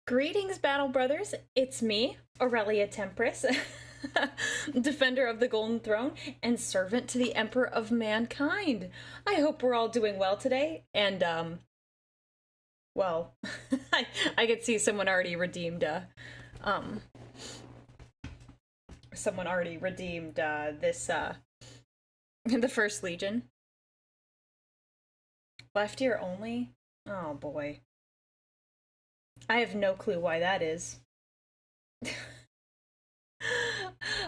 Greetings, Battle Brothers. It's me, Aurelia Tempris, Defender of the Golden Throne and servant to the Emperor of Mankind. I hope we're all doing well today, and, well, I could see someone already redeemed, um, this, the First Legion. Left ear only? Oh boy. I have no clue why that is.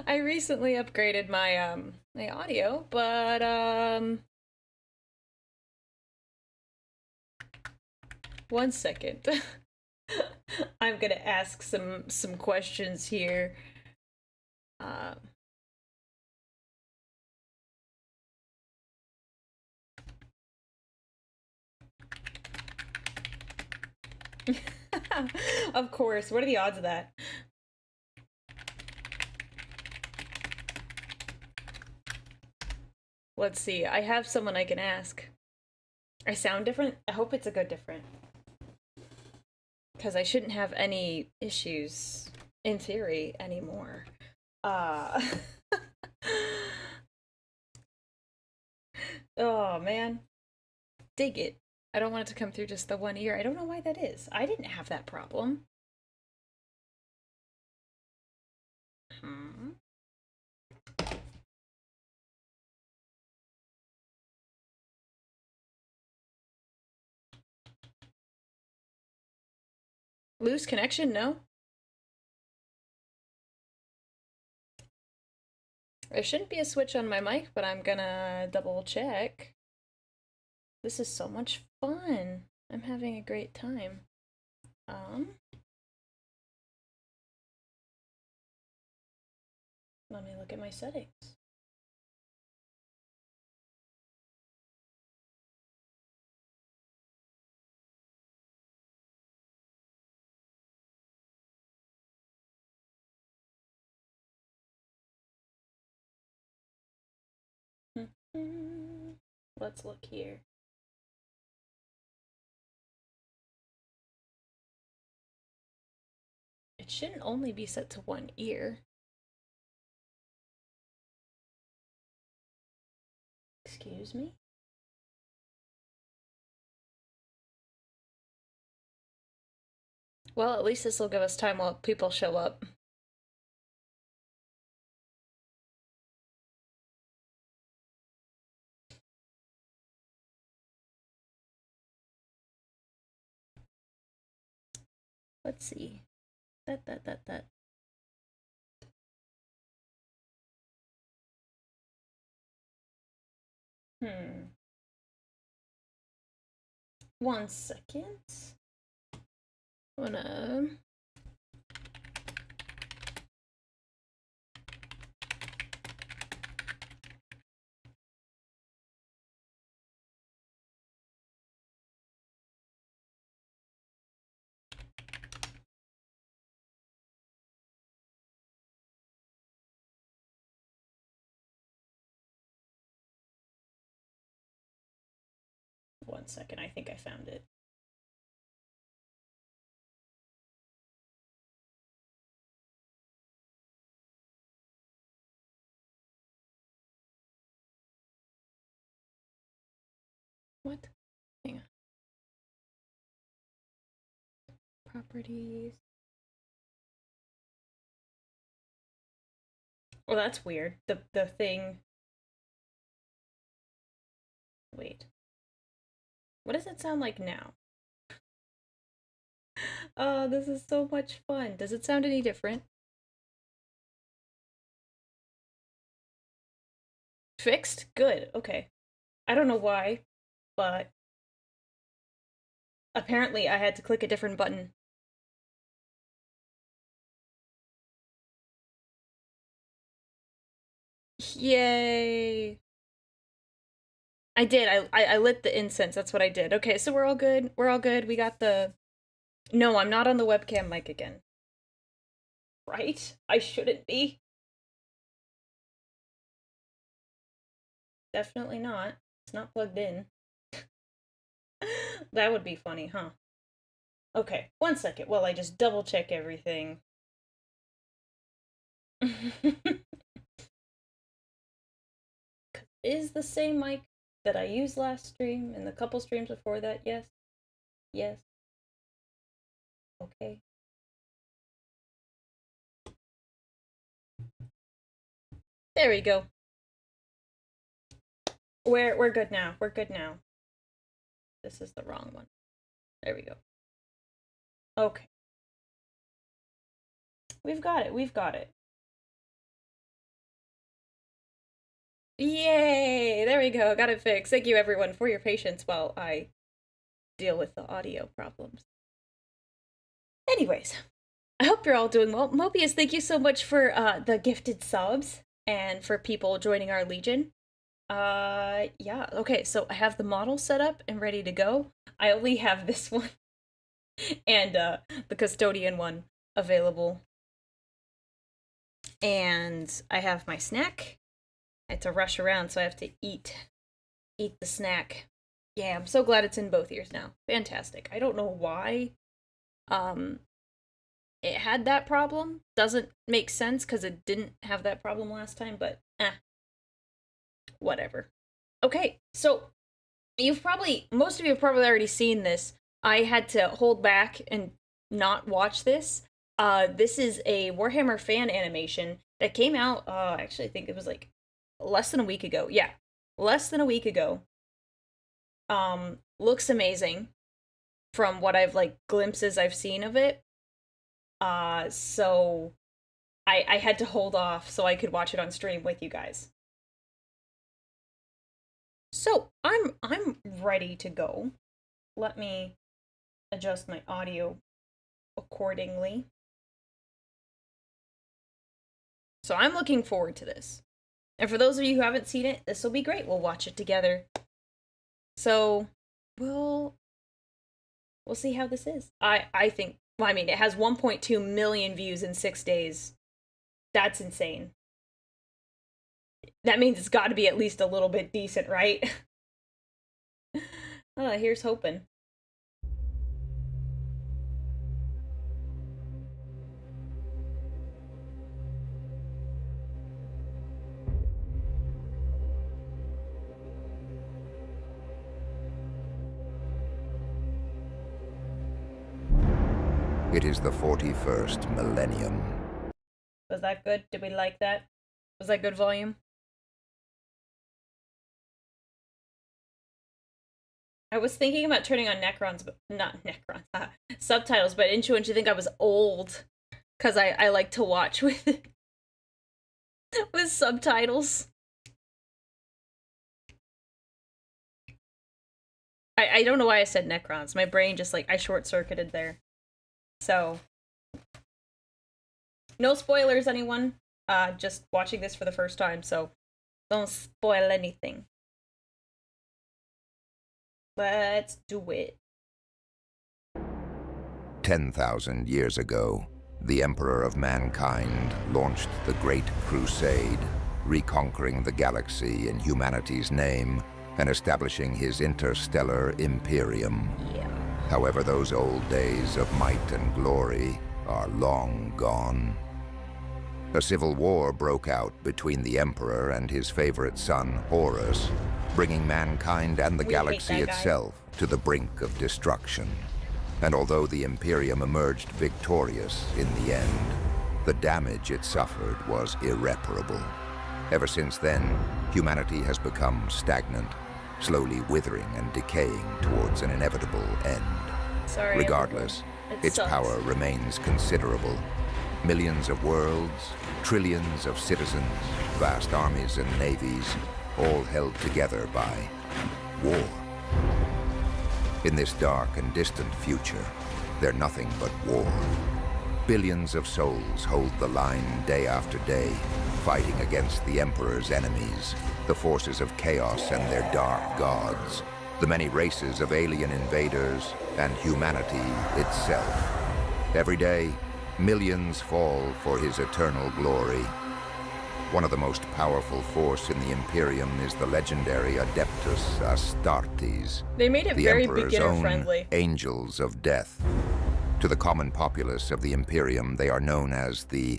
I recently upgraded my audio, but one second. I'm gonna ask some questions here. Uh Of course. What are the odds of that? Let's see. I have someone I can ask. I sound different? I hope it's a good different. Because I shouldn't have any issues, in theory, anymore. Uh... oh, man. Dig it. I don't want it to come through just the one ear. I don't know why that is. I didn't have that problem. Hmm. Loose connection? No? There shouldn't be a switch on my mic, but I'm gonna double check. This is so much fun. I'm having a great time. Let me look at my settings. Let's look here. It shouldn't only be set to one ear. Excuse me? Well, at least this will give us time while people show up. Let's see. That. One second. I'm gonna... One second, I think I found it. What? Hang on. Properties. Well, that's weird. The thing... Wait. What does it sound like now? Oh, this is so much fun. Does it sound any different? Fixed? Good. Okay. I don't know why, but apparently I had to click a different button. Yay! I did. I lit the incense. That's what I did. Okay, so we're all good. We're all good. We got the... No, I'm not on the webcam mic again. Right? I shouldn't be. Definitely not. It's not plugged in. That would be funny, huh? Okay, 1 second while I just double check everything. Is the same mic that I used last stream and the couple streams before that? Yes. Yes. Okay. There we go. We're good now. We're good now. This is the wrong one. There we go. Okay. We've got it. We've got it. Yay! There we go. Got it fixed. Thank you everyone for your patience while I deal with the audio problems. Anyways, I hope you're all doing well. Mobius, thank you so much for the gifted subs and for people joining our Legion. Yeah, okay, so I have the model set up and ready to go. I only have this one and the custodian one available. And I have my snack. I had to rush around, so I have to eat the snack. Yeah, I'm so glad it's in both ears now. Fantastic. I don't know why it had that problem. Doesn't make sense because it didn't have that problem last time, but whatever. Okay, so most of you have probably already seen this. I had to hold back and not watch this. This is a Warhammer fan animation that came out, actually I think it was like less than a week ago. Yeah, less than a week ago. Looks amazing from what glimpses I've seen of it. So I had to hold off so I could watch it on stream with you guys. So I'm ready to go. Let me adjust my audio accordingly. So I'm looking forward to this. And for those of you who haven't seen it, this will be great. We'll watch it together. So we'll see how this is. I think, well, I mean, it has 1.2 million views in 6 days. That's insane. That means it's got to be at least a little bit decent, right? Here's hoping. It is the 41st millennium. Was that good? Did we like that? Was that good volume? I was thinking about turning on subtitles, but didn't you think I was old? Because I like to watch with subtitles. I don't know why I said Necrons. My brain just I short-circuited there. So, no spoilers, anyone. Just watching this for the first time, so don't spoil anything. Let's do it. 10,000 years ago, the Emperor of Mankind launched the Great Crusade, reconquering the galaxy in humanity's name and establishing his interstellar imperium. Yeah. However, those old days of might and glory are long gone. A civil war broke out between the Emperor and his favorite son, Horus, bringing mankind and the galaxy itself to the brink of destruction. And although the Imperium emerged victorious in the end, the damage it suffered was irreparable. Ever since then, humanity has become stagnant, slowly withering and decaying towards an inevitable end. Sorry, regardless, its power remains considerable. Millions of worlds, trillions of citizens, vast armies and navies, all held together by war. In this dark and distant future, they're nothing but war. Billions of souls hold the line day after day, fighting against the Emperor's enemies, the forces of chaos and their dark gods, the many races of alien invaders, and humanity itself. Every day, millions fall for his eternal glory. One of the most powerful force in the Imperium is the legendary Adeptus Astartes. They made it the very Emperor's beginner-friendly. own angels of death. To the common populace of the Imperium, they are known as the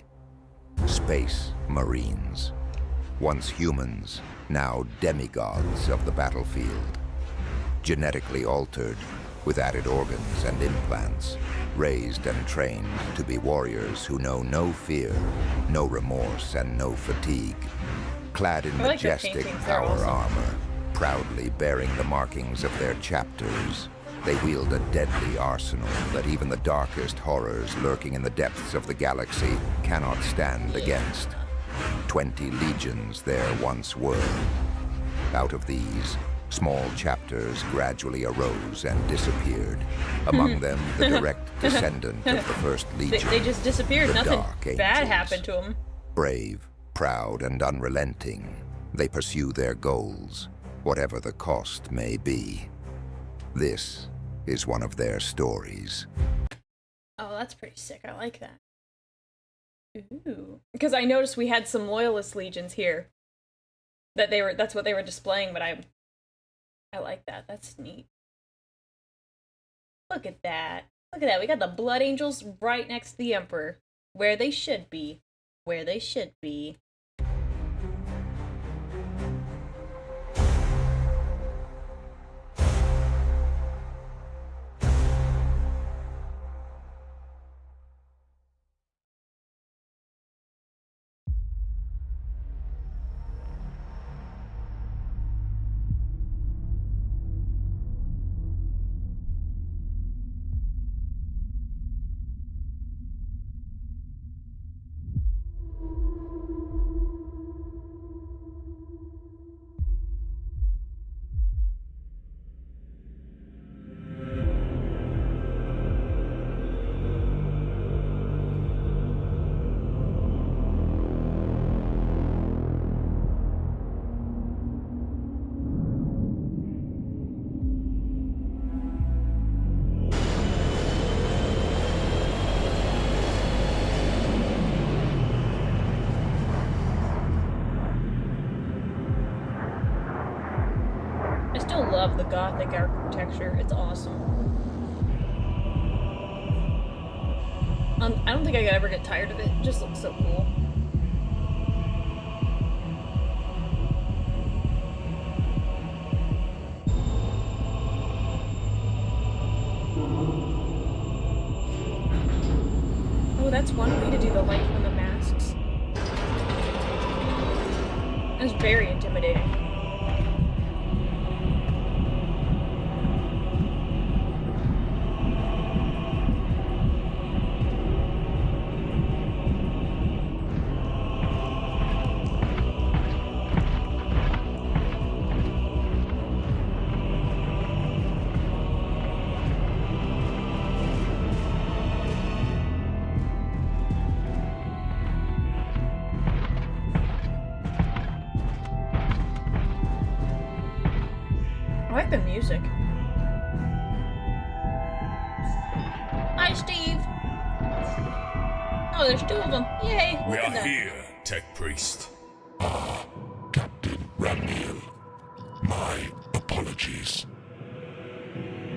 Space Marines. Once humans, now demigods of the battlefield. Genetically altered, with added organs and implants, raised and trained to be warriors who know no fear, no remorse, and no fatigue. Clad in majestic power armor, proudly bearing the markings of their chapters, they wield a deadly arsenal that even the darkest horrors lurking in the depths of the galaxy cannot stand against. 20 legions there once were. Out of these, small chapters gradually arose and disappeared. Among them, the direct descendant of the first legion. They just disappeared. Nothing bad happened to them. Brave, proud, and unrelenting, they pursue their goals, whatever the cost may be. This is one of their stories. Oh, that's pretty sick. I like that. Ooh. Because I noticed we had some loyalist legions here. That's what they were displaying, but I like that. That's neat. Look at that. Look at that. We got the Blood Angels right next to the Emperor. Where they should be. Where they should be. Love the gothic architecture. It's awesome. I don't think I could ever get tired of it. It just looks so cool. Oh, that's one way to do the light from the masks. That's very intimidating. I like the music. Hi, Steve. Oh, there's two of them. Yay! We are here, Tech Priest. Captain Ramiel. My apologies.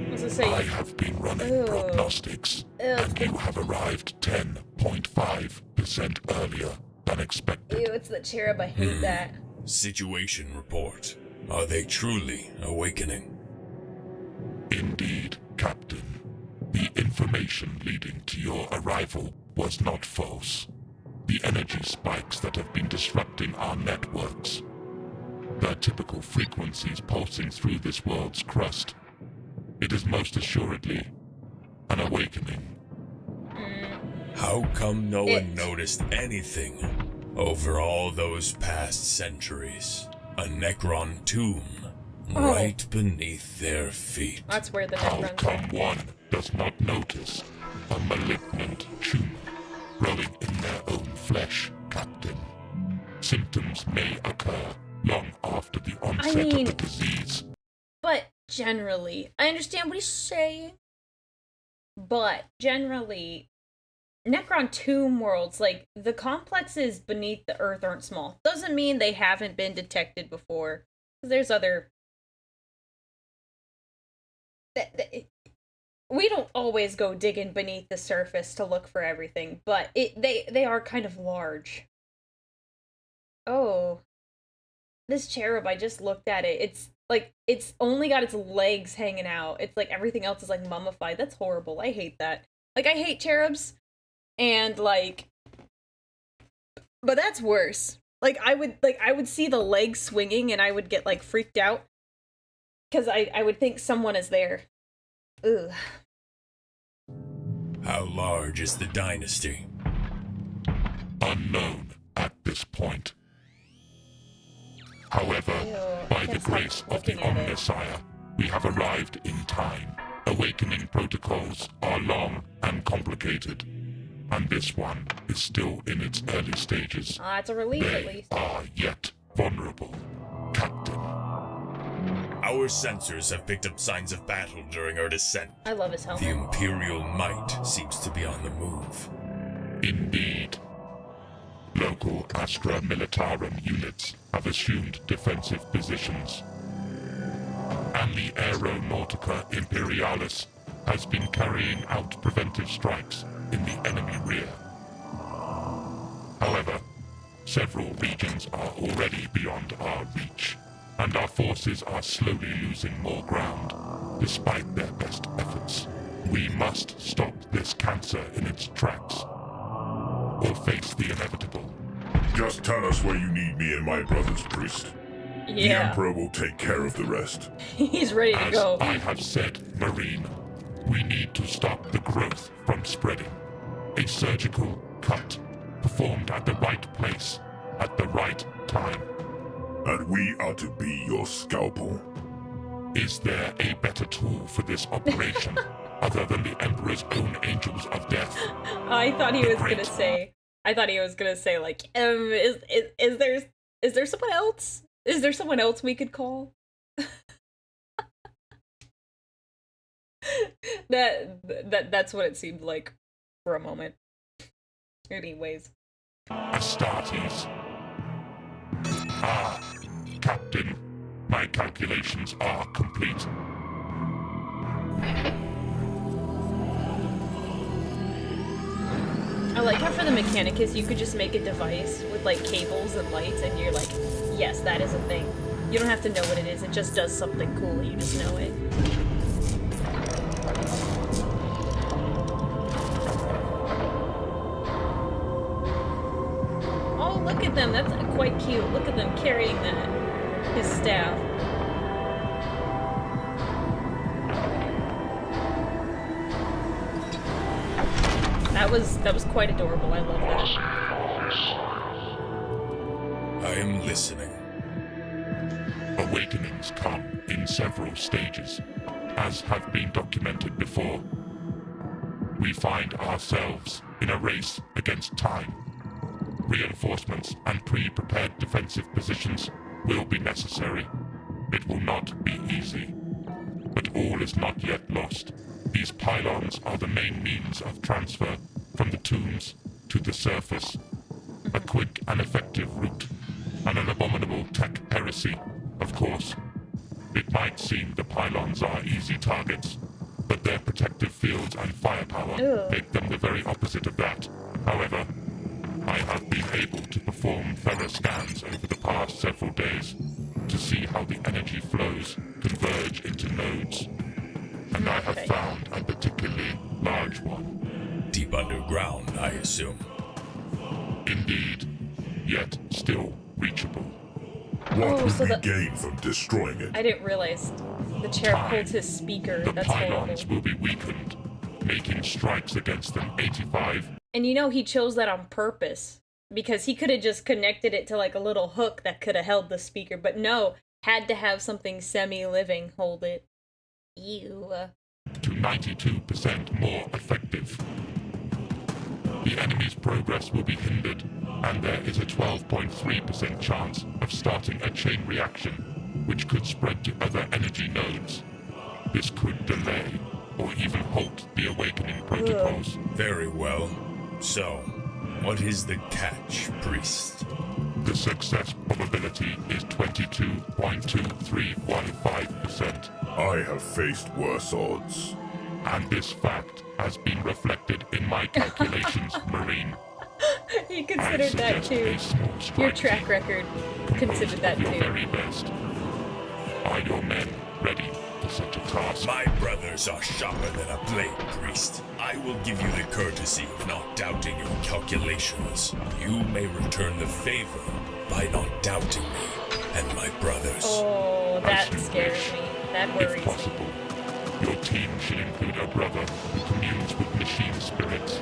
What's it say? I have been running prognostics, and you have arrived 10.5% earlier than expected. Ew, it's the cherub. I hate that. Situation report. Are they truly awakening? Indeed, Captain. The information leading to your arrival was not false. The energy spikes that have been disrupting our networks. Their typical frequencies pulsing through this world's crust. It is most assuredly an awakening. How come no one noticed anything over all those past centuries? A Necron tomb right beneath their feet. That's where the How Necrons come one does not notice a malignant tumor growing in their own flesh, Captain? Symptoms may occur long after the onset of the disease. But generally, I understand what he's saying. But generally, Necron tomb worlds, like, the complexes beneath the earth aren't small. Doesn't mean they haven't been detected before. There's other... we don't always go digging beneath the surface to look for everything, but they are kind of large. Oh. This cherub, I just looked at it. It's like, it's only got its legs hanging out. It's like everything else is like mummified. That's horrible. I hate that. Like, I hate cherubs. And like, but that's worse. Like, I would see the legs swinging and I would get like freaked out. Because I would think someone is there. Ugh. How large is the dynasty? Unknown at this point. However, by the grace of the Omnissiah, we have arrived in time. Awakening protocols are long and complicated, and this one is still in its early stages. Ah, it's a relief at least. They are yet vulnerable, Captain. Our sensors have picked up signs of battle during our descent. I love his helmet. The Imperial might seems to be on the move. Indeed. Local Astra Militarum units have assumed defensive positions, and the Aeronautica Imperialis has been carrying out preventive strikes in the enemy rear. However, several regions are already beyond our reach, and our forces are slowly losing more ground, despite their best efforts. We must stop this cancer in its tracks, or face the inevitable. Just tell us where you need me and my brother's priest. The Yeah. Emperor will take care of the rest. He's ready to As go. I have said, Marine, we need to stop the growth from spreading. A surgical cut performed at the right place, at the right time. And we are to be your scalpel. Is there a better tool for this operation other than the Emperor's own angels of death? I thought he was Great. gonna say. I thought he was gonna say like, is there someone else? Is there someone else we could call? That's what it seemed like for a moment. Anyways. Astartes. Ah, Captain, my calculations are complete. I like how for the Mechanicus you could just make a device with like cables and lights and you're like, yes, that is a thing. You don't have to know what it is, it just does something cool, you just know it. Oh, look at them, that's quite cute. Look at them carrying that. His staff. That was quite adorable. I love that. I am listening. Awakenings come in several stages, as have been documented before. We find ourselves in a race against time. Reinforcements and pre-prepared defensive positions will be necessary. It will not be easy. But all is not yet lost. These pylons are the main means of transfer from the tombs to the surface. A quick and effective route, and an abominable tech heresy, of course. It might seem the pylons are easy targets, but their protective fields and firepower Ew. make them the very opposite of that. However, I have been able to perform thorough scans over the past several days to see how the energy flows converge into nodes. And I have Okay. found a particularly large one. Deep underground, I assume. Indeed, yet still reachable. What Oh, would so we the- gain from destroying it? I didn't realize the chair Time. pulled his speaker. The That's horrible. pylons will be weakened, making strikes against them 85. And you know he chose that on purpose. Because he could have just connected it to like a little hook that could have held the speaker. But no, had to have something semi-living hold it. Ew. to 92% more effective. The enemy's progress will be hindered, and there is a 12.3% chance of starting a chain reaction, which could spread to other energy nodes. This could delay, or even halt the awakening protocols. Very well. So, what is the catch, priest? The success probability is 22.2315%. I have faced worse odds. And this fact has been reflected in my calculations, Marine. You considered that too. Your track record considered that your too. Very best. Are your men ready for such a task? My brothers are sharper than a blade, priest. I will give you the courtesy of not doubting your calculations. You may return the favor by not doubting me and my brothers. Oh, that scares me. That worries If possible, me. your team should include a brother who communes with machine spirits.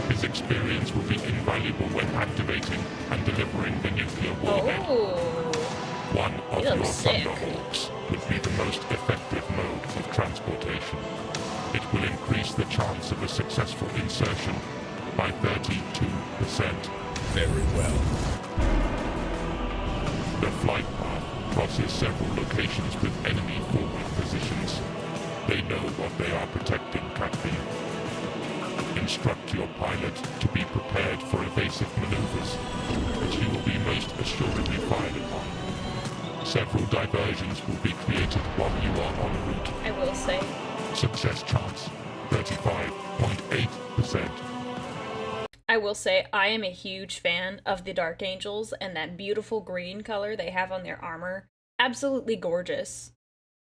His experience will be invaluable when activating and delivering the nuclear warhead. Oh. One of You look your sick. Thunderhawks would be the most effective mode of transportation. It will increase the chance of a successful insertion by 32%. Very well. The flight path crosses several locations with enemy forward positions. They know what they are protecting, Captain. Instruct your pilot to be prepared for evasive maneuvers, which he will be most assuredly fired upon. Several diversions will be created while you are en route. I will say. Success chance, 35.8%. I will say I am a huge fan of the Dark Angels and that beautiful green color they have on their armor. Absolutely gorgeous.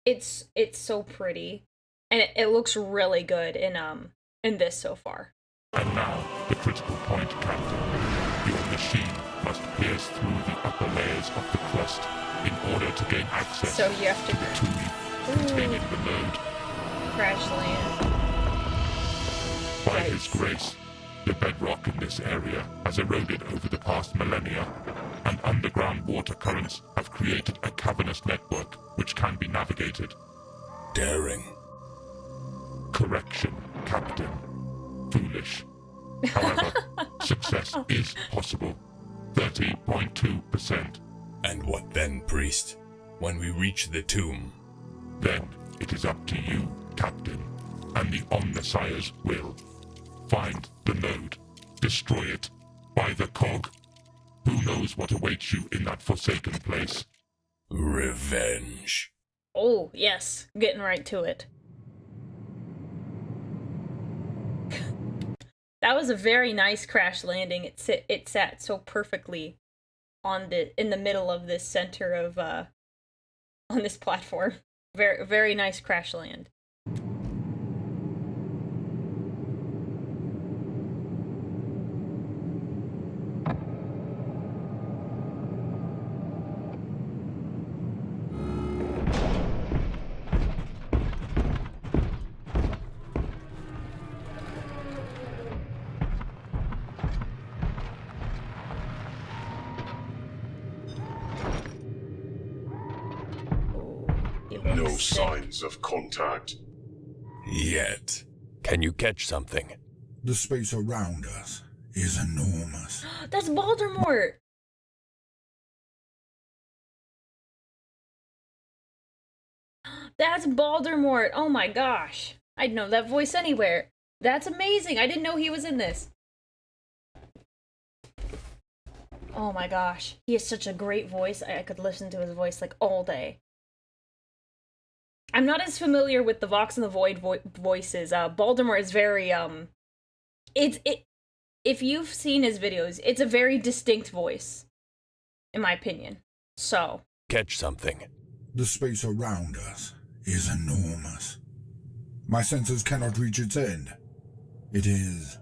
It's so pretty. And it looks really good in this so far. And now, the critical point, Captain. Your machine must pierce through the upper layers of the crust in order to gain access So you have to the tomb containing the node. crash land. By his Yikes. grace, the bedrock in this area has eroded over the past millennia, and underground water currents have created a cavernous network which can be navigated. Daring. Correction, Captain. Foolish. However, success is possible. 30.2%. And what then, priest? When we reach the tomb? Then it is up to you, Captain, and the Omnisires will. Find the node. Destroy it. By the cog. Who knows what awaits you in that forsaken place? Revenge. Oh, yes. Getting right to it. That was a very nice crash landing. It sat so perfectly in the middle of this center of on this platform. Very very nice crash land. No signs of contact. Yet. Can you catch something? The space around us is enormous. That's Baldermort! That's Baldermort! Oh my gosh. I'd know that voice anywhere. That's amazing. I didn't know he was in this. Oh my gosh. He has such a great voice. I could listen to his voice like all day. I'm not as familiar with the Vox and the Void voices. Baldermort is very, if you've seen his videos, it's a very distinct voice, in my opinion. So. Catch something. The space around us is enormous. My senses cannot reach its end. It is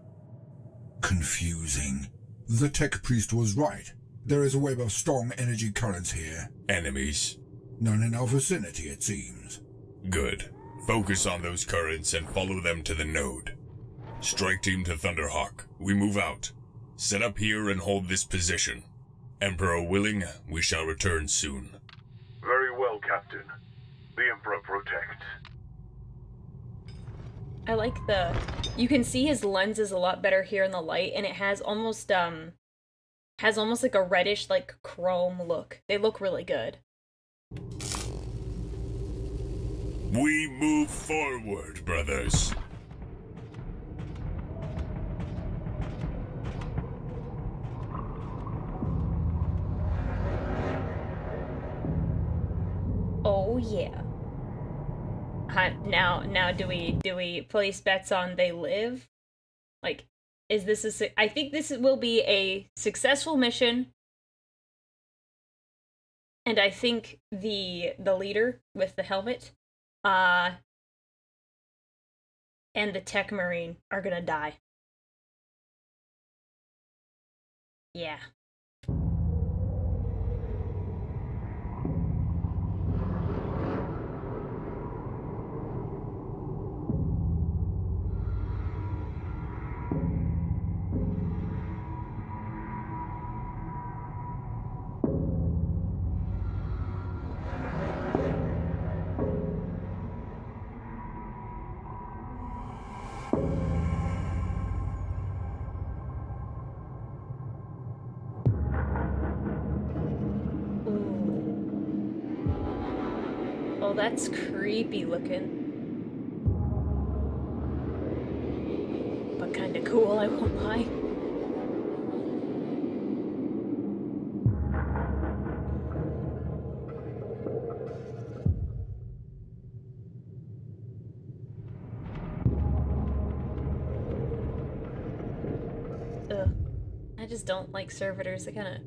confusing. The tech priest was right. There is a web of strong energy currents here. Enemies. None in our vicinity, it seems. Good. Focus on those currents and follow them to the node. Strike team to Thunderhawk. We move out. Set up here and hold this position. Emperor willing, we shall return soon. Very well, Captain. The Emperor protects. I like you can see his lens is a lot better here in the light, and it has almost like a reddish, like, chrome look. They look really good. We move forward, brothers. Oh yeah. Now do we place bets on they live? Like, is this I think this will be a successful mission. And I think the leader with the helmet, and the tech marine are gonna die. Yeah. Oh, that's creepy looking. But kinda cool, I won't lie. Ugh. I just don't like servitors, they kinda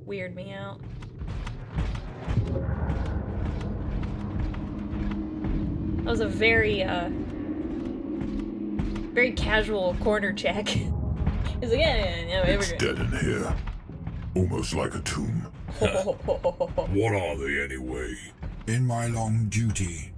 weird me out. That was a very casual corner check. He's like, yeah, It's dead in here. Almost like a tomb. What are they anyway? In my long duty,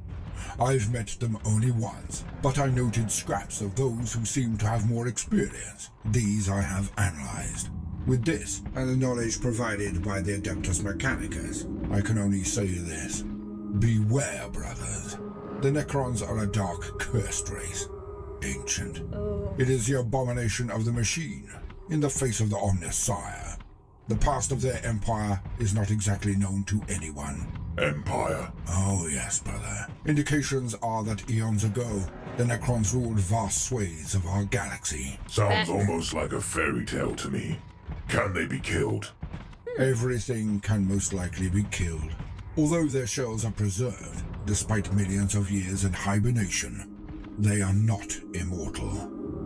I've met them only once, but I noted scraps of those who seem to have more experience. These I have analyzed. With this, and the knowledge provided by the Adeptus Mechanicus, I can only say this. Beware, brothers. The Necrons are a dark, cursed race. Ancient. Oh. It is the abomination of the machine, in the face of the Omnis Sire. The past of their empire is not exactly known to anyone. Empire? Oh yes, brother. Indications are that eons ago, the Necrons ruled vast swathes of our galaxy. Sounds almost like a fairy tale to me. Can they be killed? Everything can most likely be killed. Although their shells are preserved, despite millions of years in hibernation, they are not immortal.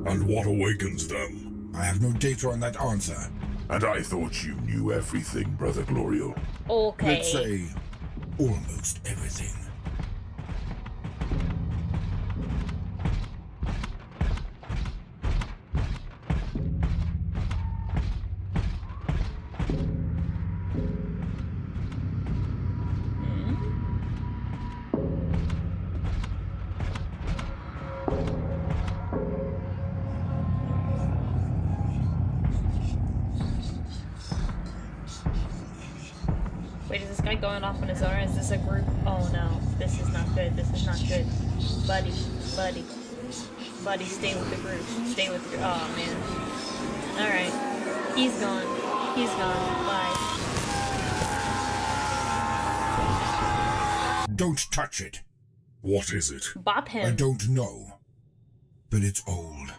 And what awakens them? I have no data on that answer. And I thought you knew everything, Brother Glorial. Okay. Let's say, almost everything. Wait, is this guy going off on his own? Is this a group? Oh no, this is not good. This is not good. Buddy, stay with the group. Stay with the group. Oh man. Alright. He's gone. He's gone. Bye. Don't touch it. What is it? Bop him. I don't know, but it's old.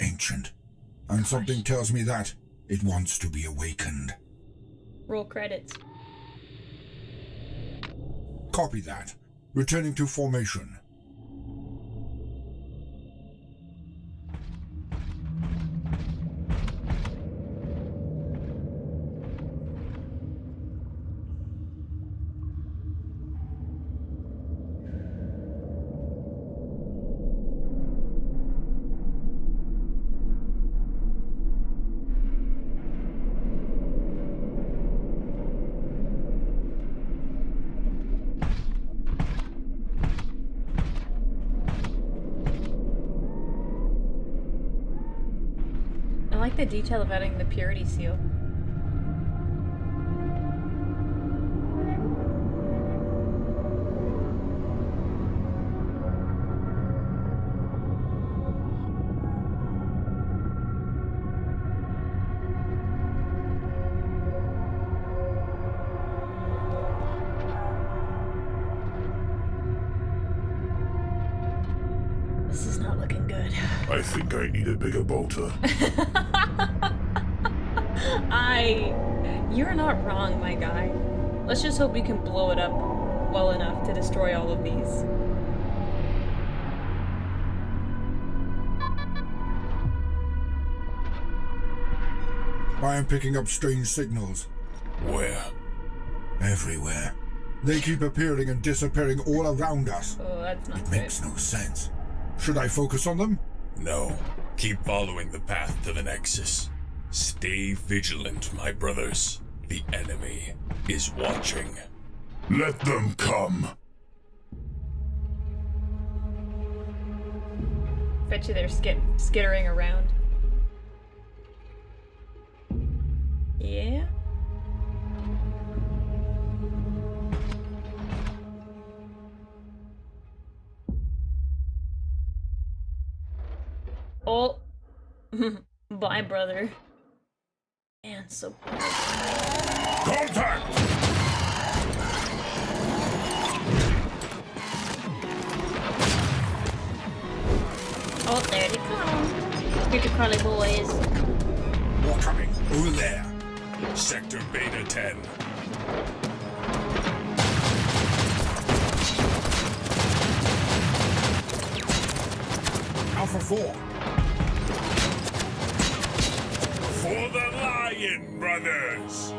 Ancient. And something tells me that it wants to be awakened. Roll credits. Copy that. Returning to formation. I like the detail of adding the purity seal. This is not looking good. I think I need a bigger bolter. You're not wrong, my guy. Let's just hope we can blow it up well enough to destroy all of these. I am picking up strange signals. Where? Everywhere. They keep appearing and disappearing all around us. Oh, that's not It good. makes no sense. Should I focus on them? No. Keep following the path to the Nexus. Stay vigilant, my brothers. The enemy is watching. Let them come. Bet you they're skittering around. Yeah. Oh. Bye, brother. Man, so quiet. Contact! Oh, there they come. Creepy crawly boys. More coming. Over there. Sector Beta 10. Alpha 4. For the Lion, brothers!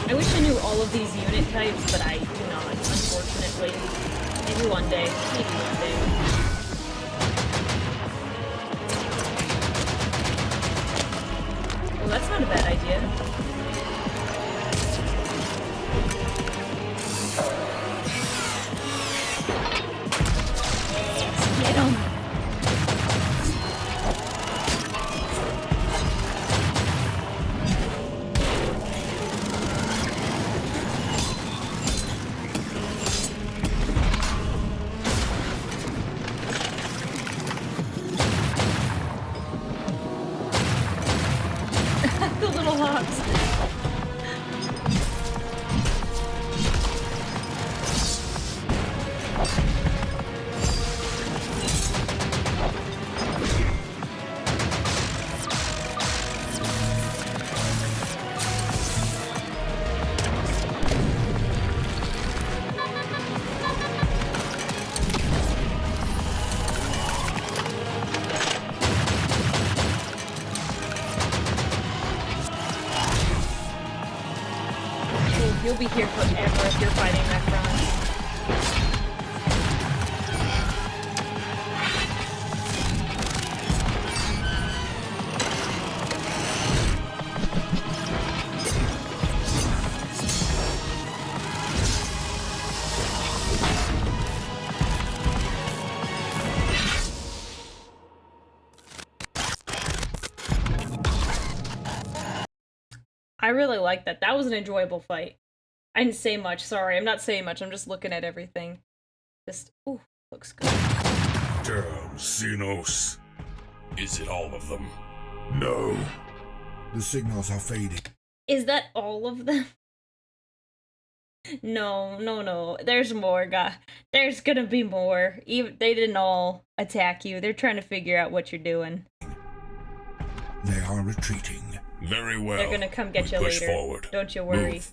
I wish I knew all of these unit types, but I do not, unfortunately. Maybe one day. Maybe one day. Well, that's not a bad idea. Yes, get 'em! The little hops. You'll be here forever if you're fighting Necrons. I really like that. That was an enjoyable fight. I didn't say much, sorry. I'm not saying much, I'm just looking at everything. Just, ooh, looks good. Damn, Xenos. Is it all of them? No. The signals are fading. Is that all of them? No. There's more, guy. There's gonna be more. Even they didn't all attack you. They're trying to figure out what you're doing. They are retreating. Very well. They're gonna come get We you push later. forward. Don't you worry. Move.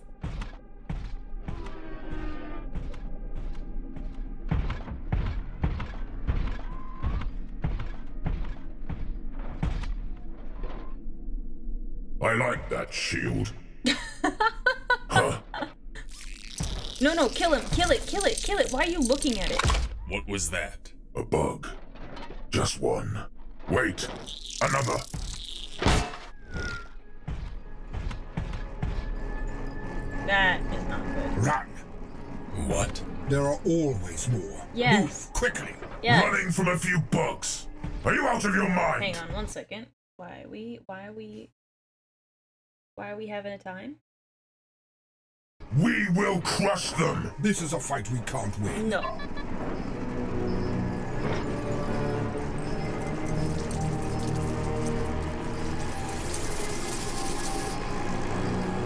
I like that shield. Huh? No, kill him. Kill it. Why are you looking at it? What was that? A bug. Just one. Wait. Another. That is not good. Run! What? There are always more. Yes. Move quickly! Yes. Running from a few bugs. Are you out of your mind? Hang on 1 second. Why are we having a time? We will crush them. This is a fight we can't win. No.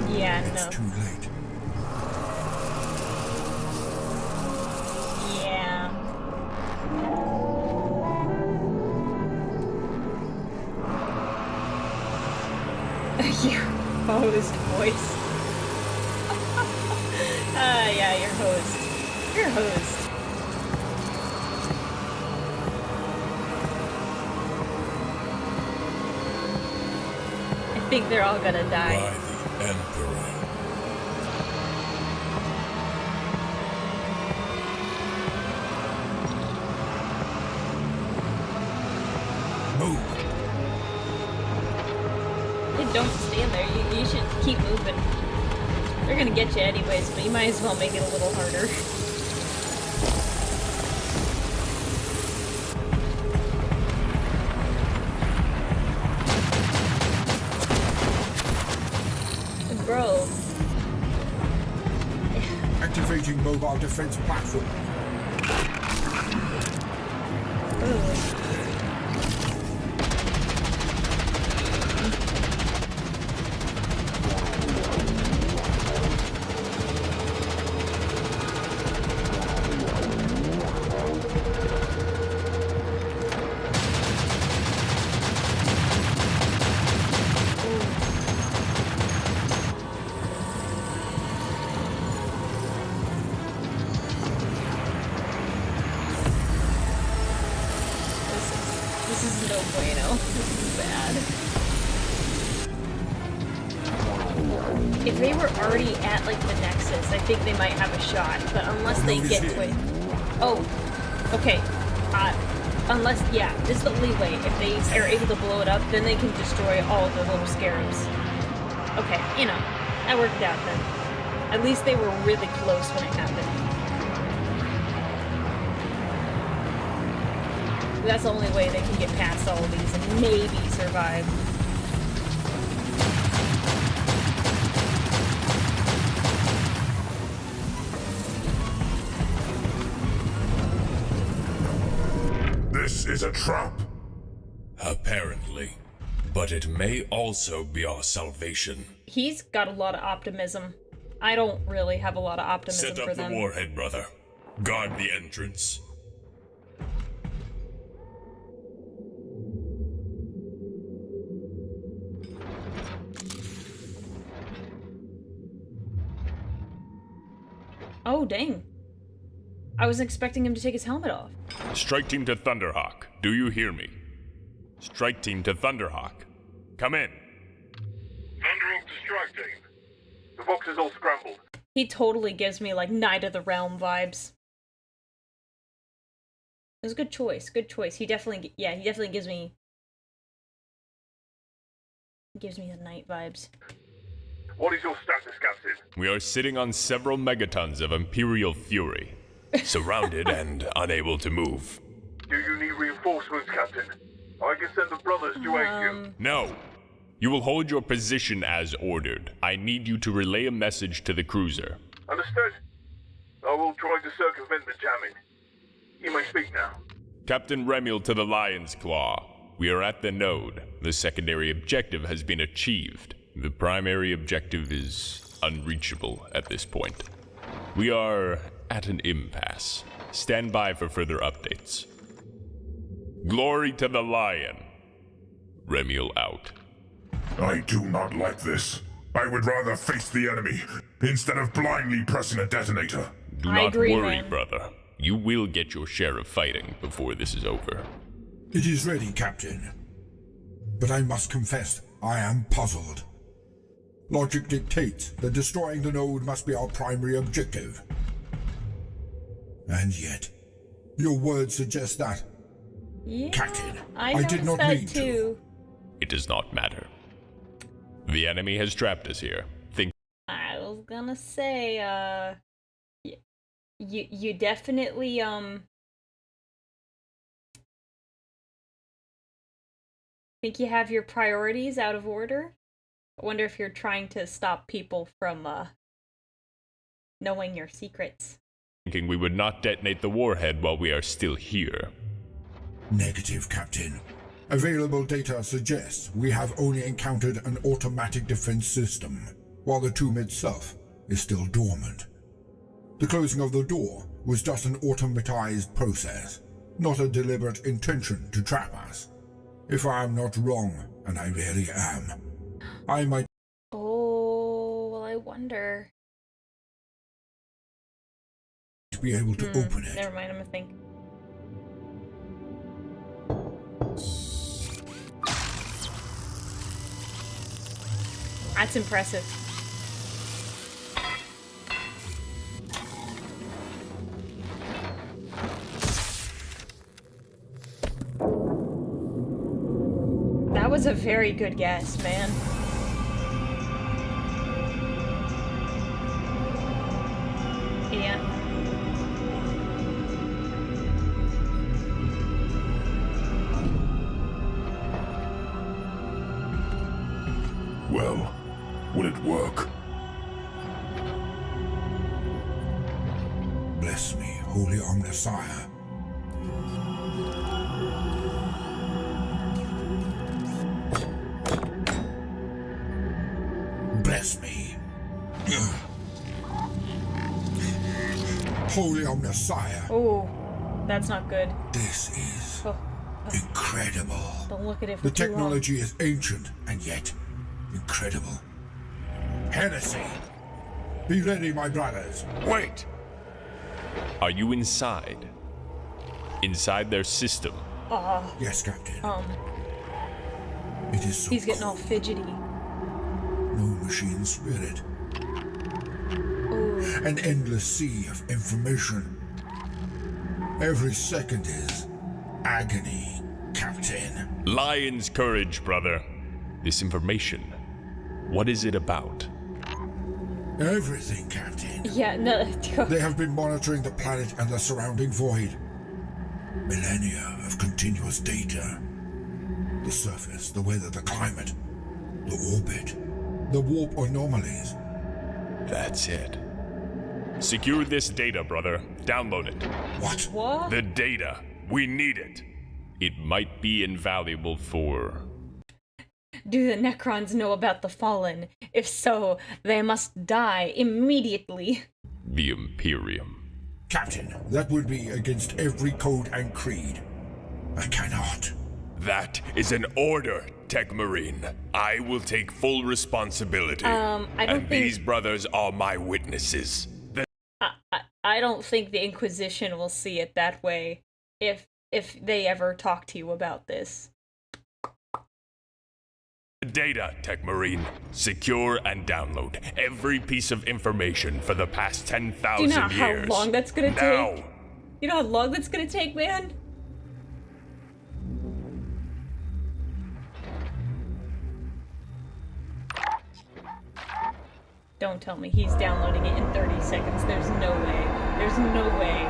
Yeah, It's no. too late. Yeah. You host voice. Yeah, your host. Your host. I think they're all gonna die. By the Emperor. Move. Hey, don't stand there. You should keep moving. They're gonna get you anyways, but you might as well make it a little harder. Bro. Activating mobile defense platform. Ooh. This is no bueno. This is bad. If they were already at, like, the Nexus, I think they might have a shot, but unless they get to it... Oh, okay. Unless, yeah, this is the only way. If they are able to blow it up, then they can destroy all of the little scarabs. Okay, you know, that worked out then. At least they were really close when it happened. That's the only way they can get past all of these and maybe survive. This is a trap. Apparently. But it may also be our salvation. He's got a lot of optimism. I don't really have a lot of optimism Set for up the them. warhead, brother. Guard the entrance. Oh, dang. I was expecting him to take his helmet off. Strike team to Thunderhawk. Do you hear me? Strike team to Thunderhawk. Come in. Thunderhawk to strike team. The box is all scrambled. He totally gives me, like, Knight of the Realm vibes. It was a good choice. Good choice. He definitely, yeah, he definitely gives me... Gives me the Knight vibes. What is your status, Captain? We are sitting on several megatons of Imperial fury. Surrounded and unable to move. Do you need reinforcements, Captain? I can send the brothers to aid you. No. You will hold your position as ordered. I need you to relay a message to the cruiser. Understood? I will try to circumvent the jamming. You may speak now. Captain Remiel to the Lion's Claw. We are at the node. The secondary objective has been achieved. The primary objective is unreachable at this point. We are at an impasse. Stand by for further updates. Glory to the Lion. Remiel out. I do not like this. I would rather face the enemy instead of blindly pressing a detonator. Do I not agree, worry, man. brother. You will get your share of fighting before this is over. It is ready, Captain. But I must confess, I am puzzled. Logic dictates that destroying the node must be our primary objective. And yet, your words suggest that. Yeah, Captain, I did not that mean to. too. It does not matter. The enemy has trapped us here. Think I was gonna say, you definitely, think you have your priorities out of order? I wonder if you're trying to stop people from, knowing your secrets. thinking we would not detonate the warhead while we are still here. Negative, Captain. Available data suggests we have only encountered an automatic defense system, while the tomb itself is still dormant. The closing of the door was just an automatized process, not a deliberate intention to trap us. If I am not wrong, and I really am, I might Oh, well, I wonder. be able to open it. Never mind, I'm gonna think. That's impressive. That was a very good guess, man. Yeah. Well, will it work? Bless me, Holy Omnisire. Bless me. Holy Omnisire. Oh, that's not good. This is Oh, incredible. don't look at it for The too long. technology is ancient and yet incredible. Heresy. Be ready, my brothers. Wait! Are you inside? Inside their system? Yes, Captain. Um, It is so he's getting all cold. fidgety. No machine spirit. Ooh. An endless sea of information. Every second is agony, Captain. Lion's courage, brother. This information, what is it about? Everything, Captain. Yeah, no. They have been monitoring the planet and the surrounding void. Millennia of continuous data. The surface, the weather, the climate, the orbit, the warp anomalies. That's it. Secure this data, brother. Download it. What? What? The data. We need it. It might be invaluable for... Do the Necrons know about the Fallen? If so, they must die immediately. the Imperium. Captain, that would be against every code and creed. I cannot. That is an order, Tech Marine. I will take full responsibility. I don't and think- these brothers are my witnesses. I don't think the Inquisition will see it that way if they ever talk to you about this. Data, Tech Marine. Secure and download every piece of information for the past 10,000 Do you know how years. long that's gonna now. take? You know how long that's gonna take, man? Don't tell me he's downloading it in 30 seconds. There's no way. There's no way.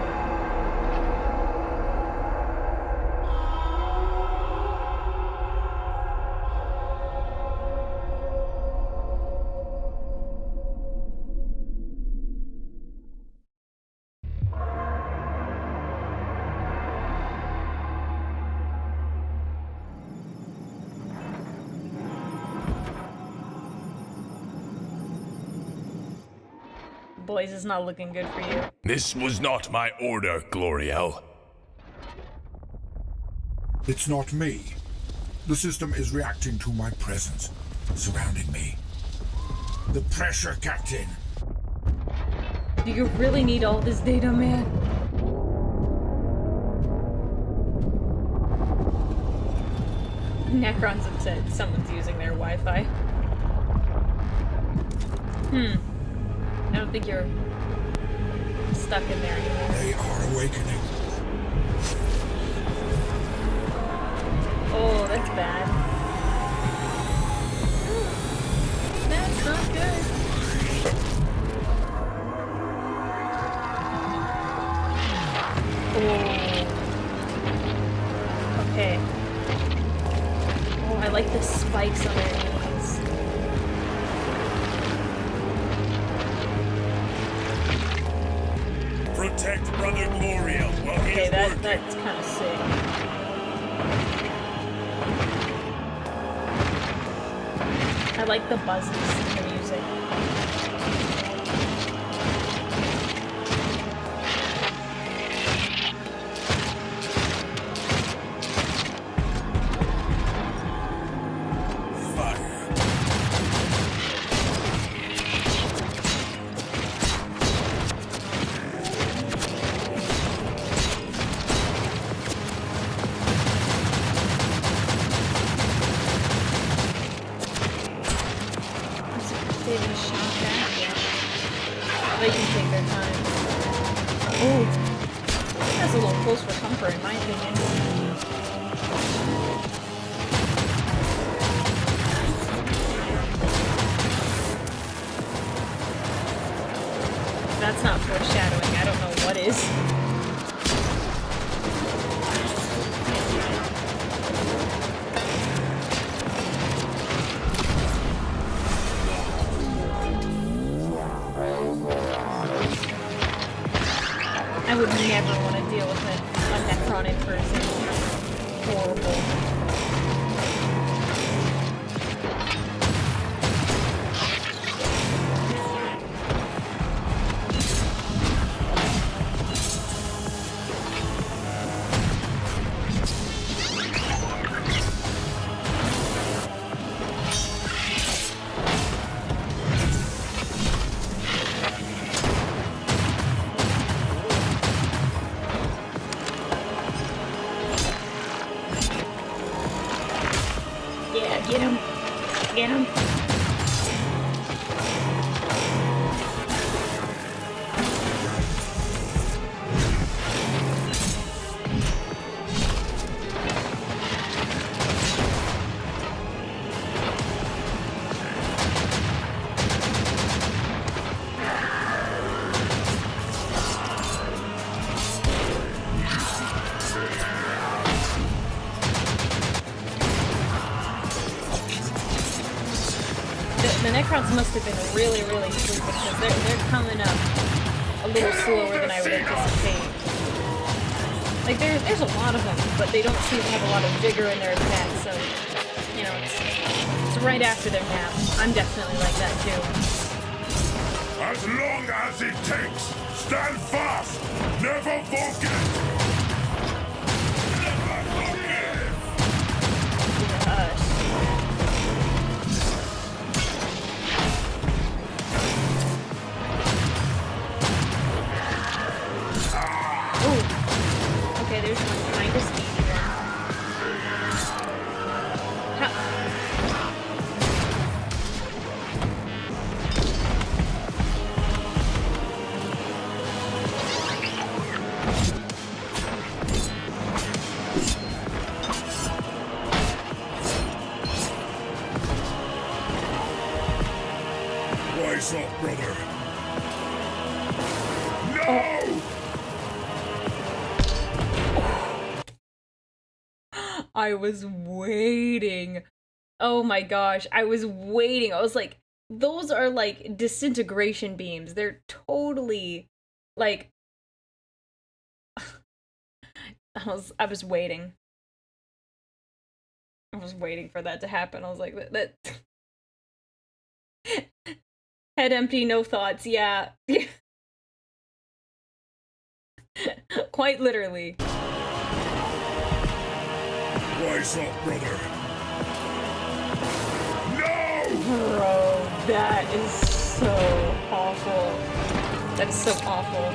Boys, it's not looking good for you. This was not my order, Gloriel. It's not me. The system is reacting to my presence, surrounding me. The pressure, Captain. Do you really need all this data, man? Necron's upset. Someone's using their Wi-Fi. I don't think you're stuck in there anymore. They are awakening. Oh, that's bad. That's not good. Oh. Okay. Oh, I like the spikes on their knees. Protect Brother Gloriel while he Okay, is working. that's kind of sick. I like the buzzes in the music. Fire. of time. Ooh. That's a little close for comfort, in my opinion. That's not foreshadowing. I don't know what is. I would never want to deal with a necronic person. Horrible. Get him. Get him. The Necrons must have been really, really sleepy because they're coming up a little slower than I would anticipate. Like, there's a lot of them, but they don't seem to have a lot of vigor in their attacks, so, you know, it's right after their nap. I'm definitely like that, too. As long as it takes, stand fast! Never forget! Never forgive! Hush. Okay, there's one kind of speedy one. Ha. Rise up, brother! No! I was waiting. Oh my gosh, I was waiting. I was like, those are like disintegration beams. They're totally like I was waiting. I was waiting for that to happen. I was like that head empty, no thoughts. Yeah. Quite literally. Rise up, brother! No! Bro, that is so awful. That is so awful.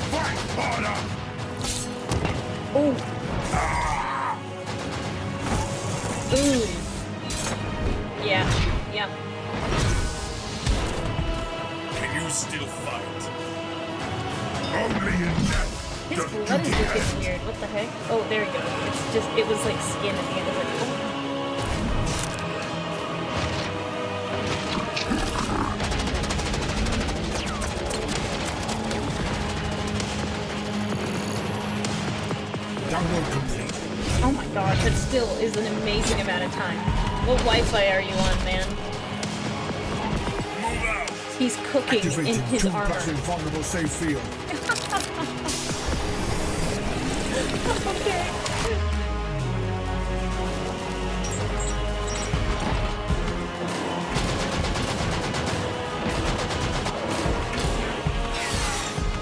Fight harder! Oh. Ah! Ooh. Yeah. Yeah. Can you still fight? Only in death! His does blood is duty looking end. weird. What the heck? Oh, there we go. It's just, it was like skin at the end of it. Oh. Download complete. Oh my gosh, that still is an amazing amount of time. What Wi-Fi are you on, man? Move out! He's cooking in Activating his 2 armor. plus invulnerable safe field. Okay.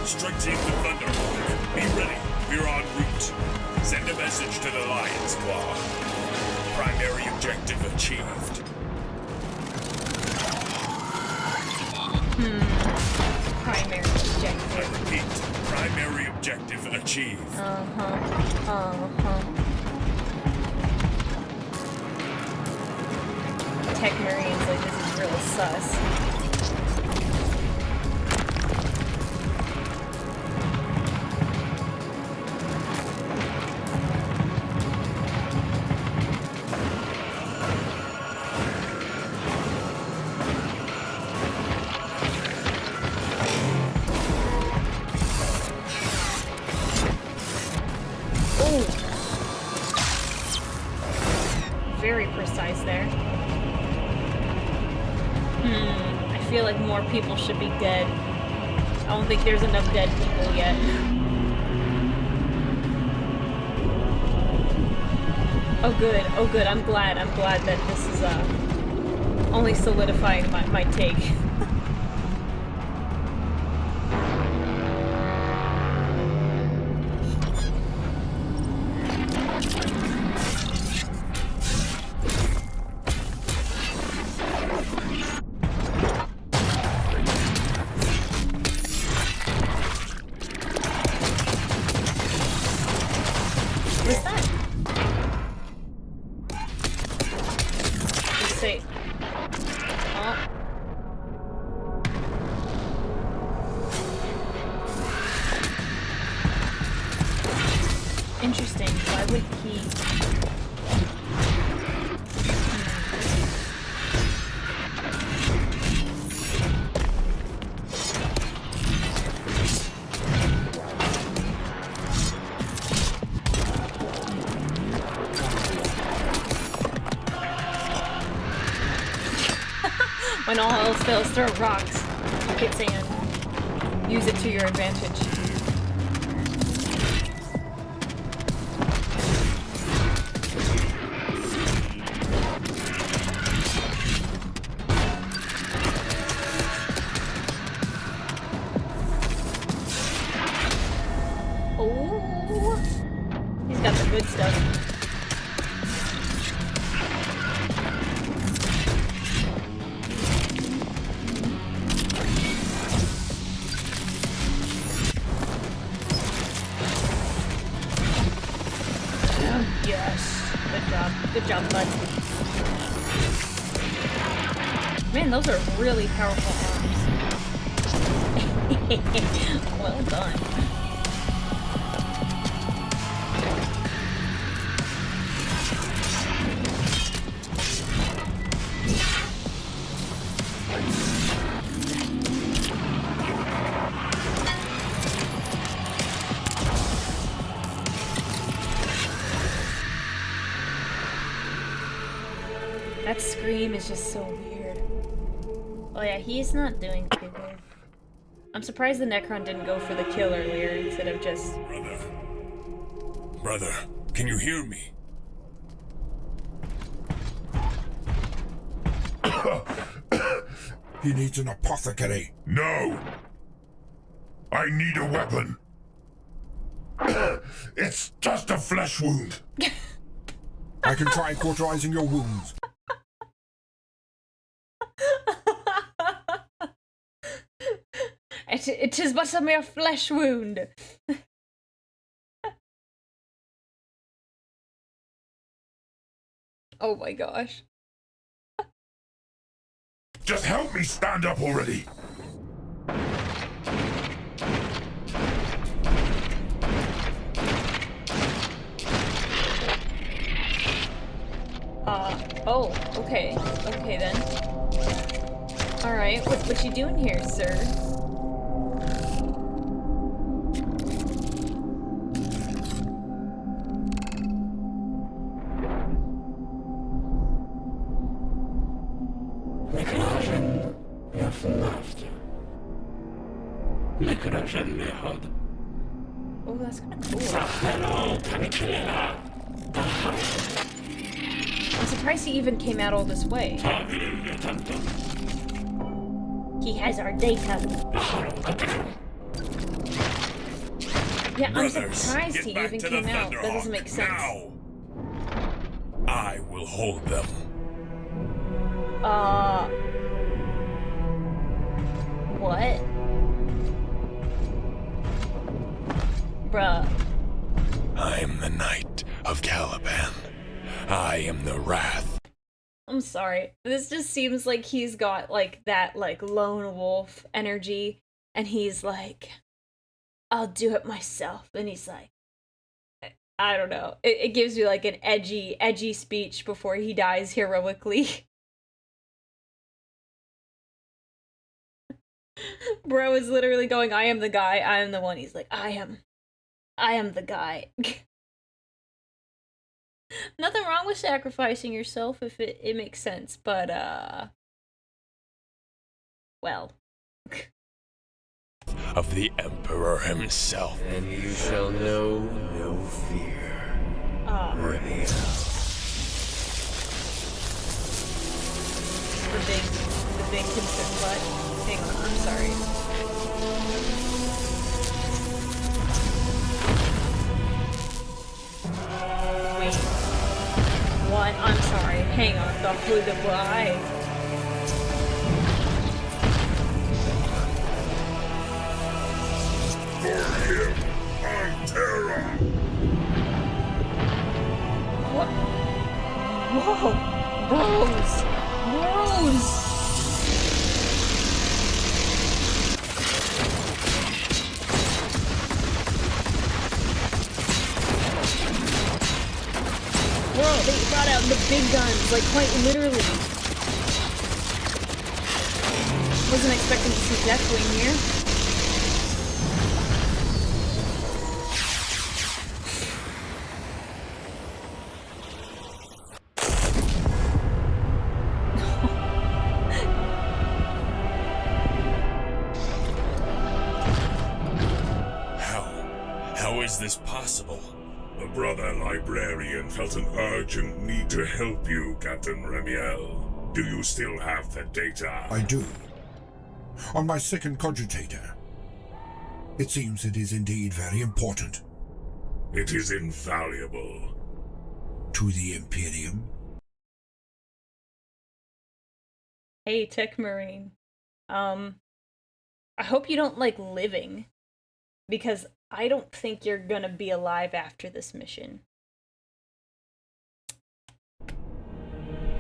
Strike Team to Thunderhawk. Be ready. We're en route. Send a message to the Lion Squad. Primary objective achieved. Primary objective. I repeat, primary objective achieved. tech marines, like, this is real sus. Very precise there. I feel like more people should be dead. I don't think there's enough dead people yet. Oh good, oh good, I'm glad that this is only solidifying my take. Interesting. Why would he... When all else fails, throw rocks, hit sand. Use it to your advantage. Man, those are really powerful arms. Well done. That scream is just so weird. Oh yeah, he's not doing too good. I'm surprised the Necron didn't go for the kill earlier instead of just... Brother, can you hear me? He needs an apothecary. No! I need a weapon. It's just a flesh wound. I can try cauterizing your wounds. It is but a mere flesh wound. Oh my gosh. Just help me stand up already. Oh, okay. Okay then. Alright, what you doing here, sir? Oh, that's kind of cool. I'm surprised he even came out all this way. He has our data. Yeah, I'm surprised he even came out. That doesn't make sense. Now. I will hold them. What? Bruh. I am the Knight of Caliban. I am the Wrath. I'm sorry. This just seems like he's got, like, that, like, lone wolf energy, and he's like, I'll do it myself. And he's like, I don't know. It gives me, like, an edgy speech before he dies heroically. Bro is literally going, I am the guy, I am the one. He's like, I am the guy. Nothing wrong with sacrificing yourself if it makes sense, but, well. Of the Emperor himself. And you shall know no fear. Aurelia. The big concern butt. Hang on, I'm sorry. Wait. What? I'm sorry. Hang on. The who the why? For him, on Terra. What? Whoa! Rose! Bro, they brought out the big guns, like, quite literally. Wasn't expecting to see Deathwing here. How is this possible? The brother librarian felt an urgent need to help you, Captain Remiel. Do you still have the data? I do. On my second cogitator. It seems it is indeed very important. It is invaluable. To the Imperium. Hey, Tech Marine. I hope you don't like living. Because I don't think you're gonna be alive after this mission.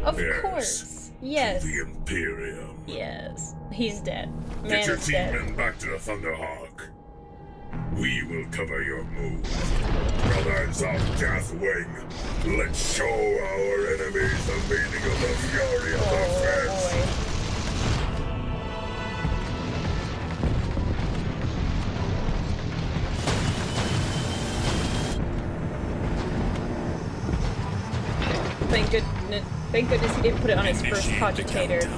Of course. Yes. To the Imperium. Yes. He's dead. Get Man your is dead. teammen back to the Thunderhawk. We will cover your move. Brothers of Deathwing, let's show our enemies the meaning of the fury of the fence. Boy. Thank goodness he didn't put it on his first cogitator.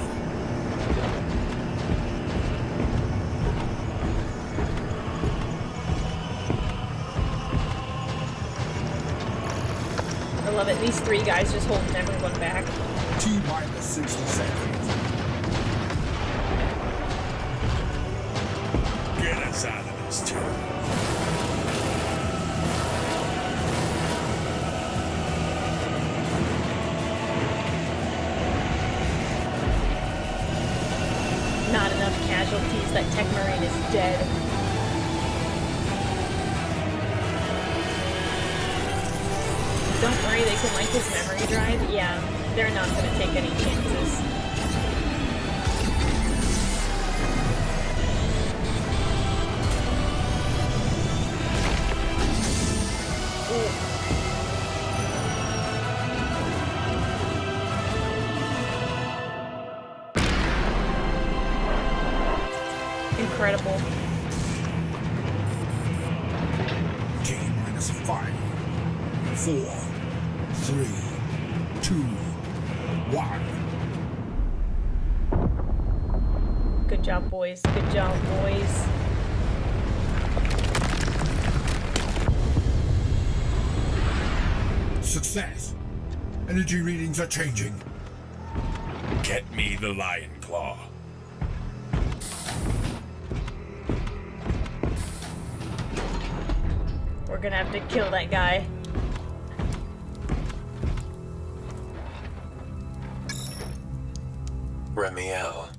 I love it. These three guys just holding everyone back. T-minus 60 seconds. Get us out of this town. Not enough casualties. That Tech Marine is dead. Don't worry, they can like his memory drive. Yeah, they're not gonna take any chances. Ooh. Incredible. T-minus 5, 4, 3, 2, 1. Good job, boys. Good job, boys. Success. Energy readings are changing. Get me the Lion Claw. We're gonna have to kill that guy. Remiel.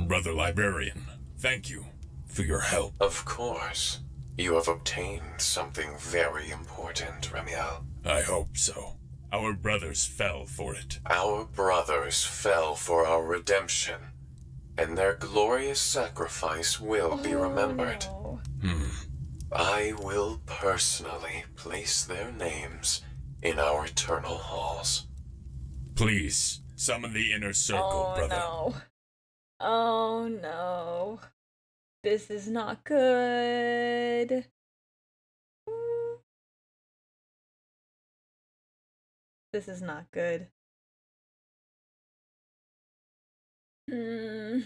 Brother Librarian, thank you for your help. Of course. You have obtained something very important, Remiel. I hope so. Our brothers fell for it. Our brothers fell for our redemption, and their glorious sacrifice will be remembered. No. I will personally place their names in our eternal halls. Please, summon the inner circle, brother. No. Oh no. This is not good. This is not good. This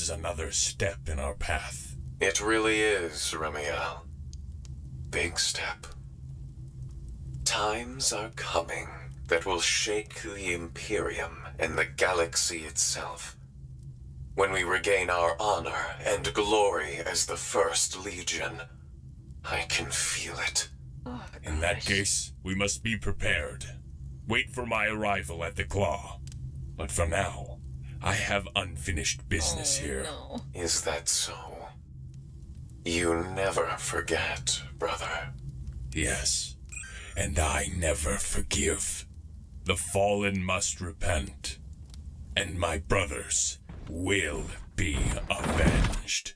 is another step in our path. It really is, Remiel. Big step. Times are coming that will shake the Imperium and the galaxy itself. When we regain our honor and glory as the First Legion, I can feel it. Oh, In that case, we must be prepared. Wait for my arrival at the Claw. But for now, I have unfinished business here. No. Is that so? You never forget, brother. Yes, and I never forgive. The fallen must repent, and my brothers will be avenged.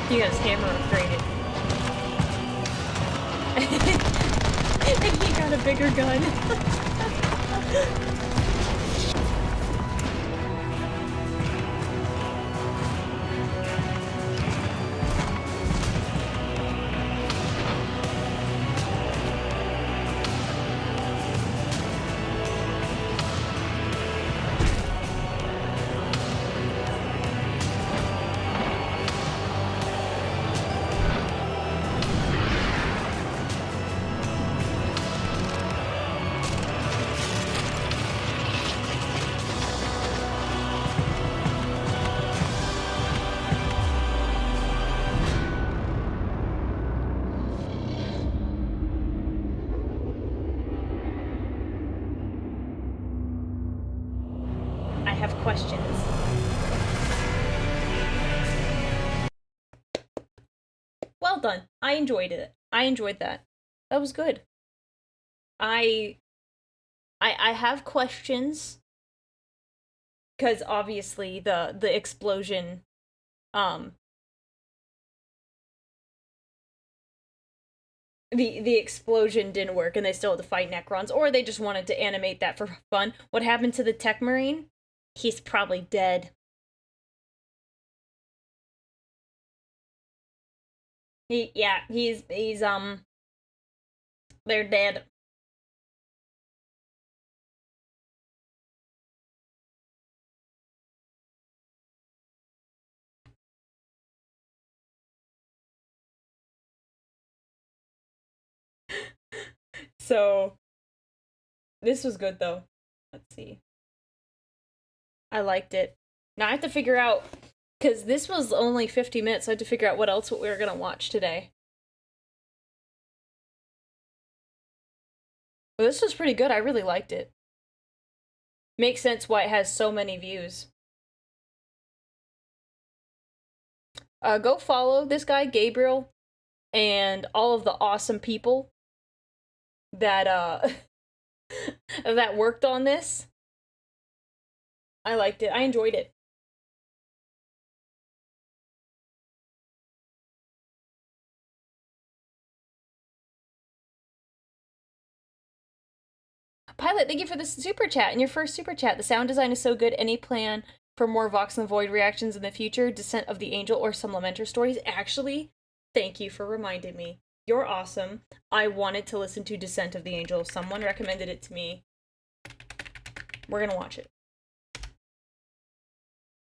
He got his hammer upgraded. And he got a bigger gun. I have questions. Well done. I enjoyed it. I enjoyed that. That was good. I have questions because obviously the explosion the explosion didn't work and they still had to fight Necrons, or they just wanted to animate that for fun. What happened to the Tech Marine? He's probably dead. He's they're dead. So, this was good though. Let's see. I liked it. Now I have to figure out, because this was only 50 minutes, so I had to figure out what we were going to watch today. But this was pretty good. I really liked it. Makes sense why it has so many views. Go follow this guy, Gabriel, and all of the awesome people that that worked on this. I liked it. I enjoyed it. Pilot, thank you for the super chat. And your first super chat. The sound design is so good. Any plan for more Vox and Void reactions in the future? Descent of the Angel or some Lamenter stories? Actually, thank you for reminding me. You're awesome. I wanted to listen to Descent of the Angel. Someone recommended it to me. We're gonna watch it.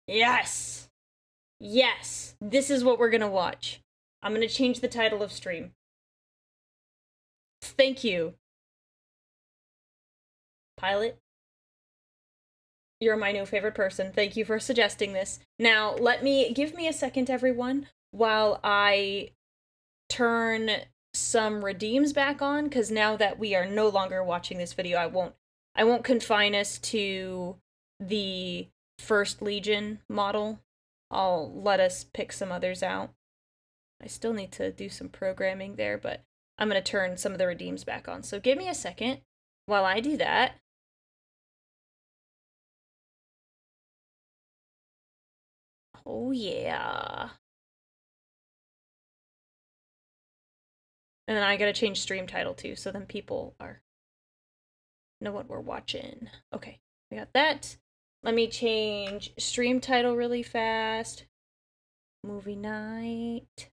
Yes! Yes! This is what we're gonna watch. I'm gonna change the title of stream. Thank you. Pilot, you're my new favorite person. Thank you for suggesting this. Now, give me a second, everyone, while I turn some redeems back on, because now that we are no longer watching this video, I won't confine us to the First Legion model. I'll let us pick some others out. I still need to do some programming there, but I'm going to turn some of the redeems back on. So give me a second while I do that. Oh, yeah. And then I gotta change stream title too, so then people know what we're watching. Okay, we got that. Let me change stream title really fast. Movie night.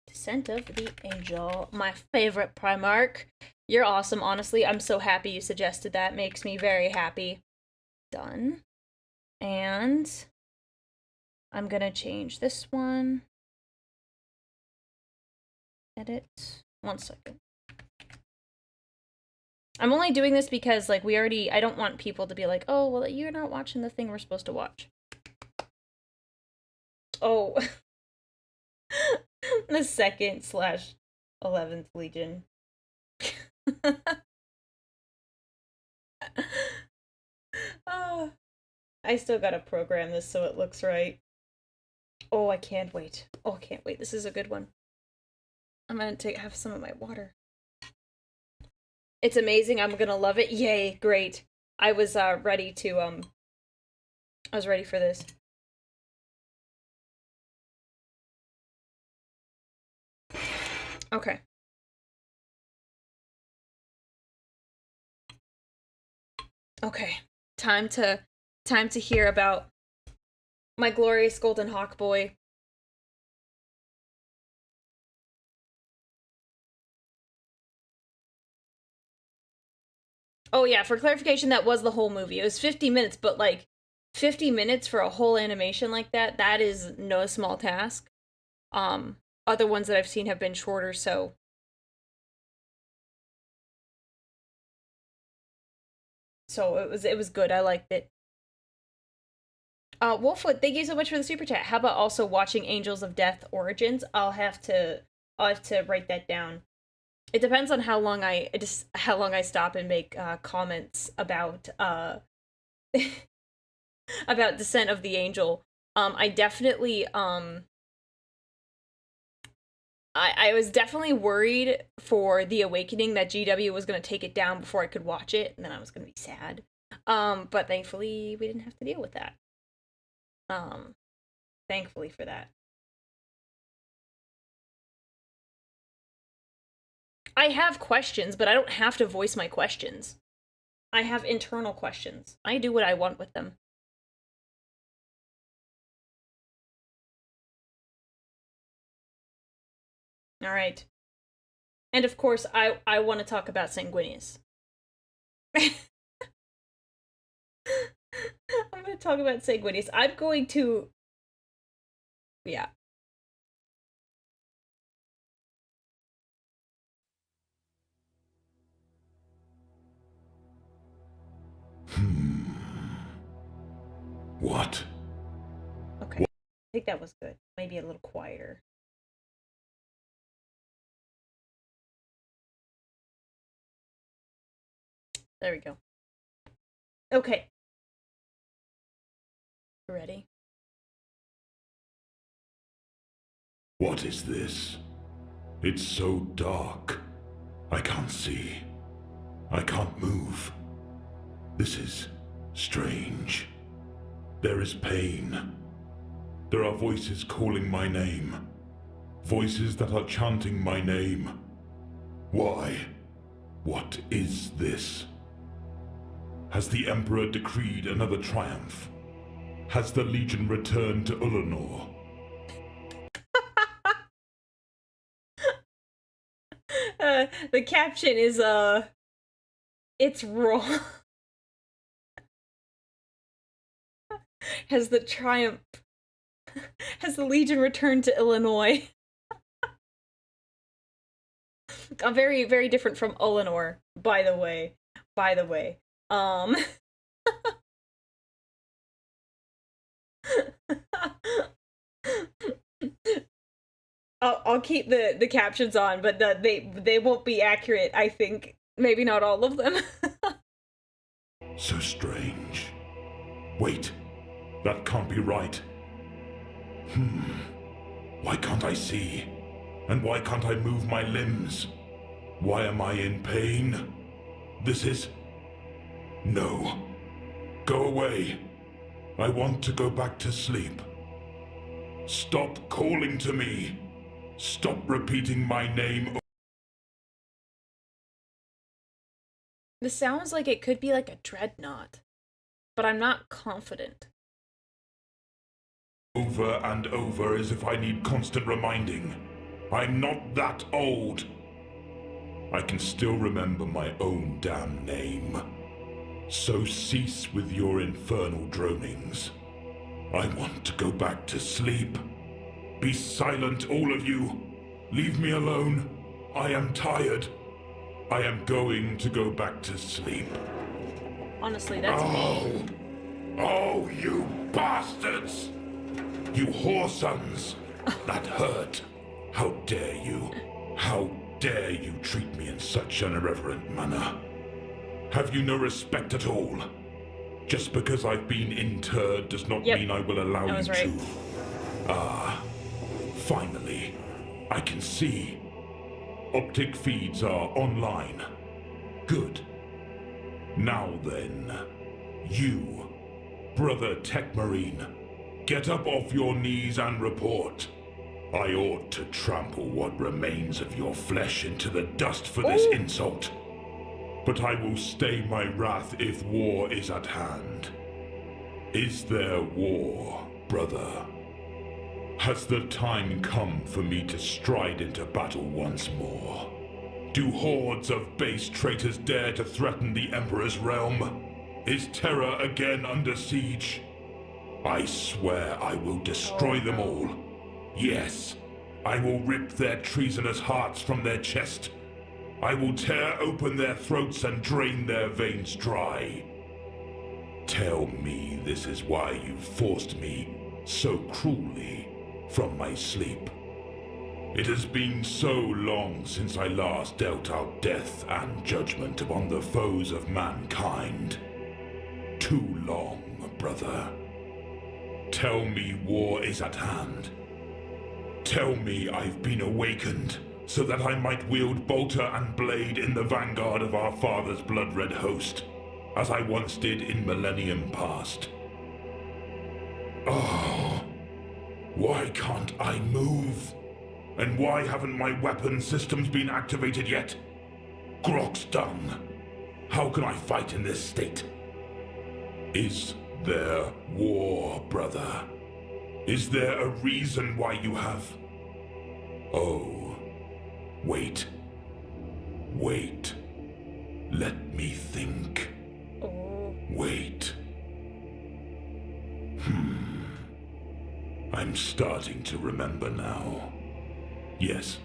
Descent of the Angel. My favorite Primarch. You're awesome, honestly. I'm so happy you suggested that. Makes me very happy. Done. And I'm gonna change this one. Edit. 1 second. I'm only doing this because, like, I don't want people to be like, oh, well, you're not watching the thing we're supposed to watch. Oh. The 2nd/11th Legion. Oh, I still gotta program this so it looks right. Oh, I can't wait. Oh, I can't wait. This is a good one. I'm gonna have some of my water. It's amazing. I'm gonna love it. Yay, great. I was ready to I was ready for this. Okay. Okay. Time to hear about my glorious golden hawk boy. Oh yeah, for clarification, that was the whole movie. It was 50 minutes, but like 50 minutes for a whole animation like that is no small task. Other ones that I've seen have been shorter, so it was good. I liked it. Wolfwood, thank you so much for the super chat. How about also watching Angels of Death Origins? I'll have to write that down. It depends on how long I stop and make comments about about Descent of the Angel. I definitely I was definitely worried for The Awakening that GW was going to take it down before I could watch it, and then I was going to be sad. But thankfully, we didn't have to deal with that. Thankfully for that. I have questions, but I don't have to voice my questions. I have internal questions. I do what I want with them. All right. And of course, I want to talk about Sanguinius. I'm going to talk about Sanguinius. I'm going to... Yeah. What? Okay. I think that was good. Maybe a little quieter. There we go. Okay. Ready? What is this? It's so dark. I can't see. I can't move. This is strange. There is pain. There are voices calling my name. Voices that are chanting my name. Why? What is this? Has the Emperor decreed another triumph? Has the Legion returned to Ulanor? The caption is, it's wrong. Has the Legion returned to Illinois? Very, very different from Ulanor, by the way. I'll keep the captions on, but they won't be accurate, I think. Maybe not all of them. So strange. Wait, that can't be right. Why can't I see? And why can't I move my limbs? Why am I in pain? This is... No. Go away. I want to go back to sleep. Stop calling to me. Stop repeating my name. This sounds like it could be like a dreadnought, but I'm not confident. Over and over as if I need constant reminding. I'm not that old. I can still remember my own damn name. So cease with your infernal dronings. I want to go back to sleep. Be silent, all of you. Leave me alone. I am tired. I am going to go back to sleep. Honestly, that's me. Oh, you bastards! You whoresons! That hurt. How dare you? How dare you treat me in such an irreverent manner? Have you no respect at all? Just because I've been interred does not mean I will allow you to. Ah, finally, I can see. Optic feeds are online. Good. Now then, you, Brother Tech Marine, get up off your knees and report. I ought to trample what remains of your flesh into the dust for this insult. But I will stay my wrath if war is at hand. Is there war, brother? Has the time come for me to stride into battle once more? Do hordes of base traitors dare to threaten the Emperor's realm? Is Terra again under siege? I swear I will destroy them all. Yes, I will rip their treasonous hearts from their chest. I will tear open their throats and drain their veins dry. Tell me this is why you forced me so cruelly from my sleep. It has been so long since I last dealt out death and judgment upon the foes of mankind. Too long, brother. Tell me war is at hand. Tell me I've been awakened, so that I might wield bolter and blade in the vanguard of our father's blood-red host, as I once did in millennium past. Oh, why can't I move? And why haven't my weapon systems been activated yet? Grok's dung. How can I fight in this state? Is there war, brother? Is there a reason why you have... Oh, wait. Wait. Let me think. Wait. I'm starting to remember now. Yes.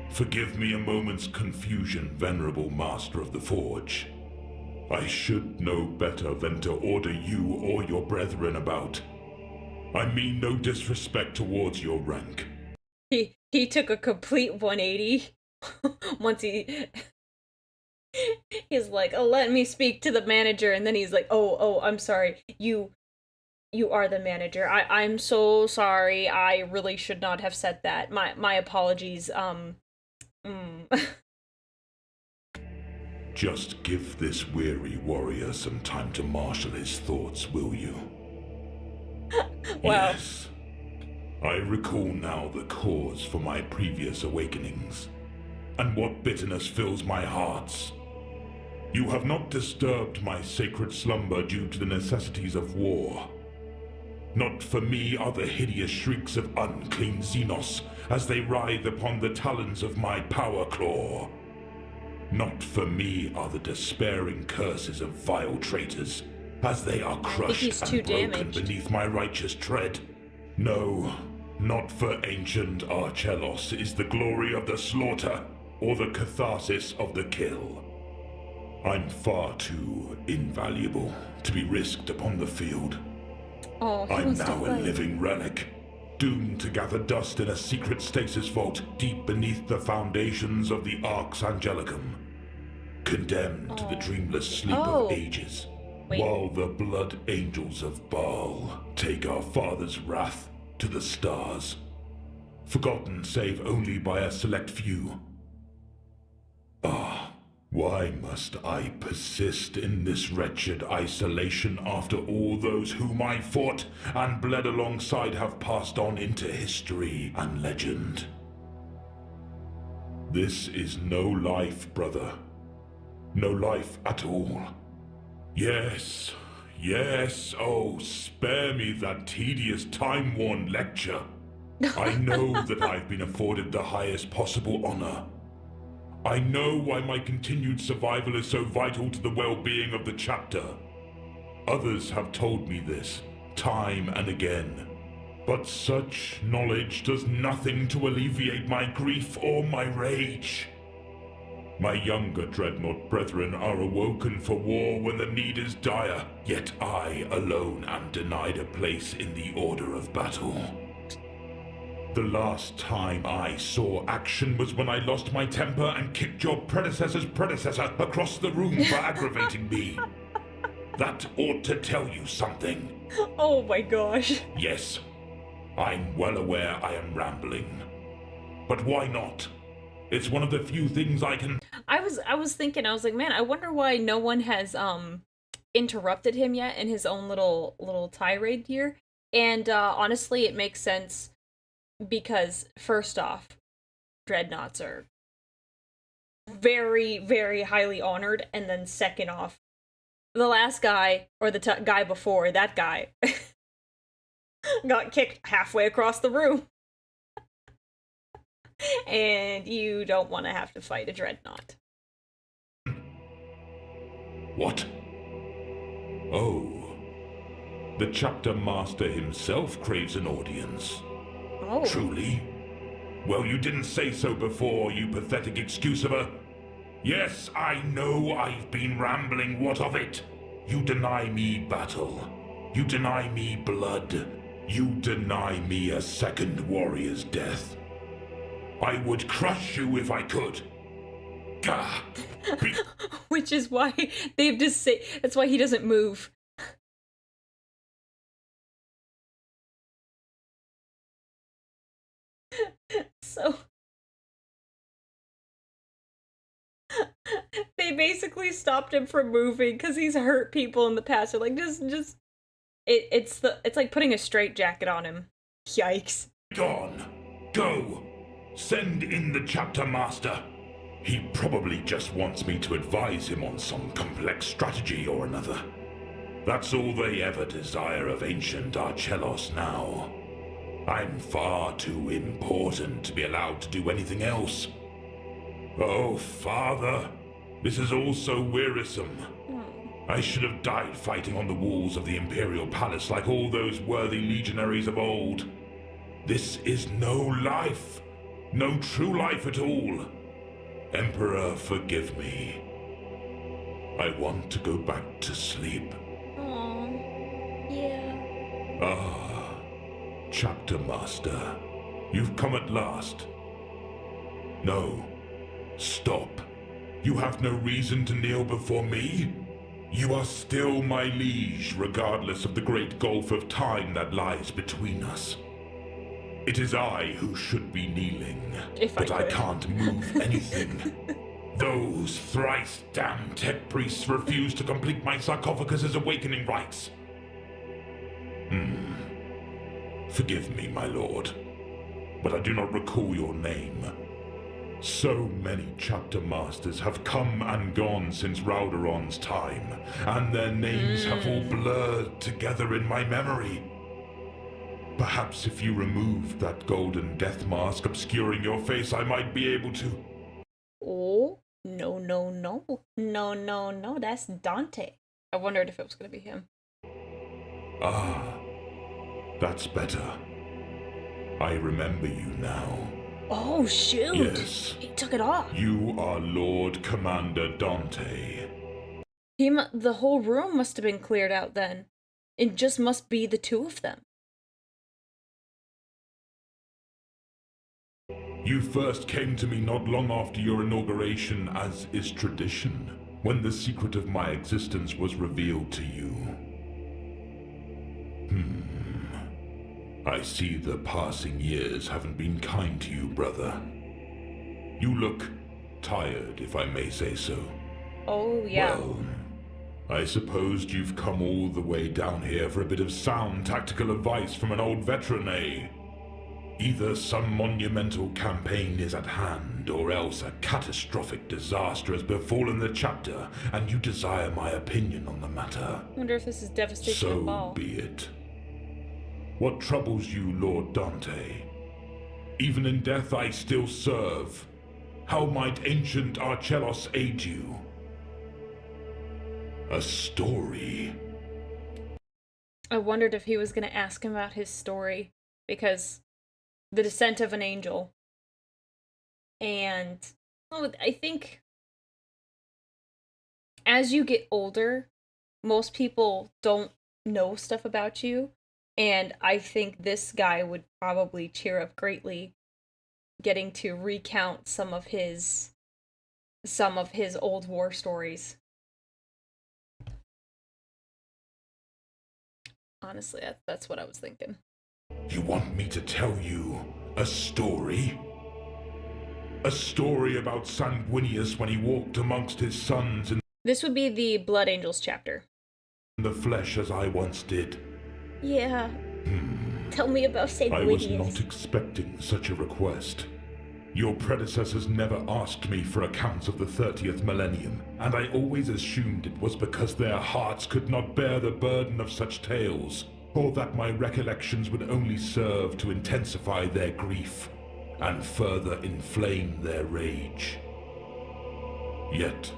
Forgive me a moment's confusion, venerable master of the Forge. I should know better than to order you or your brethren about. I mean no disrespect towards your rank. He took a complete 180 once he's like, oh, let me speak to the manager, and then he's like, oh, I'm sorry, you are the manager. I'm so sorry. I really should not have said that. My apologies. Just give this weary warrior some time to marshal his thoughts, will you? Wow. Yes. I recall now the cause for my previous awakenings, and what bitterness fills my hearts. You have not disturbed my sacred slumber due to the necessities of war. Not for me are the hideous shrieks of unclean Xenos as they writhe upon the talons of my power claw. Not for me are the despairing curses of vile traitors as they are crushed and broken beneath my righteous tread. No, not for ancient Archelos is the glory of the slaughter or the catharsis of the kill. I'm far too invaluable to be risked upon the field. I'm now a living relic, doomed to gather dust in a secret stasis vault deep beneath the foundations of the Arx Angelicum, condemned to the dreamless sleep of ages, while the blood angels of Baal take our father's wrath to the stars, forgotten save only by a select few. Why must I persist in this wretched isolation after all those whom I fought and bled alongside have passed on into history and legend? This is no life, brother. No life at all. Yes, oh, spare me that tedious time-worn lecture. I know that I've been afforded the highest possible honor. I know why my continued survival is so vital to the well-being of the chapter. Others have told me this, time and again. But such knowledge does nothing to alleviate my grief or my rage. My younger dreadnought brethren are awoken for war when the need is dire, yet I alone am denied a place in the order of battle. The last time I saw action was when I lost my temper and kicked your predecessor's predecessor across the room for aggravating me. That ought to tell you something. Oh my gosh. Yes, I'm well aware I am rambling. But why not? It's one of the few things I can... I was thinking, I was like, man, I wonder why no one has interrupted him yet in his own little tirade here. And honestly, it makes sense. Because, first off, dreadnoughts are very, very highly honored, and then second off, the last guy, or the guy before that guy, got kicked halfway across the room. And you don't want to have to fight a dreadnought. What? Oh. The chapter master himself craves an audience. Oh. Truly? Well, you didn't say so before, you pathetic excuse of a... Yes, I know I've been rambling, what of it? You deny me battle. You deny me blood. You deny me a second warrior's death. I would crush you if I could. Gah! Which is why they've just say that's why he doesn't move. So they basically stopped him from moving because he's hurt people in the past. They're like, it's like putting a straitjacket on him. Yikes. Gone. Go. Send in the chapter master. He probably just wants me to advise him on some complex strategy or another. That's all they ever desire of ancient Archelos now. I'm far too important to be allowed to do anything else. Oh, Father, this is all so wearisome. I should have died fighting on the walls of the Imperial Palace like all those worthy legionaries of old. This is no life. No true life at all. Emperor, forgive me. I want to go back to sleep. Aww. Yeah. Ah. Chapter Master, you've come at last. No, stop. You have no reason to kneel before me. You are still my liege, regardless of the great gulf of time that lies between us. It is I who should be kneeling, but I can't move anything. Those thrice damned tech priests refuse to complete my sarcophagus's awakening rites. Forgive me, my lord, but I do not recall your name. So many chapter masters have come and gone since Ralderon's time, and their names have all blurred together in my memory. Perhaps if you removed that golden death mask obscuring your face, I might be able to... Oh, no, no, no. No, no, no, that's Dante. I wondered if it was going to be him. Ah, that's better. I remember you now. Oh, shoot! Yes. He took it off. You are Lord Commander Dante. The whole room must have been cleared out then. It just must be the two of them. You first came to me not long after your inauguration, as is tradition, when the secret of my existence was revealed to you. I see the passing years haven't been kind to you, brother. You look tired, if I may say so. Oh, yeah. Well, I supposed you've come all the way down here for a bit of sound tactical advice from an old veteran, eh? Either some monumental campaign is at hand, or else a catastrophic disaster has befallen the chapter, and you desire my opinion on the matter. I wonder if this is Devastation of So Ball. be it. What troubles you, Lord Dante? Even in death I still serve. How might ancient Archelos aid you? A story. I wondered if he was going to ask him about his story, because the descent of an angel. And I think as you get older, most people don't know stuff about you. And I think this guy would probably cheer up greatly getting to recount some of his old war stories. Honestly, that's what I was thinking. You want me to tell you a story? A story about Sanguinius when he walked amongst his sons in This would be the Blood Angels chapter. the flesh as I once did. Yeah. Tell me about I was Sanguinius. not expecting such a request. Your predecessors never asked me for accounts of the 30th millennium, and I always assumed it was because their hearts could not bear the burden of such tales, or that my recollections would only serve to intensify their grief and further inflame their rage. Yet,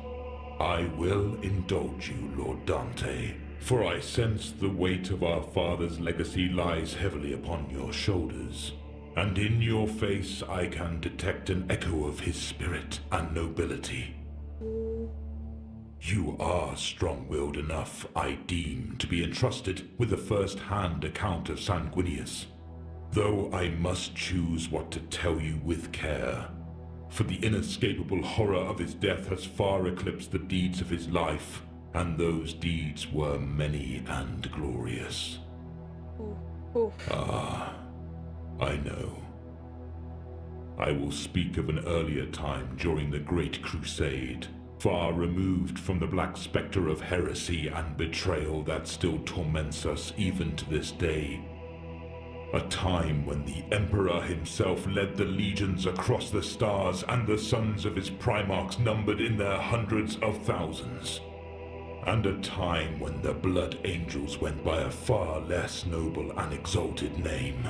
I will indulge you, Lord Dante, for I sense the weight of our father's legacy lies heavily upon your shoulders, and in your face I can detect an echo of his spirit and nobility. You are strong-willed enough, I deem, to be entrusted with a first-hand account of Sanguinius, though I must choose what to tell you with care, for the inescapable horror of his death has far eclipsed the deeds of his life, and those deeds were many and glorious. Ah, I know. I will speak of an earlier time during the Great Crusade, far removed from the black specter of heresy and betrayal that still torments us even to this day. A time when the Emperor himself led the legions across the stars and the sons of his primarchs numbered in their hundreds of thousands. And a time when the Blood Angels went by a far less noble and exalted name.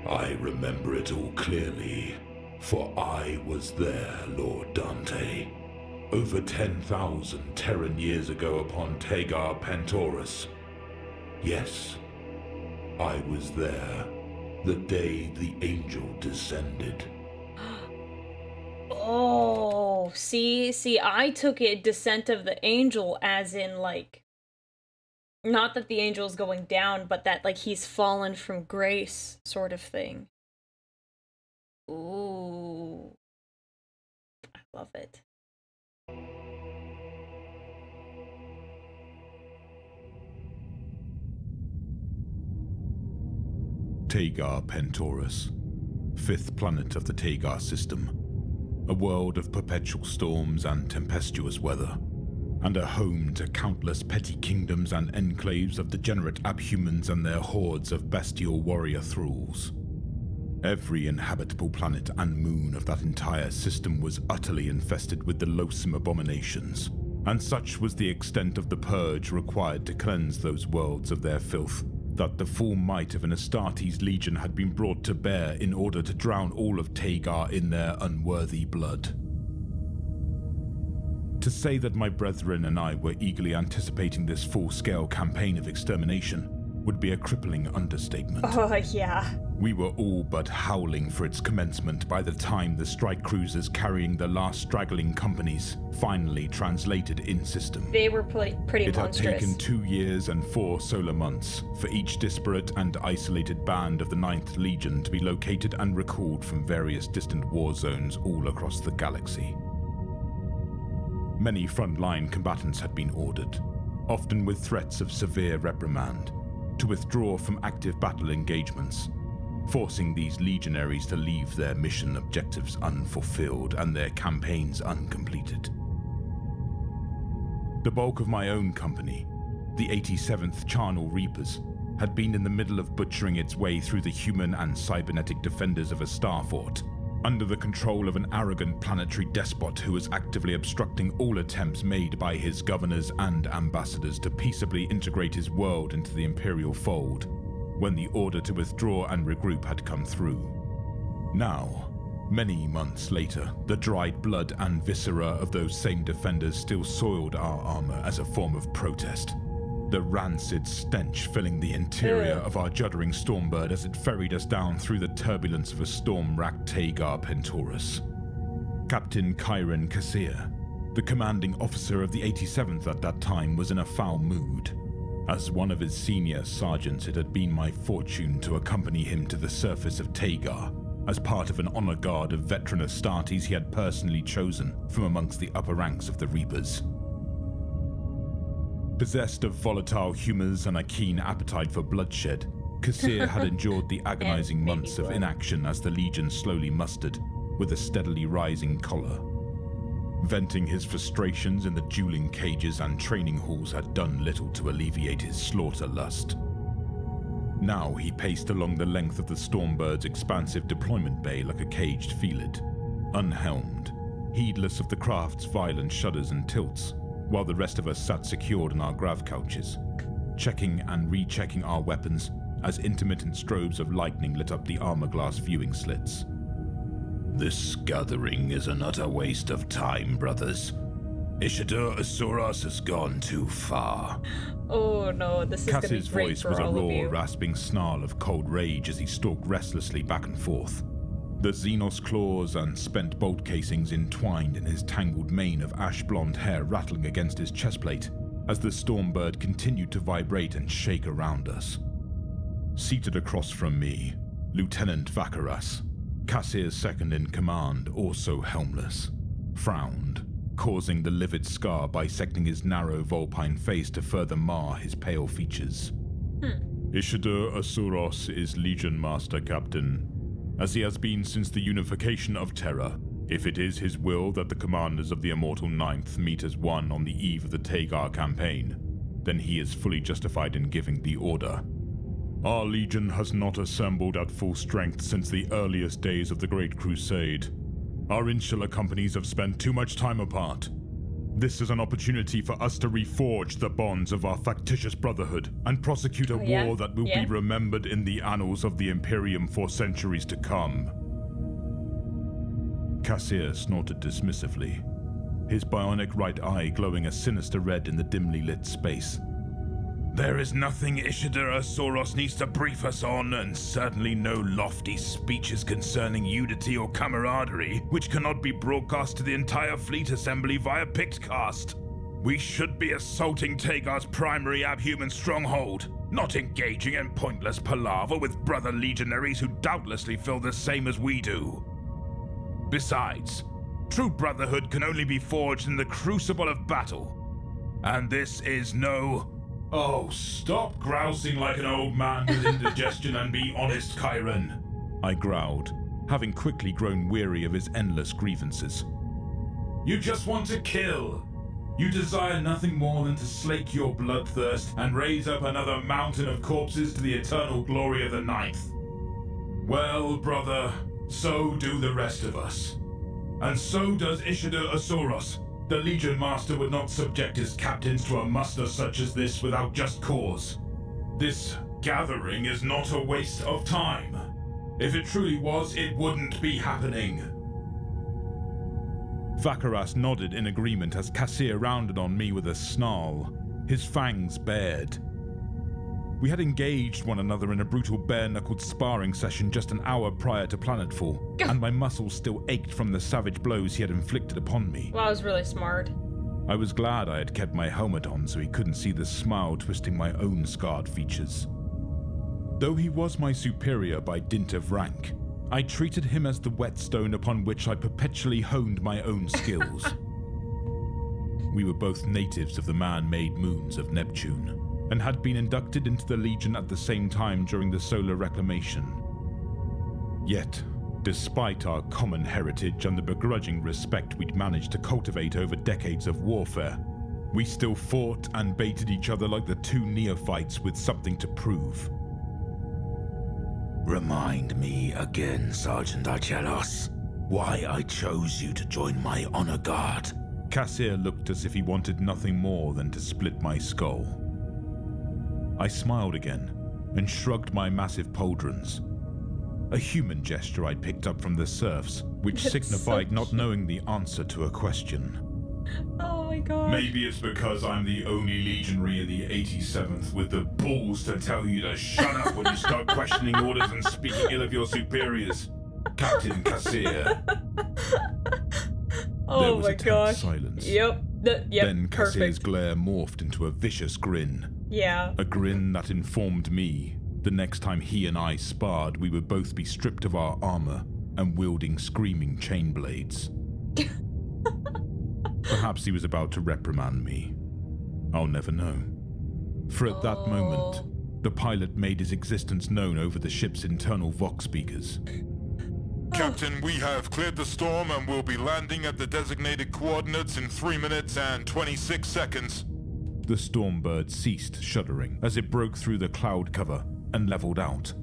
I remember it all clearly, for I was there, Lord Dante, over 10,000 Terran years ago upon Tagar Pentorus. Yes, I was there, the day the angel descended. Oh, see, I took it Descent of the Angel as in, like, not that the angel's going down, but that, like, he's fallen from grace sort of thing. Ooh. I love it. Tagar Pentorus, fifth planet of the Tagar system, a world of perpetual storms and tempestuous weather. and a home to countless petty kingdoms and enclaves of degenerate abhumans and their hordes of bestial warrior thralls. Every inhabitable planet and moon of that entire system was utterly infested with the loathsome abominations, and such was the extent of the purge required to cleanse those worlds of their filth, that the full might of an Astartes legion had been brought to bear in order to drown all of Tagar in their unworthy blood. To say that my brethren and I were eagerly anticipating this full-scale campaign of extermination would be a crippling understatement. Oh, yeah. We were all but howling for its commencement by the time the strike cruisers carrying the last straggling companies finally translated in system. They were pretty It monstrous. had taken 2 years and 4 solar months for each disparate and isolated band of the 9th Legion to be located and recalled from various distant war zones all across the galaxy. Many frontline combatants had been ordered, often with threats of severe reprimand, to withdraw from active battle engagements, forcing these legionaries to leave their mission objectives unfulfilled and their campaigns uncompleted. The bulk of my own company, the 87th Charnel Reapers, had been in the middle of butchering its way through the human and cybernetic defenders of a star fort, under the control of an arrogant planetary despot who was actively obstructing all attempts made by his governors and ambassadors to peaceably integrate his world into the Imperial fold, when the order to withdraw and regroup had come through. Now, many months later, the dried blood and viscera of those same defenders still soiled our armor as a form of protest, the rancid stench filling the interior of our juddering Stormbird as it ferried us down through the turbulence of a storm-racked Tagar Pentorus. Captain Kyron Kassir, the commanding officer of the 87th at that time, was in a foul mood. As one of his senior sergeants, it had been my fortune to accompany him to the surface of Tagar, as part of an honor guard of veteran Astartes he had personally chosen from amongst the upper ranks of the Reapers. Possessed of volatile humors and a keen appetite for bloodshed, Kassir had endured the agonizing months of inaction as the Legion slowly mustered, with a steadily rising choler. Venting his frustrations in the dueling cages and training halls had done little to alleviate his slaughter lust. Now he paced along the length of the Stormbird's expansive deployment bay like a caged felid, unhelmed, heedless of the craft's violent shudders and tilts, while the rest of us sat secured in our grav couches, checking and rechecking our weapons as intermittent strobes of lightning lit up the armor glass viewing slits. This gathering is an utter waste of time, brothers. Ishidar Asuras has gone too far. Oh no, this is gonna be Cass's great voice for was a all of raw, you. rasping snarl of cold rage as he stalked restlessly back and forth. The Xenos claws and spent bolt casings entwined in his tangled mane of ash-blonde hair rattling against his chestplate as the Stormbird continued to vibrate and shake around us. Seated across from me, Lieutenant Vakaras, Kassir's second in command, also helmless, frowned, causing the livid scar bisecting his narrow vulpine face to further mar his pale features. Ishidar Asuros is Legion Master Captain, as he has been since the unification of Terra, if it is his will that the commanders of the Immortal Ninth meet as one on the eve of the Tagar campaign, then he is fully justified in giving the order. Our Legion has not assembled at full strength since the earliest days of the Great Crusade. Our insular companies have spent too much time apart. This is an opportunity for us to reforge the bonds of our factitious brotherhood and prosecute a war that will be remembered in the annals of the Imperium for centuries to come. Kassir snorted dismissively, his bionic right eye glowing a sinister red in the dimly lit space. There is nothing Ishidar Asuros needs to brief us on, and certainly no lofty speeches concerning unity or camaraderie, which cannot be broadcast to the entire fleet assembly via Pictcast. We should be assaulting Tagar's primary abhuman stronghold, not engaging in pointless palaver with brother legionaries who doubtlessly feel the same as we do. Besides, true brotherhood can only be forged in the crucible of battle, and this is no... Oh, stop grousing like an old man with indigestion and be honest, Kyron, I growled, having quickly grown weary of his endless grievances. You just want to kill. You desire nothing more than to slake your bloodthirst and raise up another mountain of corpses to the eternal glory of the Ninth. Well, brother, so do the rest of us. And so does Ishida Asuros. The Legion Master would not subject his captains to a muster such as this without just cause. This gathering is not a waste of time. If it truly was, it wouldn't be happening. Vakaras nodded in agreement as Kassir rounded on me with a snarl, his fangs bared. We had engaged one another in a brutal bare-knuckled sparring session just an hour prior to planetfall, and my muscles still ached from the savage blows he had inflicted upon me. Well, I was really smart. I was glad I had kept my helmet on so he couldn't see the smile twisting my own scarred features. Though he was my superior by dint of rank, I treated him as the whetstone upon which I perpetually honed my own skills. We were both natives of the man-made moons of Neptune, and had been inducted into the Legion at the same time during the solar reclamation. Yet, despite our common heritage and the begrudging respect we'd managed to cultivate over decades of warfare, we still fought and baited each other like the two neophytes with something to prove. Remind me again, Sergeant Archelos, why I chose you to join my honor guard. Kassir looked as if he wanted nothing more than to split my skull. I smiled again and shrugged my massive pauldrons, a human gesture I'd picked up from the serfs, which signified not knowing the answer to a question. Oh my god. Maybe it's because I'm the only legionary in the 87th with the balls to tell you to shut up when you start questioning orders and speaking ill of your superiors. Captain Kassir. Oh my gosh. Silence. Yep. Then Kassir's perfect. glare morphed into a vicious grin. Yeah. A grin that informed me the next time he and I sparred, we would both be stripped of our armor and wielding screaming chain blades. Perhaps he was about to reprimand me. I'll never know. For at that moment, the pilot made his existence known over the ship's internal Vox speakers. Captain, we have cleared the storm and will be landing at the designated coordinates in 3 minutes and 26 seconds. The Stormbird ceased shuddering as it broke through the cloud cover and leveled out.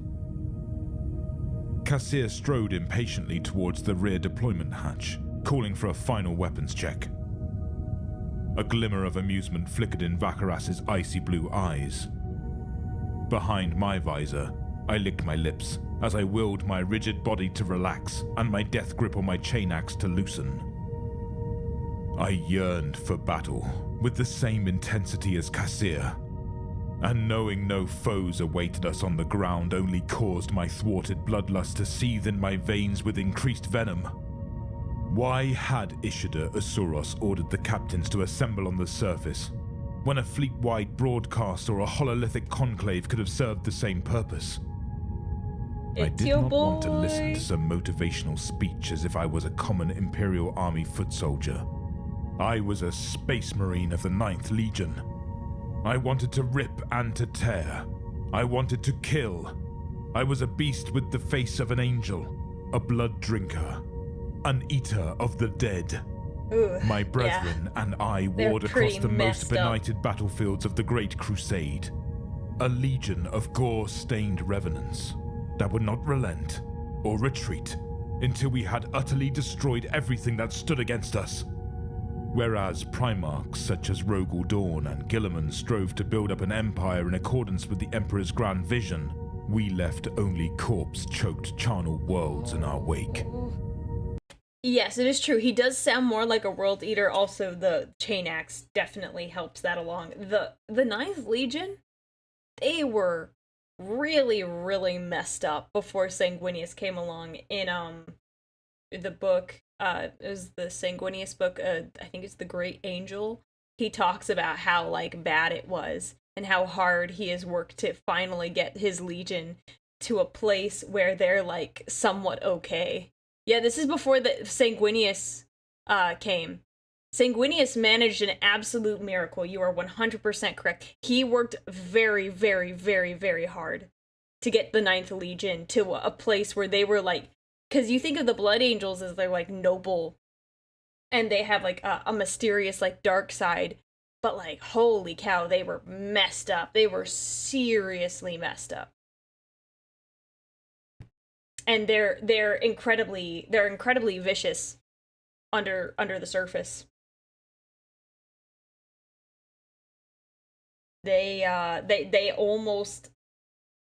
Kassir strode impatiently towards the rear deployment hatch, calling for a final weapons check. A glimmer of amusement flickered in Vakaras's icy blue eyes. Behind my visor, I licked my lips as I willed my rigid body to relax and my death grip on my chain axe to loosen. I yearned for battle with the same intensity as Kassir, and knowing no foes awaited us on the ground only caused my thwarted bloodlust to seethe in my veins with increased venom. Why had Ishida Asuros ordered the captains to assemble on the surface, when a fleet-wide broadcast or a hololithic conclave could have served the same purpose? I did not want to listen to some motivational speech as if I was a common Imperial Army foot soldier. I was a space marine of the 9th Legion. I wanted to rip and to tear. I wanted to kill. I was a beast with the face of an angel, a blood drinker, an eater of the dead. Ooh, My brethren and I warred across the most benighted battlefields of the Great Crusade. A legion of gore-stained revenants that would not relent or retreat until we had utterly destroyed everything that stood against us. Whereas Primarchs such as Rogel Dawn and Guilliman strove to build up an empire in accordance with the Emperor's grand vision, we left only corpse-choked charnel worlds in our wake. Yes, it is true. He does sound more like a world eater. Also, the chain axe definitely helps that along. The 9th Legion, they were really, really messed up before Sanguinius came along in the book. It was the Sanguinius book. I think it's the Great Angel. He talks about how like bad it was and how hard he has worked to finally get his legion to a place where they're like somewhat okay. Yeah, this is before the Sanguinius came. Sanguinius managed an absolute miracle. You are 100% correct. He worked very, very, very, very hard to get the 9th Legion to a place where they were like, because you think of the Blood Angels as they're like noble and they have like a mysterious like dark side, but like holy cow, they were messed up. They were seriously messed up. And they're incredibly vicious under the surface. They almost,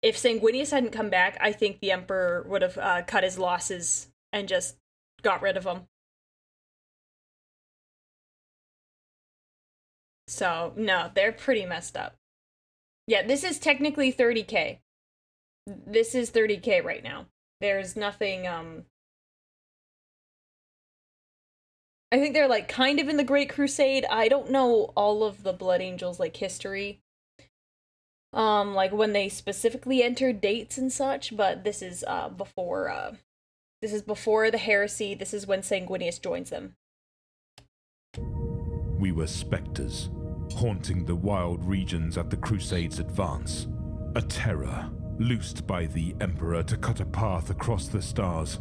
if Sanguinius hadn't come back, I think the Emperor would have cut his losses and just got rid of him. So, no, they're pretty messed up. Yeah, this is technically 30k. This is 30k right now. There's nothing, I think they're, like, kind of in the Great Crusade. I don't know all of the Blood Angels, like, history. Like, when they specifically entered dates and such, but this is, before the heresy. This is when Sanguinius joins them. We were spectres, haunting the wild regions at the Crusade's advance. A terror, loosed by the Emperor to cut a path across the stars.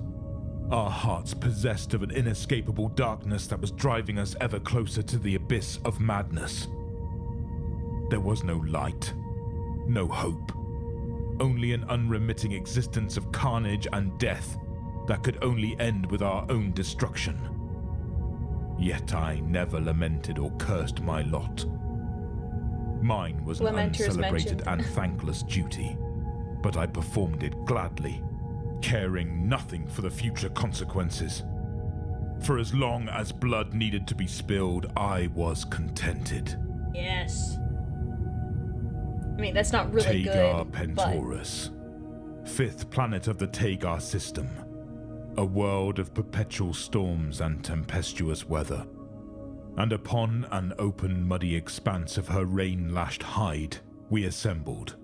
Our hearts possessed of an inescapable darkness that was driving us ever closer to the abyss of madness. There was no light, no hope, only an unremitting existence of carnage and death that could only end with our own destruction. Yet I never lamented or cursed my lot. Mine was an Lamenters uncelebrated mentioned. and thankless duty, but I performed it gladly, caring nothing for the future consequences. For as long as blood needed to be spilled, I was contented. Yes. I mean, that's not really Tagar good, Pentorus, fifth planet of the Tagar system. A world of perpetual storms and tempestuous weather. And upon an open, muddy expanse of her rain-lashed hide, we assembled.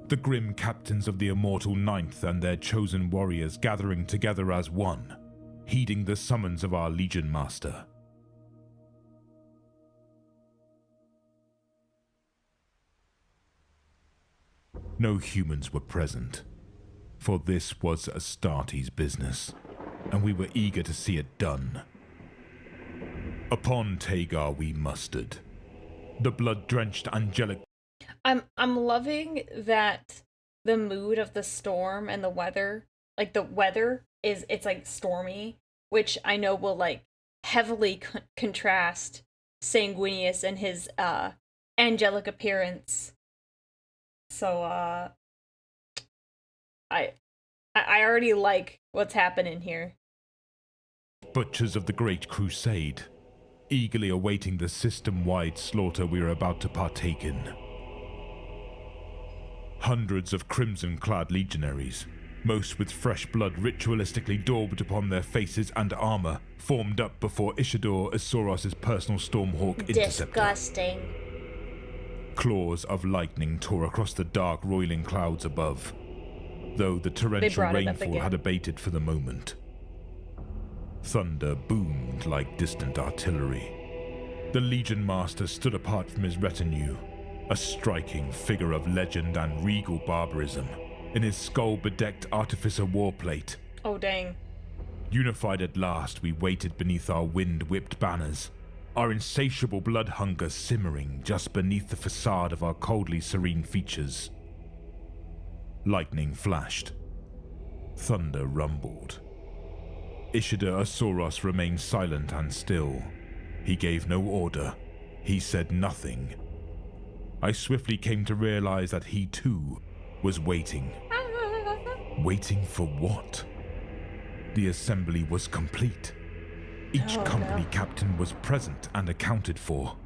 The grim captains of the immortal Ninth and their chosen warriors gathering together as one, heeding the summons of our Legion Master. No humans were present, for this was Astarte's business, and we were eager to see it done. Upon Tagar we mustered. The blood-drenched angelic... I'm loving that the mood of the storm and the weather, like the weather it's like stormy, which I know will like heavily contrast Sanguinius and his angelic appearance. So I already like what's happening here. Butchers of the Great Crusade, eagerly awaiting the system-wide slaughter we were about to partake in. Hundreds of crimson-clad legionaries, most with fresh blood ritualistically daubed upon their faces and armor, formed up before Ishidor Asoros' personal Stormhawk interceptor. Disgusting. Claws of lightning tore across the dark, roiling clouds above, though the torrential rainfall had abated for the moment. Thunder boomed like distant artillery. The Legion Master stood apart from his retinue, a striking figure of legend and regal barbarism, in his skull-bedecked artificer warplate. Oh, dang. Unified at last, we waited beneath our wind-whipped banners, our insatiable blood hunger simmering just beneath the facade of our coldly serene features. Lightning flashed. Thunder rumbled. Ishidor Asoros remained silent and still. He gave no order. He said nothing. I swiftly came to realize that he too was waiting. Waiting for what? The assembly was complete. Each company captain was present and accounted for.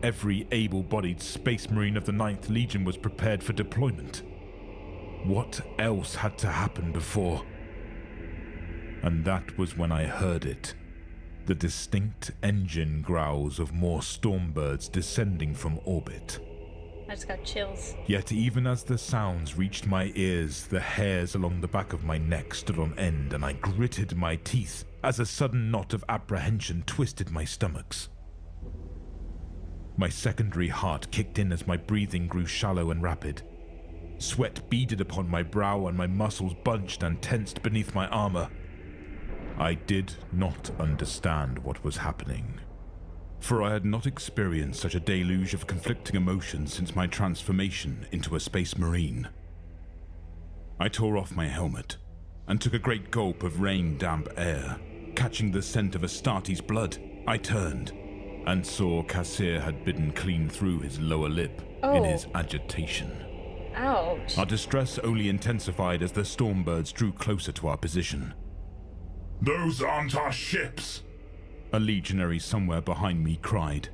Every able-bodied space marine of the 9th Legion was prepared for deployment. What else had to happen before? And that was when I heard it. The distinct engine growls of more stormbirds descending from orbit. I just got chills. Yet even as the sounds reached my ears, the hairs along the back of my neck stood on end, and I gritted my teeth as a sudden knot of apprehension twisted my stomachs. My secondary heart kicked in as my breathing grew shallow and rapid. Sweat beaded upon my brow and my muscles bunched and tensed beneath my armor. I did not understand what was happening, for I had not experienced such a deluge of conflicting emotions since my transformation into a space marine. I tore off my helmet and took a great gulp of rain-damp air. Catching the scent of Astarte's blood, I turned and saw Cassir had bitten clean through his lower lip in his agitation. Ouch. Our distress only intensified as the Stormbirds drew closer to our position. Those aren't our ships! A legionary somewhere behind me cried,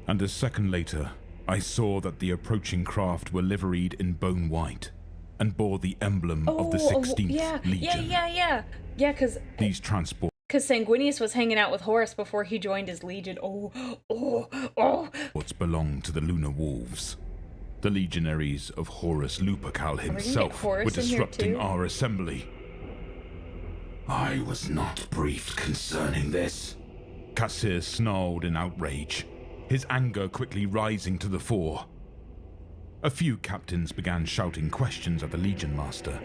and a second later, I saw that the approaching craft were liveried in bone white and bore the emblem of the 16th Legion. Yeah, because these transports Sanguinius was hanging out with Horus before he joined his legion. belonged to the Lunar Wolves. The legionaries of Horus Lupercal himself were disrupting our assembly. I was not briefed concerning this. Cassir snarled in outrage, his anger quickly rising to the fore. A few captains began shouting questions at the Legion Master,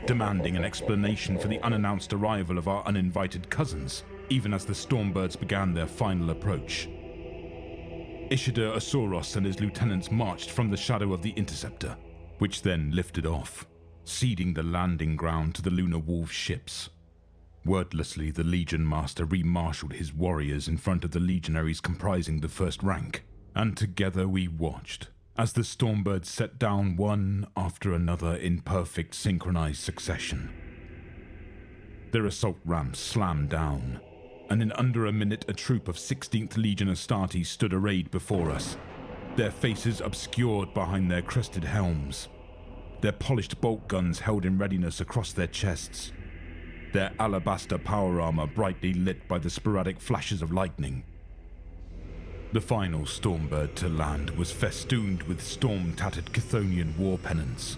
demanding an explanation for the unannounced arrival of our uninvited cousins, even as the Stormbirds began their final approach. Ishidar Asoros and his lieutenants marched from the shadow of the Interceptor, which then lifted off, ceding the landing ground to the Lunar Wolf ships. Wordlessly, the Legion Master re-marshaled his warriors in front of the legionaries comprising the first rank, and together we watched as the Stormbirds set down one after another in perfect synchronized succession. Their assault ramps slammed down, and in under a minute a troop of 16th Legion Astartes stood arrayed before us, their faces obscured behind their crested helms, their polished bolt guns held in readiness across their chests, their alabaster power armor brightly lit by the sporadic flashes of lightning. The final Stormbird to land was festooned with storm-tattered Chthonian war pennants,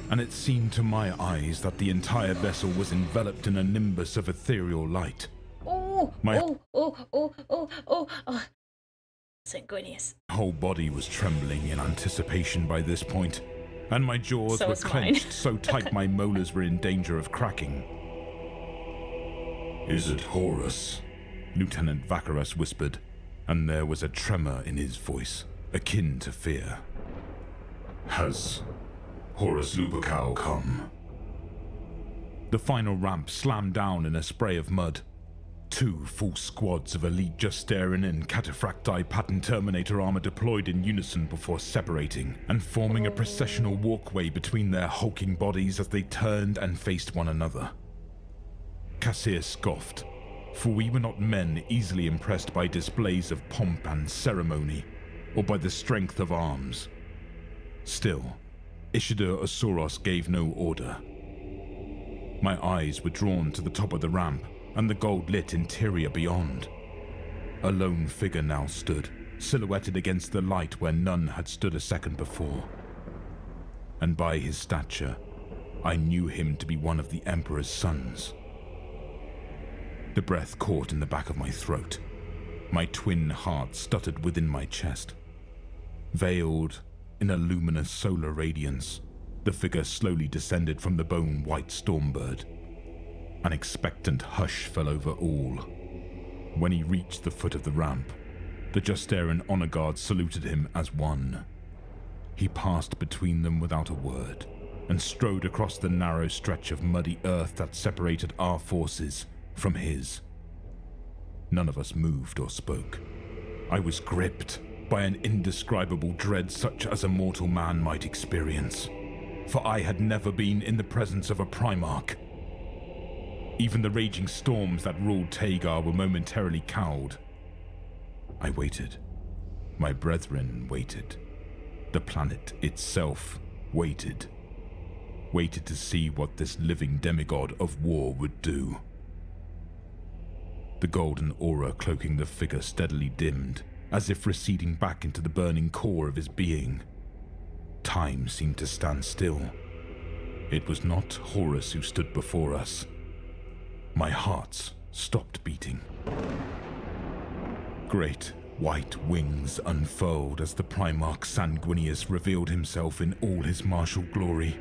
and it seemed to my eyes that the entire vessel was enveloped in a nimbus of ethereal light. Sanguinius. My whole body was trembling in anticipation by this point, and my jaws were clenched so tight my molars were in danger of cracking. Is it Horus? Lieutenant Vacarus whispered, and there was a tremor in his voice, akin to fear. Has Horus Lupercal come? The final ramp slammed down in a spray of mud. Two full squads of elite Justaerin and Cataphracti pattern Terminator armor deployed in unison before separating and forming a processional walkway between their hulking bodies as they turned and faced one another. Cassir scoffed, for we were not men easily impressed by displays of pomp and ceremony, or by the strength of arms. Still, Ishidar Asoros gave no order. My eyes were drawn to the top of the ramp and the gold-lit interior beyond. A lone figure now stood, silhouetted against the light where none had stood a second before. And by his stature, I knew him to be one of the Emperor's sons. The breath caught in the back of my throat. My twin heart stuttered within my chest. Veiled in a luminous solar radiance, the figure slowly descended from the bone-white Stormbird. An expectant hush fell over all. When he reached the foot of the ramp, the Justaerin honor guard saluted him as one. He passed between them without a word, and strode across the narrow stretch of muddy earth that separated our forces from his. None of us moved or spoke. I was gripped by an indescribable dread such as a mortal man might experience, for I had never been in the presence of a Primarch. Even the raging storms that ruled Tagar were momentarily cowed. I waited. My brethren waited. The planet itself waited. Waited to see what this living demigod of war would do. The golden aura cloaking the figure steadily dimmed, as if receding back into the burning core of his being. Time seemed to stand still. It was not Horus who stood before us. My heart stopped beating. Great white wings unfurled as the Primarch Sanguinius revealed himself in all his martial glory,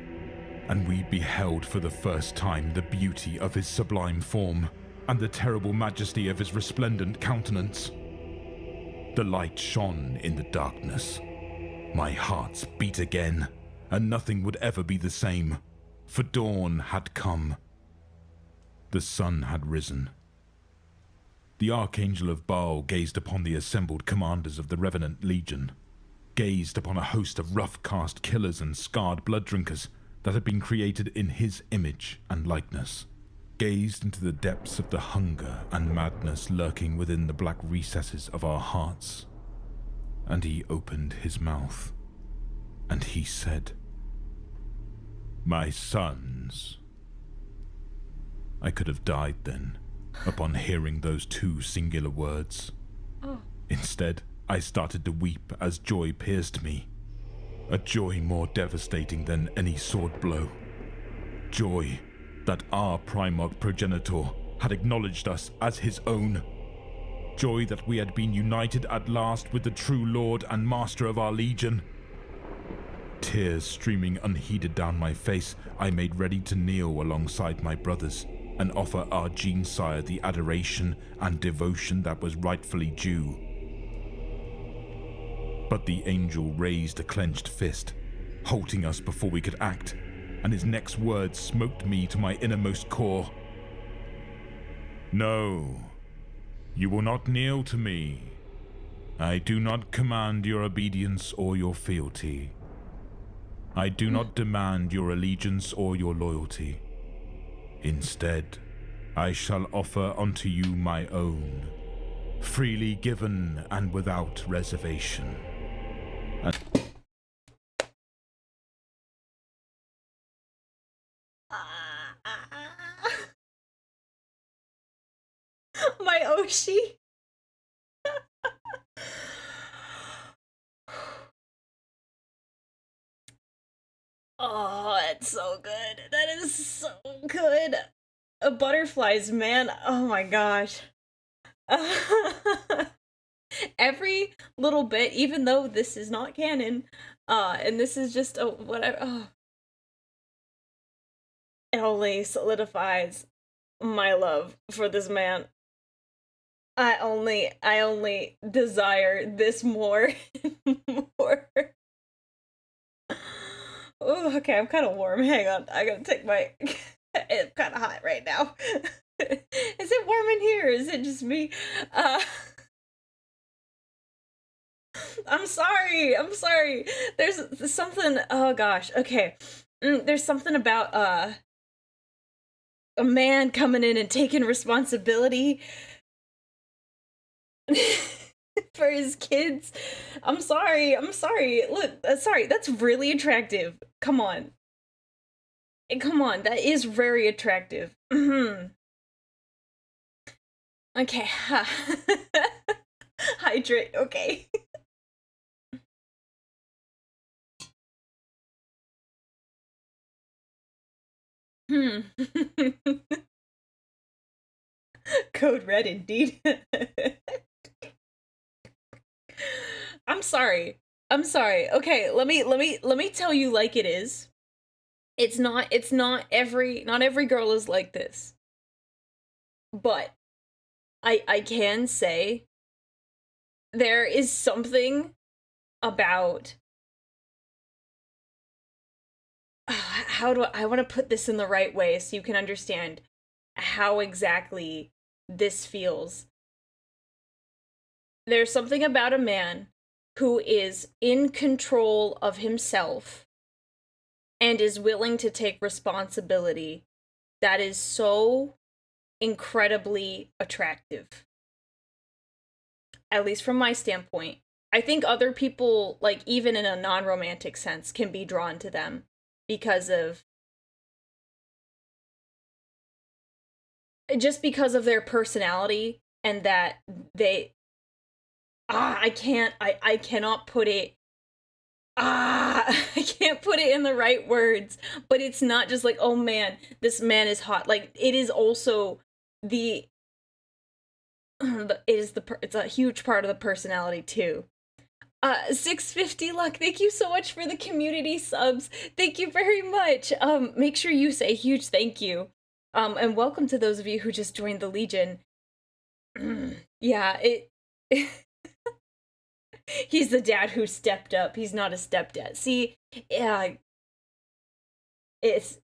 and we beheld for the first time the beauty of his sublime form and the terrible majesty of his resplendent countenance. The light shone in the darkness. My heart beat again, and nothing would ever be the same, for dawn had come. The sun had risen. The Archangel of Baal gazed upon the assembled commanders of the Revenant Legion, gazed upon a host of rough-cast killers and scarred blood-drinkers that had been created in his image and likeness, gazed into the depths of the hunger and madness lurking within the black recesses of our hearts, and he opened his mouth, and he said, "My sons." I could have died then, upon hearing those two singular words. Instead, I started to weep as joy pierced me. A joy more devastating than any sword blow. Joy that our Primog progenitor had acknowledged us as his own. Joy that we had been united at last with the true lord and master of our legion. Tears streaming unheeded down my face, I made ready to kneel alongside my brothers and offer our Gene-sire the adoration and devotion that was rightfully due. But the angel raised a clenched fist, halting us before we could act, and his next words smote me to my innermost core. "No, you will not kneel to me. I do not command your obedience or your fealty. I do not demand your allegiance or your loyalty. Instead, I shall offer unto you my own, freely given and without reservation." My Oshi. Oh, it's so good. That is so good. Butterflies, man. Oh my gosh. Every little bit, even though this is not canon, and this is just whatever. It only solidifies my love for this man. I only desire this more and more. Oh, okay, I'm kind of warm. Hang on, I gotta take my... It's kind of hot right now. Is it warm in here? Is it just me? I'm sorry. There's something... Oh gosh, okay. There's something about a man coming in and taking responsibility for his kids. I'm sorry. Look, sorry, that's really attractive. Come on, that is very attractive. Okay. Hydrate, okay. Code red indeed. I'm sorry. Okay, let me tell you like it is. It's not every girl is like this. But I can say there is something about how do I want to put this in the right way so you can understand how exactly this feels. There's something about a man who is in control of himself and is willing to take responsibility that is so incredibly attractive. At least from my standpoint. I think other people, like even in a non-romantic sense, can be drawn to them because of their personality and that they I cannot put it I can't put it in the right words, but it's not just like, oh man, this man is hot. Like, it is also it's a huge part of the personality too. 650 Luck, thank you so much for the community subs. Thank you very much. Make sure you say a huge thank you And welcome to those of you who just joined the Legion. Yeah, he's the dad who stepped up. He's not a stepdad. See, yeah, it's...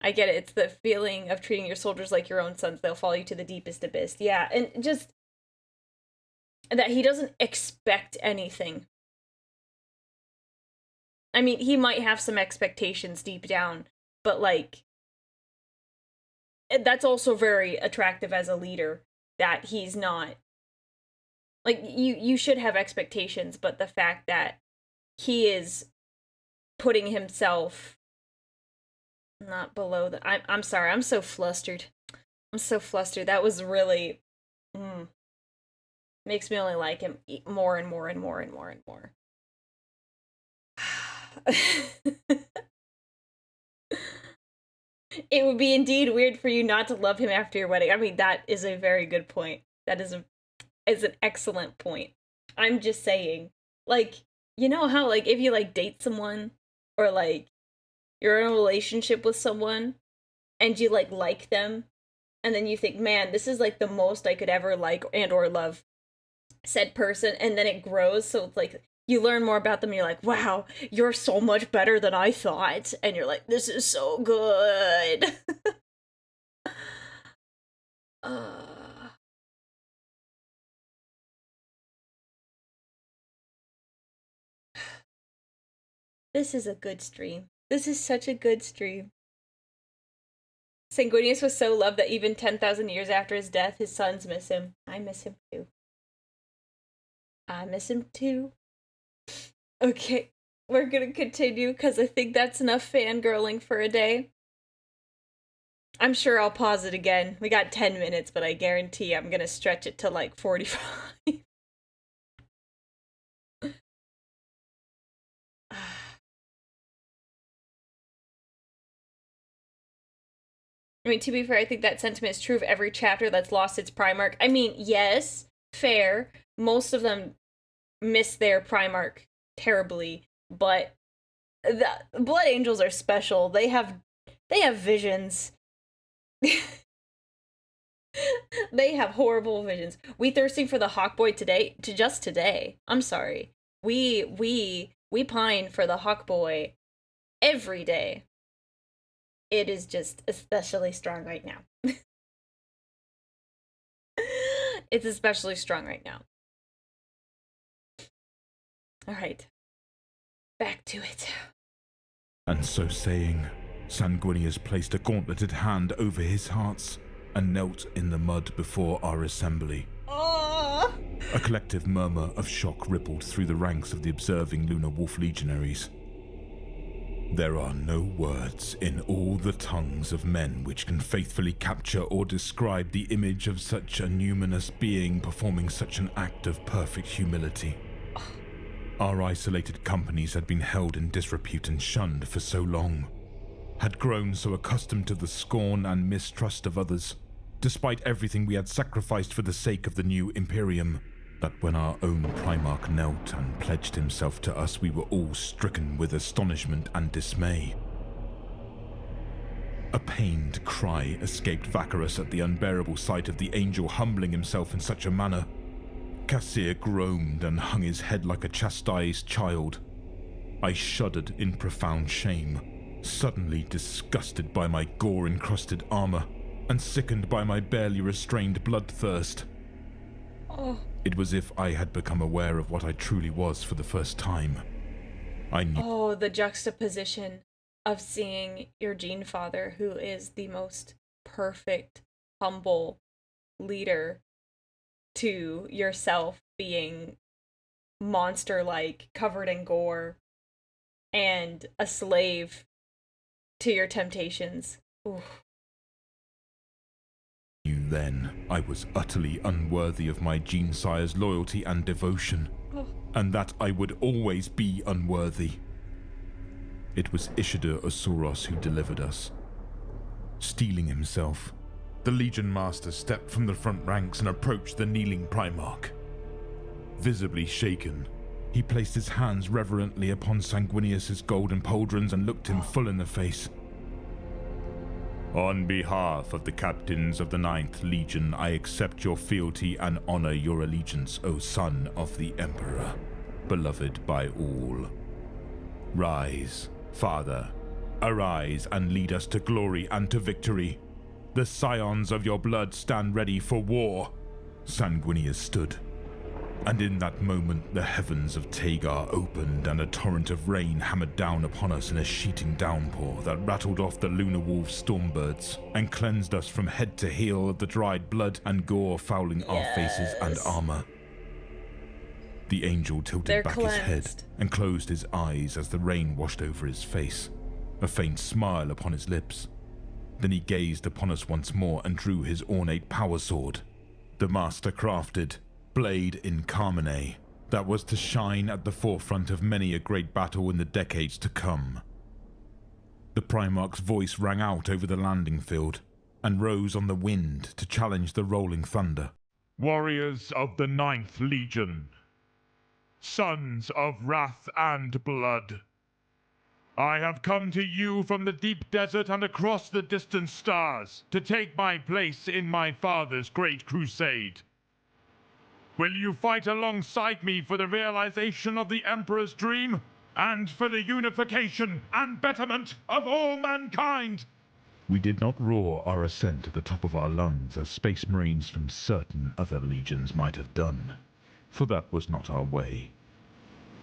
I get it. It's the feeling of treating your soldiers like your own sons. They'll follow you to the deepest abyss. Yeah, and just that he doesn't expect anything. I mean, he might have some expectations deep down, but, like, that's also very attractive as a leader, that he's not... Like, you should have expectations, but the fact that he is putting himself not below the... I'm sorry, I'm so flustered. I'm so flustered. That was really... makes me only like him more and more and more and more and more. It would be indeed weird for you not to love him after your wedding. I mean, that is a very good point. That is an excellent point. I'm just saying, like, you know how, like, if you, like, date someone, or, like, you're in a relationship with someone, and you, like them, and then you think, man, this is, like, the most I could ever like and or love said person, and then it grows, so it's, like, you learn more about them, and you're like, wow, you're so much better than I thought, and you're like, this is so good. This is a good stream. This is such a good stream. Sanguinius was so loved that even 10,000 years after his death, his sons miss him. I miss him too. I miss him too. Okay, we're gonna continue because I think that's enough fangirling for a day. I'm sure I'll pause it again. We got 10 minutes, but I guarantee I'm gonna stretch it to like 45. I mean, to be fair, I think that sentiment is true of every chapter that's lost its Primarch. I mean, yes, fair. Most of them miss their Primarch terribly, but the Blood Angels are special. They have visions. They have horrible visions. We thirsting for the Hawkboy today. I'm sorry. We pine for the Hawkboy every day. It is just especially strong right now. It's especially strong right now. Alright. Back to it. And so saying, Sanguinius placed a gauntleted hand over his hearts and knelt in the mud before our assembly. Oh! A collective murmur of shock rippled through the ranks of the observing Lunar Wolf legionaries. There are no words in all the tongues of men which can faithfully capture or describe the image of such a numinous being performing such an act of perfect humility. Our isolated companies had been held in disrepute and shunned for so long, had grown so accustomed to the scorn and mistrust of others, despite everything we had sacrificed for the sake of the new Imperium, that when our own Primarch knelt and pledged himself to us, we were all stricken with astonishment and dismay. A pained cry escaped Vacarus at the unbearable sight of the angel humbling himself in such a manner. Cassir groaned and hung his head like a chastised child. I shuddered in profound shame, suddenly disgusted by my gore-encrusted armor, and sickened by my barely restrained bloodthirst. Oh. It was as if I had become aware of what I truly was for the first time. I knew... Oh, the juxtaposition of seeing your Gene Father, who is the most perfect, humble leader, to yourself being monster-like, covered in gore, and a slave to your temptations. Ooh. Then I was utterly unworthy of my Gene Sire's loyalty and devotion, and that I would always be unworthy. It was Ishidar Asuros who delivered us. Steeling himself, the Legion Master stepped from the front ranks and approached the kneeling Primarch. Visibly shaken, He placed his hands reverently upon Sanguinius's golden pauldrons and looked him full in the face. On behalf of the captains of the 9th Legion, I accept your fealty and honor your allegiance, O son of the Emperor, beloved by all. Rise, Father, arise and lead us to glory and to victory. The scions of your blood stand ready for war. Sanguinius stood, and in that moment the heavens of Tagar opened and a torrent of rain hammered down upon us in a sheeting downpour that rattled off the Lunar Wolf's stormbirds and cleansed us from head to heel of the dried blood and gore fouling our faces and armor. The angel tilted back his head and closed his eyes as the rain washed over his face, a faint smile upon his lips. Then he gazed upon us once more and drew his ornate power sword, the master-crafted blade in Carmine, that was to shine at the forefront of many a great battle in the decades to come. The Primarch's voice rang out over the landing field, and rose on the wind to challenge the rolling thunder. Warriors of the 9th Legion, sons of wrath and blood, I have come to you from the deep desert and across the distant stars to take my place in my father's great crusade. Will you fight alongside me for the realization of the Emperor's dream, and for the unification and betterment of all mankind? We did not roar our assent at the top of our lungs as Space Marines from certain other legions might have done, for that was not our way.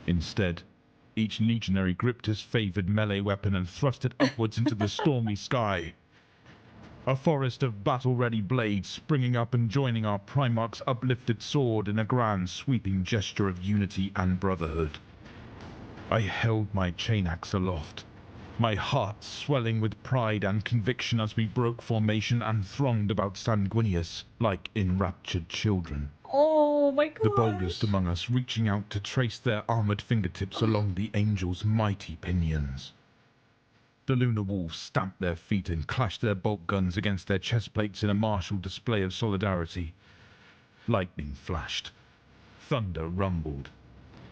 Instead, each legionary gripped his favored melee weapon and thrust it upwards into the stormy sky. A forest of battle-ready blades springing up and joining our Primarch's uplifted sword in a grand sweeping gesture of unity and brotherhood. I held my chain axe aloft, my heart swelling with pride and conviction as we broke formation and thronged about Sanguinius like enraptured children. Oh my god. The boldest among us reaching out to trace their armored fingertips along the angel's mighty pinions. The Lunar Wolves stamped their feet and clashed their bolt guns against their chest plates in a martial display of solidarity. Lightning flashed. Thunder rumbled.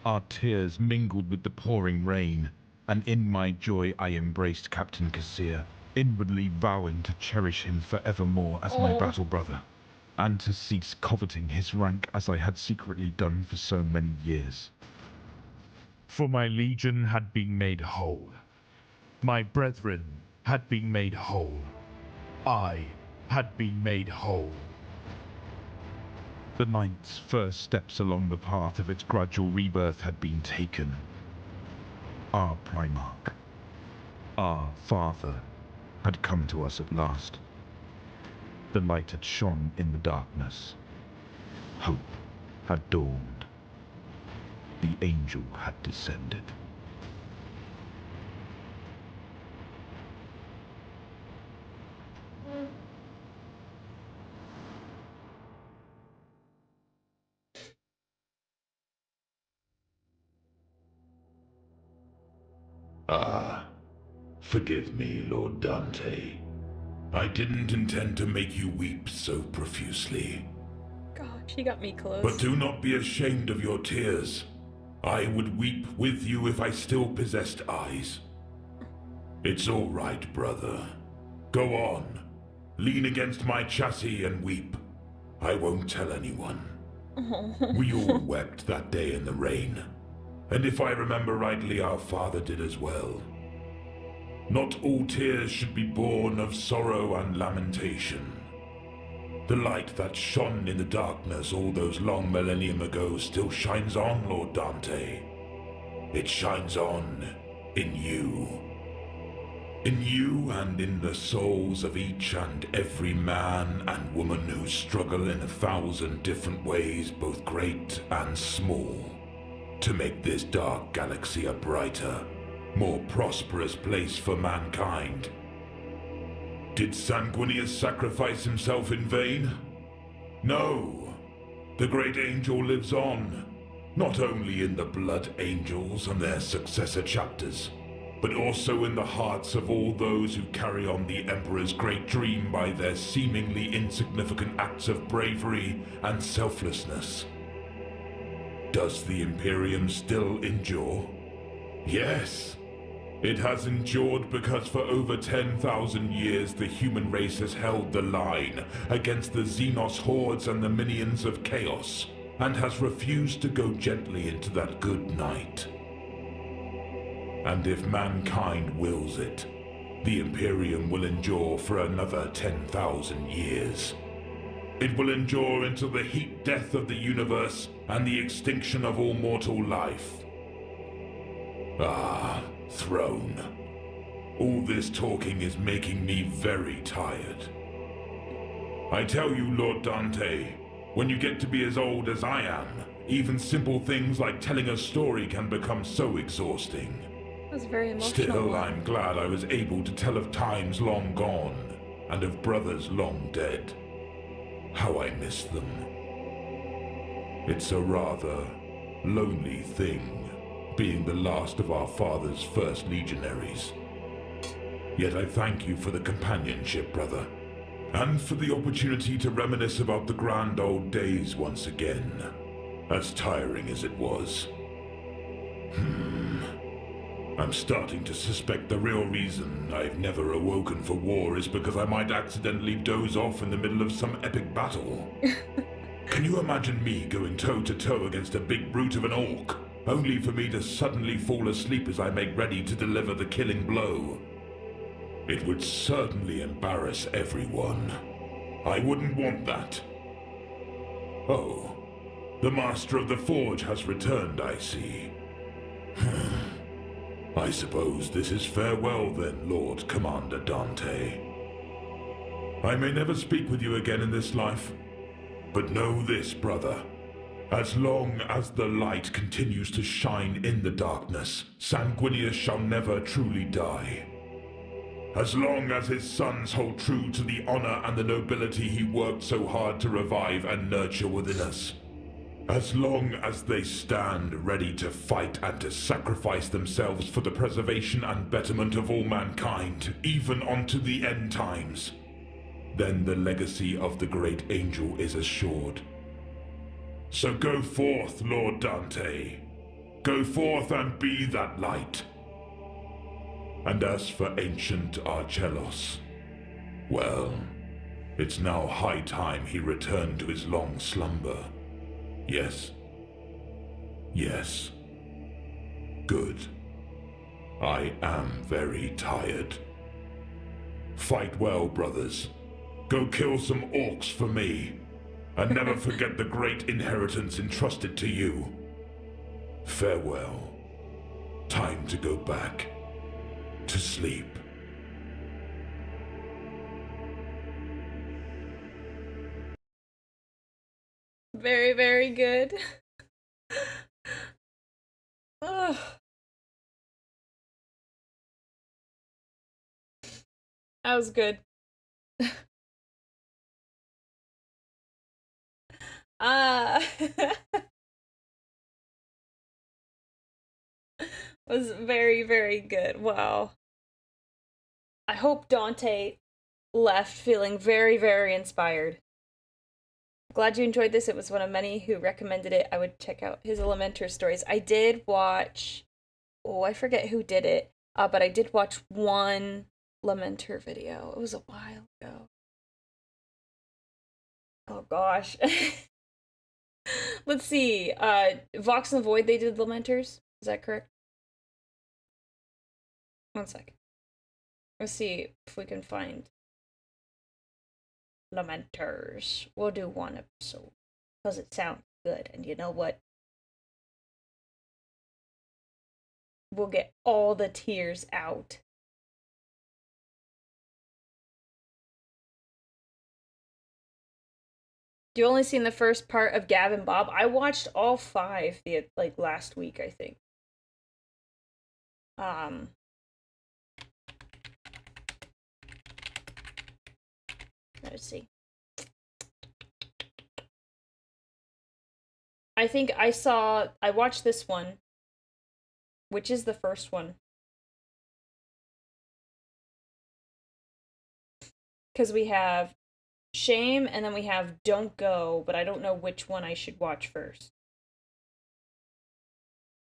Our tears mingled with the pouring rain, and in my joy I embraced Captain Kassir, inwardly vowing to cherish him forevermore as my battle brother, and to cease coveting his rank as I had secretly done for so many years. For my legion had been made whole. My brethren had been made whole. I had been made whole. The 9th's first steps along the path of its gradual rebirth had been taken. Our Primarch, our father, had come to us at last. The light had shone in the darkness. Hope had dawned. The angel had descended. Forgive me, Lord Dante. I didn't intend to make you weep so profusely. Gosh, he got me close. But do not be ashamed of your tears. I would weep with you if I still possessed eyes. It's all right, brother. Go on. Lean against my chassis and weep. I won't tell anyone. We all wept that day in the rain. And if I remember rightly, our father did as well. Not all tears should be born of sorrow and lamentation. The light that shone in the darkness all those long millennium ago still shines on, Lord Dante. It shines on in you. In you and in the souls of each and every man and woman who struggle in 1,000 different ways, both great and small, to make this dark galaxy a brighter, more prosperous place for mankind. Did Sanguinius sacrifice himself in vain? No. The great angel lives on, not only in the blood angels and their successor chapters, but also in the hearts of all those who carry on the Emperor's great dream by their seemingly insignificant acts of bravery and selflessness. Does the Imperium still endure? Yes. It has endured because for over 10,000 years the human race has held the line against the Xenos hordes and the minions of chaos, and has refused to go gently into that good night. And if mankind wills it, the Imperium will endure for another 10,000 years. It will endure until the heat death of the universe and the extinction of all mortal life. Ah, throne. All this talking is making me very tired. I tell you, Lord Dante, when you get to be as old as I am, even simple things like telling a story can become so exhausting. That was very emotional. Still, I'm glad I was able to tell of times long gone, and of brothers long dead. How I miss them. It's a rather lonely thing, being the last of our father's first legionaries. Yet I thank you for the companionship, brother, and for the opportunity to reminisce about the grand old days once again, as tiring as it was. I'm starting to suspect the real reason I've never awoken for war is because I might accidentally doze off in the middle of some epic battle. Can you imagine me going toe-to-toe against a big brute of an orc, only for me to suddenly fall asleep as I make ready to deliver the killing blow? It would certainly embarrass everyone. I wouldn't want that. Oh, the Master of the Forge has returned, I see. I suppose this is farewell then, Lord Commander Dante. I may never speak with you again in this life, but know this, brother. As long as the light continues to shine in the darkness, Sanguinius shall never truly die. As long as his sons hold true to the honor and the nobility he worked so hard to revive and nurture within us. As long as they stand ready to fight and to sacrifice themselves for the preservation and betterment of all mankind, even unto the end times, then the legacy of the great angel is assured. So go forth, Lord Dante. Go forth and be that light. And as for ancient Archelos, well, it's now high time he returned to his long slumber. Yes. Yes. Good. I am very tired. Fight well, brothers. Go kill some orcs for me. And never forget the great inheritance entrusted to you. Farewell. Time to go back to sleep. Very, very good. Ugh. That was good. Was very, very good. Wow. I hope Dante left feeling very, very inspired. Glad you enjoyed this. It was one of many who recommended it. I would check out his Lamenters stories. I did watch, oh, I forget who did it, but I did watch one Lamenter video. It was a while ago. Oh gosh. Let's see. Vox and the Void, they did Lamenters. Is that correct? One second. Let's see if we can find Lamenters. We'll do one episode because it sounds good, and you know what? We'll get all the tears out. You only seen the first part of Gav and Bob? I watched all 5 like last week, I think. Let's see. I think I watched this one, which is the first one. Because we have Shame and then we have Don't Go, but I don't know which one I should watch first.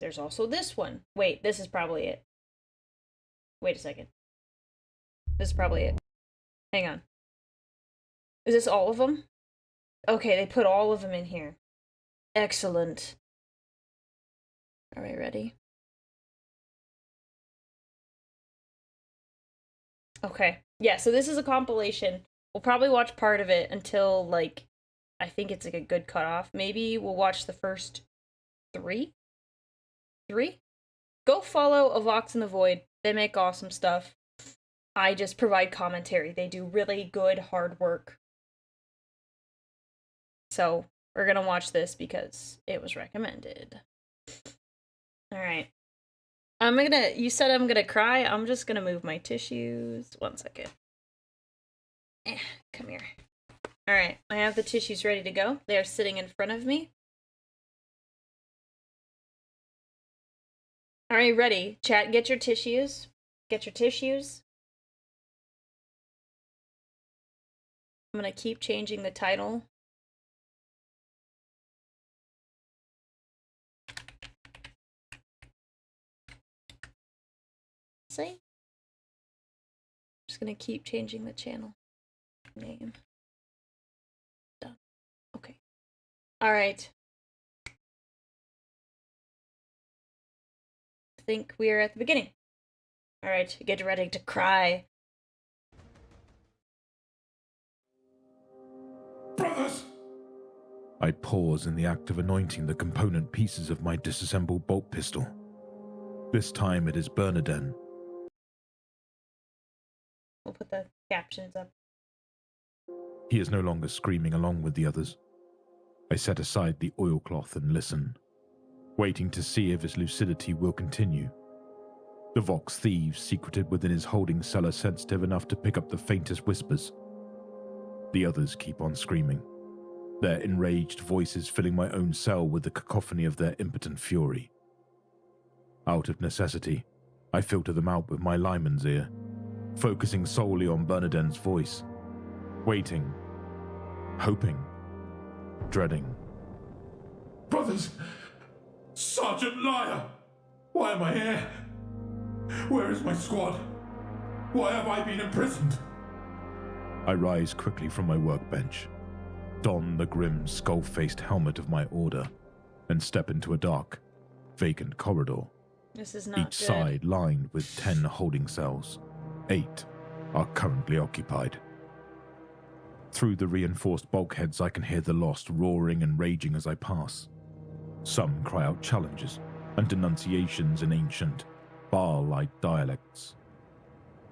There's also this one. Wait, this is probably it. Wait a second. This is probably it. Hang on. Is this all of them? Okay, they put all of them in here. Excellent. Alright, ready? Okay. Yeah, so this is a compilation. We'll probably watch part of it until, like, I think it's like a good cutoff. Maybe we'll watch the first 3? 3? Go follow A Vox in the Void. They make awesome stuff. I just provide commentary. They do really good, hard work. So, we're gonna watch this because it was recommended. Alright. You said I'm gonna cry. I'm just gonna move my tissues. 1 second. Come here. Alright, I have the tissues ready to go. They are sitting in front of me. Alright, ready. Chat, get your tissues. Get your tissues. I'm gonna keep changing the title. See? Just gonna keep changing the channel name. Done. Okay. Alright. I think we are at the beginning. Alright, get ready to cry. Brothers! I pause in the act of anointing the component pieces of my disassembled bolt pistol. This time it is Bernardin. We'll put the captions up. He is no longer screaming along with the others. I set aside the oilcloth and listen, waiting to see if his lucidity will continue. The Vox thieves secreted within his holding cell are sensitive enough to pick up the faintest whispers. The others keep on screaming, their enraged voices filling my own cell with the cacophony of their impotent fury. Out of necessity, I filter them out with my lineman's ear, focusing solely on Bernardin's voice, waiting, hoping, dreading. Brothers! Sergeant Liar! Why am I here? Where is my squad? Why have I been imprisoned? I rise quickly from my workbench, don the grim, skull-faced helmet of my order, and step into a dark, vacant corridor. This is not Each good. side lined with 10 holding cells. 8 are currently occupied. Through the reinforced bulkheads, I can hear the lost roaring and raging as I pass. Some cry out challenges and denunciations in ancient, Baal-like dialects.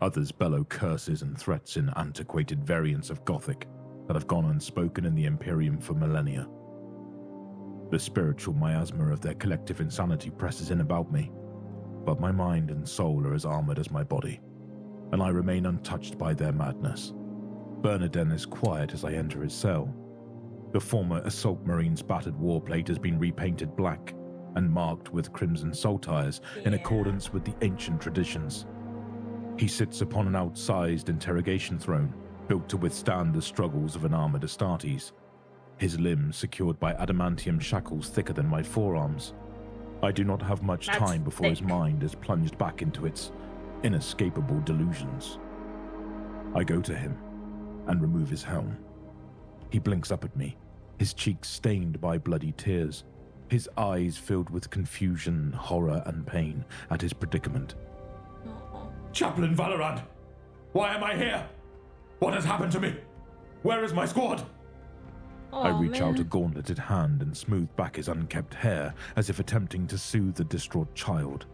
Others bellow curses and threats in antiquated variants of Gothic that have gone unspoken in the Imperium for millennia. The spiritual miasma of their collective insanity presses in about me, but my mind and soul are as armored as my body, and I remain untouched by their madness. Bernardin is quiet as I enter his cell. The former Assault Marine's battered warplate has been repainted black and marked with crimson saltires in accordance with the ancient traditions. He sits upon an outsized interrogation throne built to withstand the struggles of an armored Astartes, his limbs secured by adamantium shackles thicker than my forearms. I do not have much time before his mind is plunged back into its inescapable delusions. I go to him and remove his helm. He blinks up at me, his cheeks stained by bloody tears, his eyes filled with confusion, horror, and pain at his predicament. Chaplain Valorant! Why am I here? What has happened to me? Where is my squad? I reach out a gauntleted hand and smooth back his unkempt hair as if attempting to soothe the distraught child.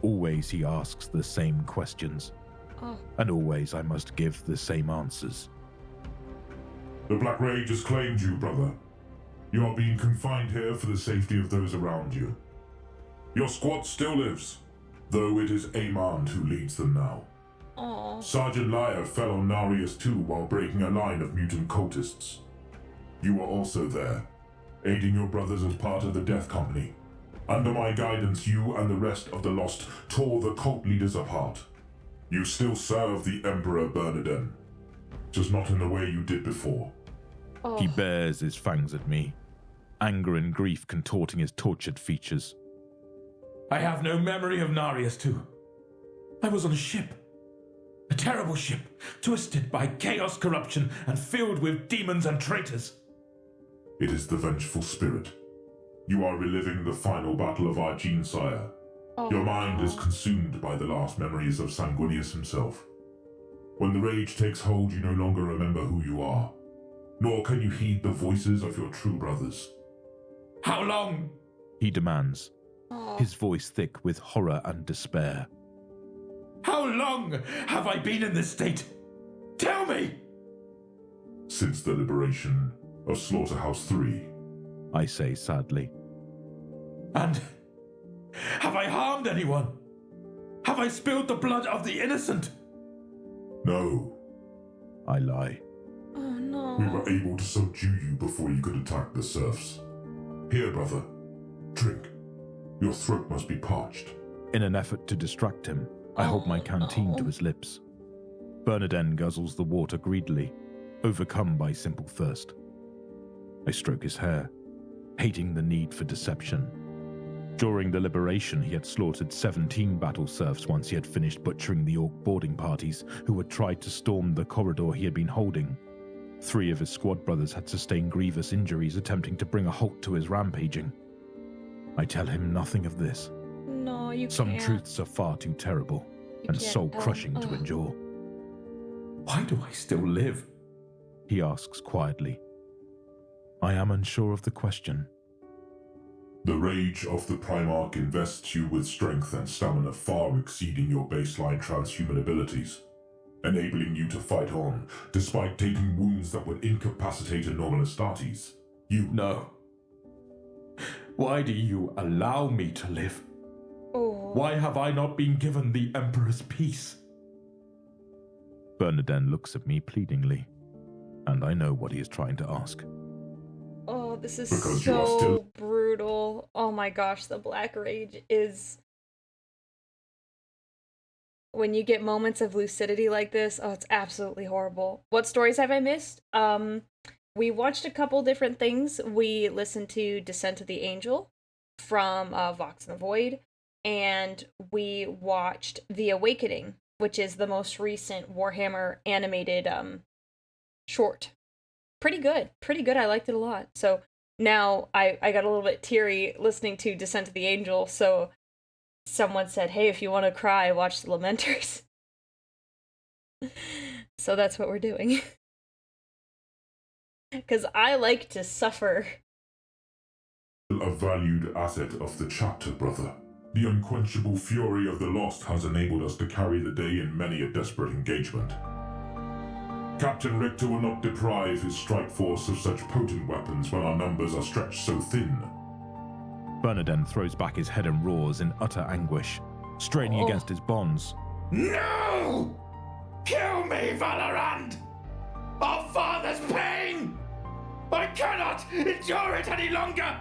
Always he asks the same questions, and always I must give the same answers. The Black Rage has claimed you, brother. You are being confined here for the safety of those around you. Your squad still lives, though it is Amand who leads them now. Sergeant Liar fell on Narius II while breaking a line of mutant cultists. You were also there, aiding your brothers as part of the Death Company. Under my guidance, you and the rest of the Lost tore the cult leaders apart. You still serve the Emperor Bernardin, just not in the way you did before. He bares his fangs at me, anger and grief contorting his tortured features. I have no memory of Narius II. I was on a ship. A terrible ship, twisted by chaos, corruption, and filled with demons and traitors. It is the vengeful spirit. You are reliving the final battle of our Sire. Your mind is consumed by the last memories of Sanguinius himself. When the rage takes hold, you no longer remember who you are, nor can you heed the voices of your true brothers. How long? He demands, his voice thick with horror and despair. How long have I been in this state? Tell me! Since the liberation of Slaughterhouse 3. I say sadly. And have I harmed anyone? Have I spilled the blood of the innocent? No. I lie. Oh no. We were able to subdue you before you could attack the serfs. Here, brother. Drink. Your throat must be parched. In an effort to distract him, I hold my canteen to his lips. Bernardin guzzles the water greedily, overcome by simple thirst. I stroke his hair, hating the need for deception. During the liberation, he had slaughtered 17 battle serfs once he had finished butchering the orc boarding parties who had tried to storm the corridor he had been holding. 3 of his squad brothers had sustained grievous injuries attempting to bring a halt to his rampaging. I tell him nothing of this. No, you Some can't. truths are far too terrible and can't soul-crushing tell. to endure. Why do I still live? He asks quietly. I am unsure of the question. The rage of the Primarch invests you with strength and stamina far exceeding your baseline transhuman abilities, enabling you to fight on, despite taking wounds that would incapacitate a normal Astartes. You... No. Why do you allow me to live? Why have I not been given the Emperor's peace? Bernardin looks at me pleadingly, and I know what he is trying to ask. Oh, this is Because you are so still- brutal. Oh my gosh, the Black Rage is... When you get moments of lucidity like this, oh, it's absolutely horrible. What stories have I missed? We watched a couple different things. We listened to Descent of the Angel from Vox and the Void, and we watched The Awakening, which is the most recent Warhammer animated short. Pretty good. I liked it a lot. So now I got a little bit teary listening to Descent of the Angel, so someone said, hey, if you want to cry, watch the Lamenters. So that's what we're doing. Because I like to suffer. A valued asset of the chapter, brother. The unquenchable fury of the Lost has enabled us to carry the day in many a desperate engagement. Captain Richter will not deprive his strike force of such potent weapons when our numbers are stretched so thin. Bernardin throws back his head and roars in utter anguish, straining against his bonds. No! Kill me, Valorant! Our father's pain! I cannot endure it any longer!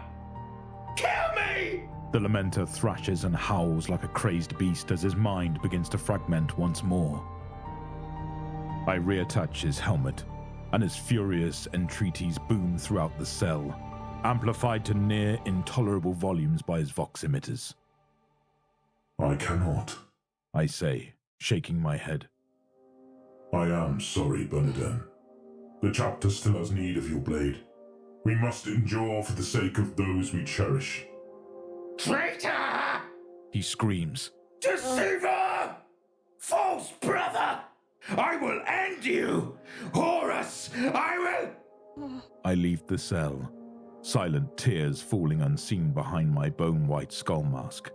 Kill me! The Lamenter thrashes and howls like a crazed beast as his mind begins to fragment once more. I reattach his helmet, and his furious entreaties boom throughout the cell, amplified to near intolerable volumes by his vox emitters. I cannot. I say, shaking my head. I am sorry, Bernardin. The chapter still has need of your blade. We must endure for the sake of those we cherish. Traitor! He screams. Deceiver! False brother! I will end you! Horus! I will... I leave the cell, silent tears falling unseen behind my bone-white skull mask.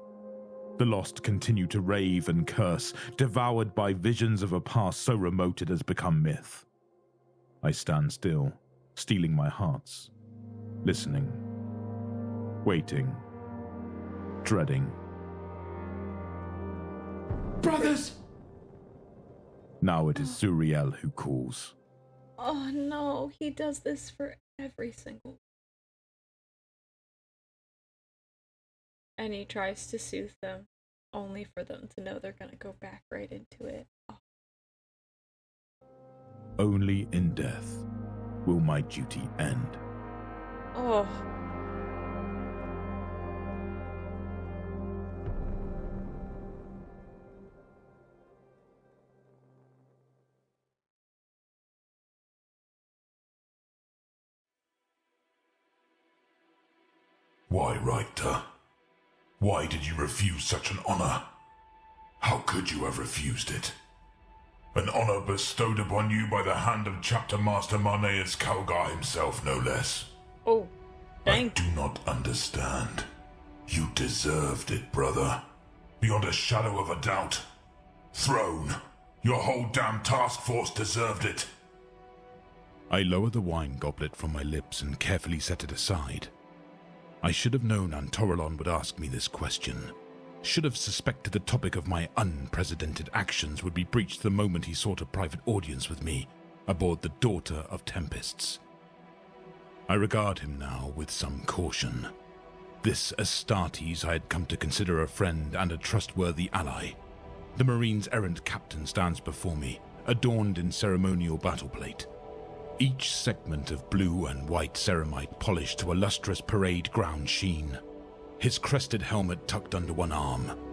The lost continue to rave and curse, devoured by visions of a past so remote it has become myth. I stand still, steeling my hearts, listening, waiting, dreading. Brothers! Now it is Zuriel who calls. Oh no, he does this for every single... And he tries to soothe them, only for them to know they're gonna go back right into it. Oh. Only in death will my duty end. Why, Richter? Why did you refuse such an honor? How could you have refused it? An honor bestowed upon you by the hand of Chapter Master Marneus Calgar himself, no less. Oh, dang. I do not understand. You deserved it, brother. Beyond a shadow of a doubt. Throne, your whole damn task force deserved it. I lower the wine goblet from my lips and carefully set it aside. I should have known Antorelon would ask me this question. Should have suspected the topic of my unprecedented actions would be breached the moment he sought a private audience with me aboard the Daughter of Tempests. I regard him now with some caution. This Astartes I had come to consider a friend and a trustworthy ally. The Marine's errant captain stands before me, adorned in ceremonial battleplate. Each segment of blue and white ceramite polished to a lustrous parade ground sheen. His crested helmet tucked under one arm.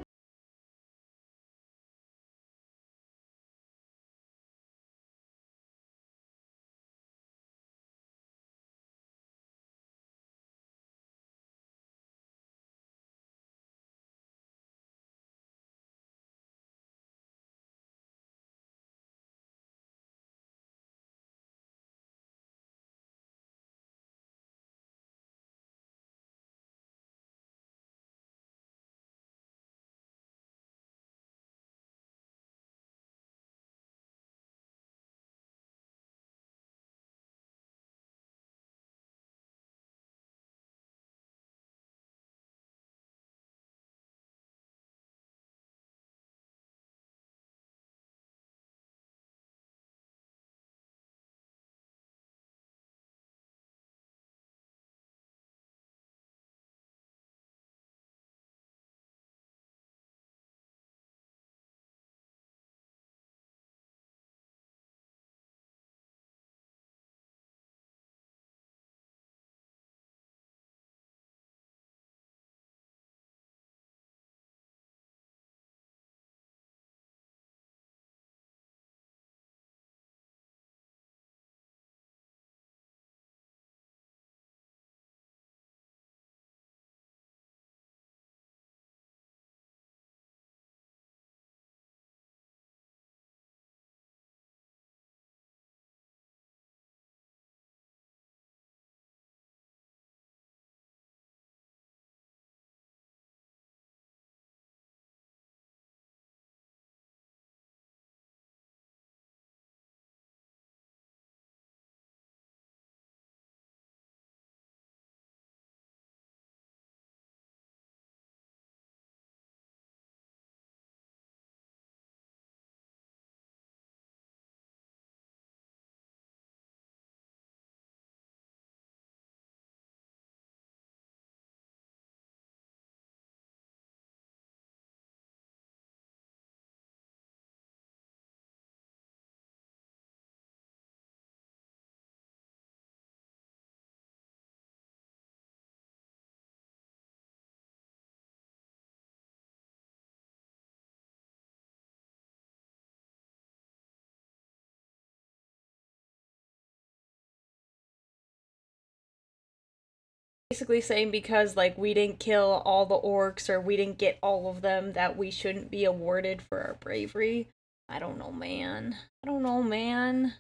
Basically saying because, like, we didn't kill all the orcs or we didn't get all of them that we shouldn't be awarded for our bravery. I don't know, man. I don't know, man.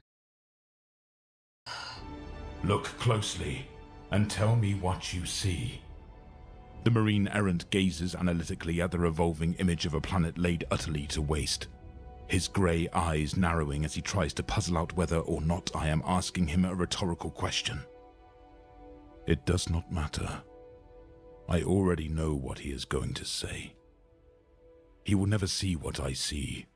Look closely and tell me what you see. The Marine errant gazes analytically at the revolving image of a planet laid utterly to waste. His grey eyes narrowing as he tries to puzzle out whether or not I am asking him a rhetorical question. It does not matter. I already know what he is going to say. He will never see what I see.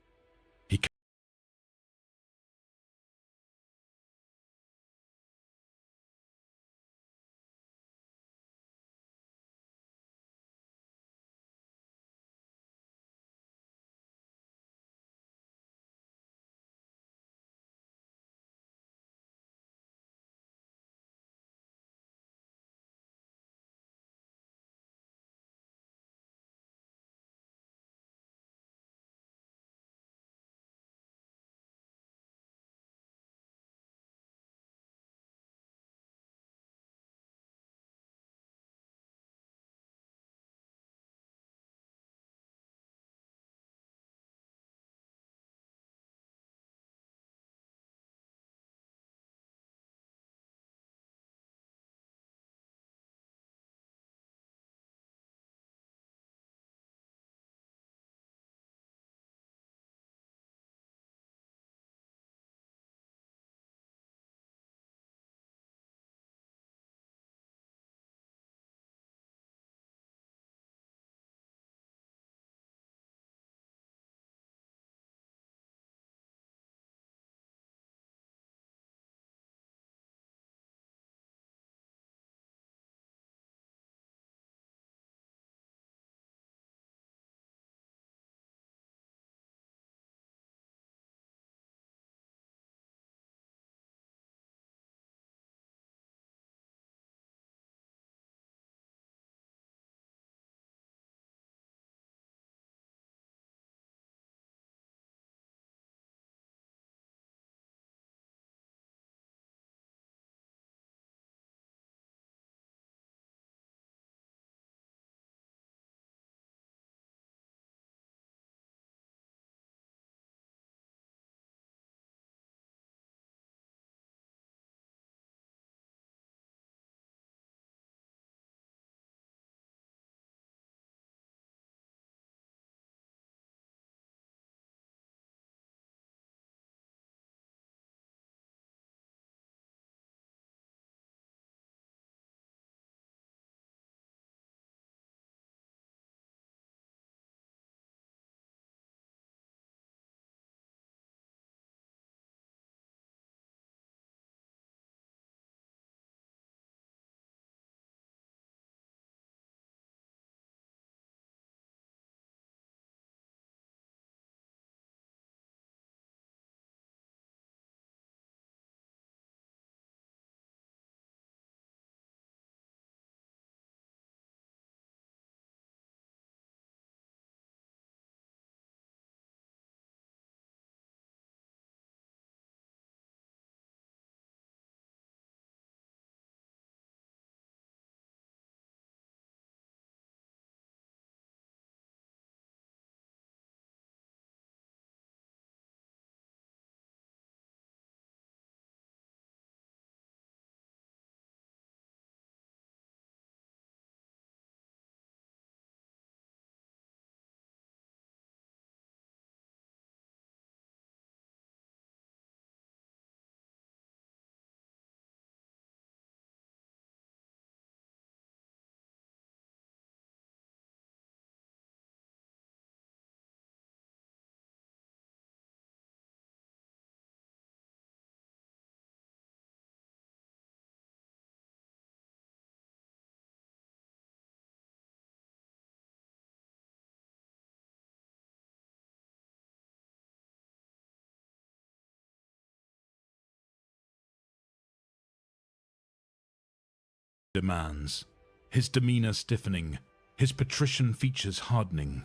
demands, his demeanor stiffening, his patrician features hardening.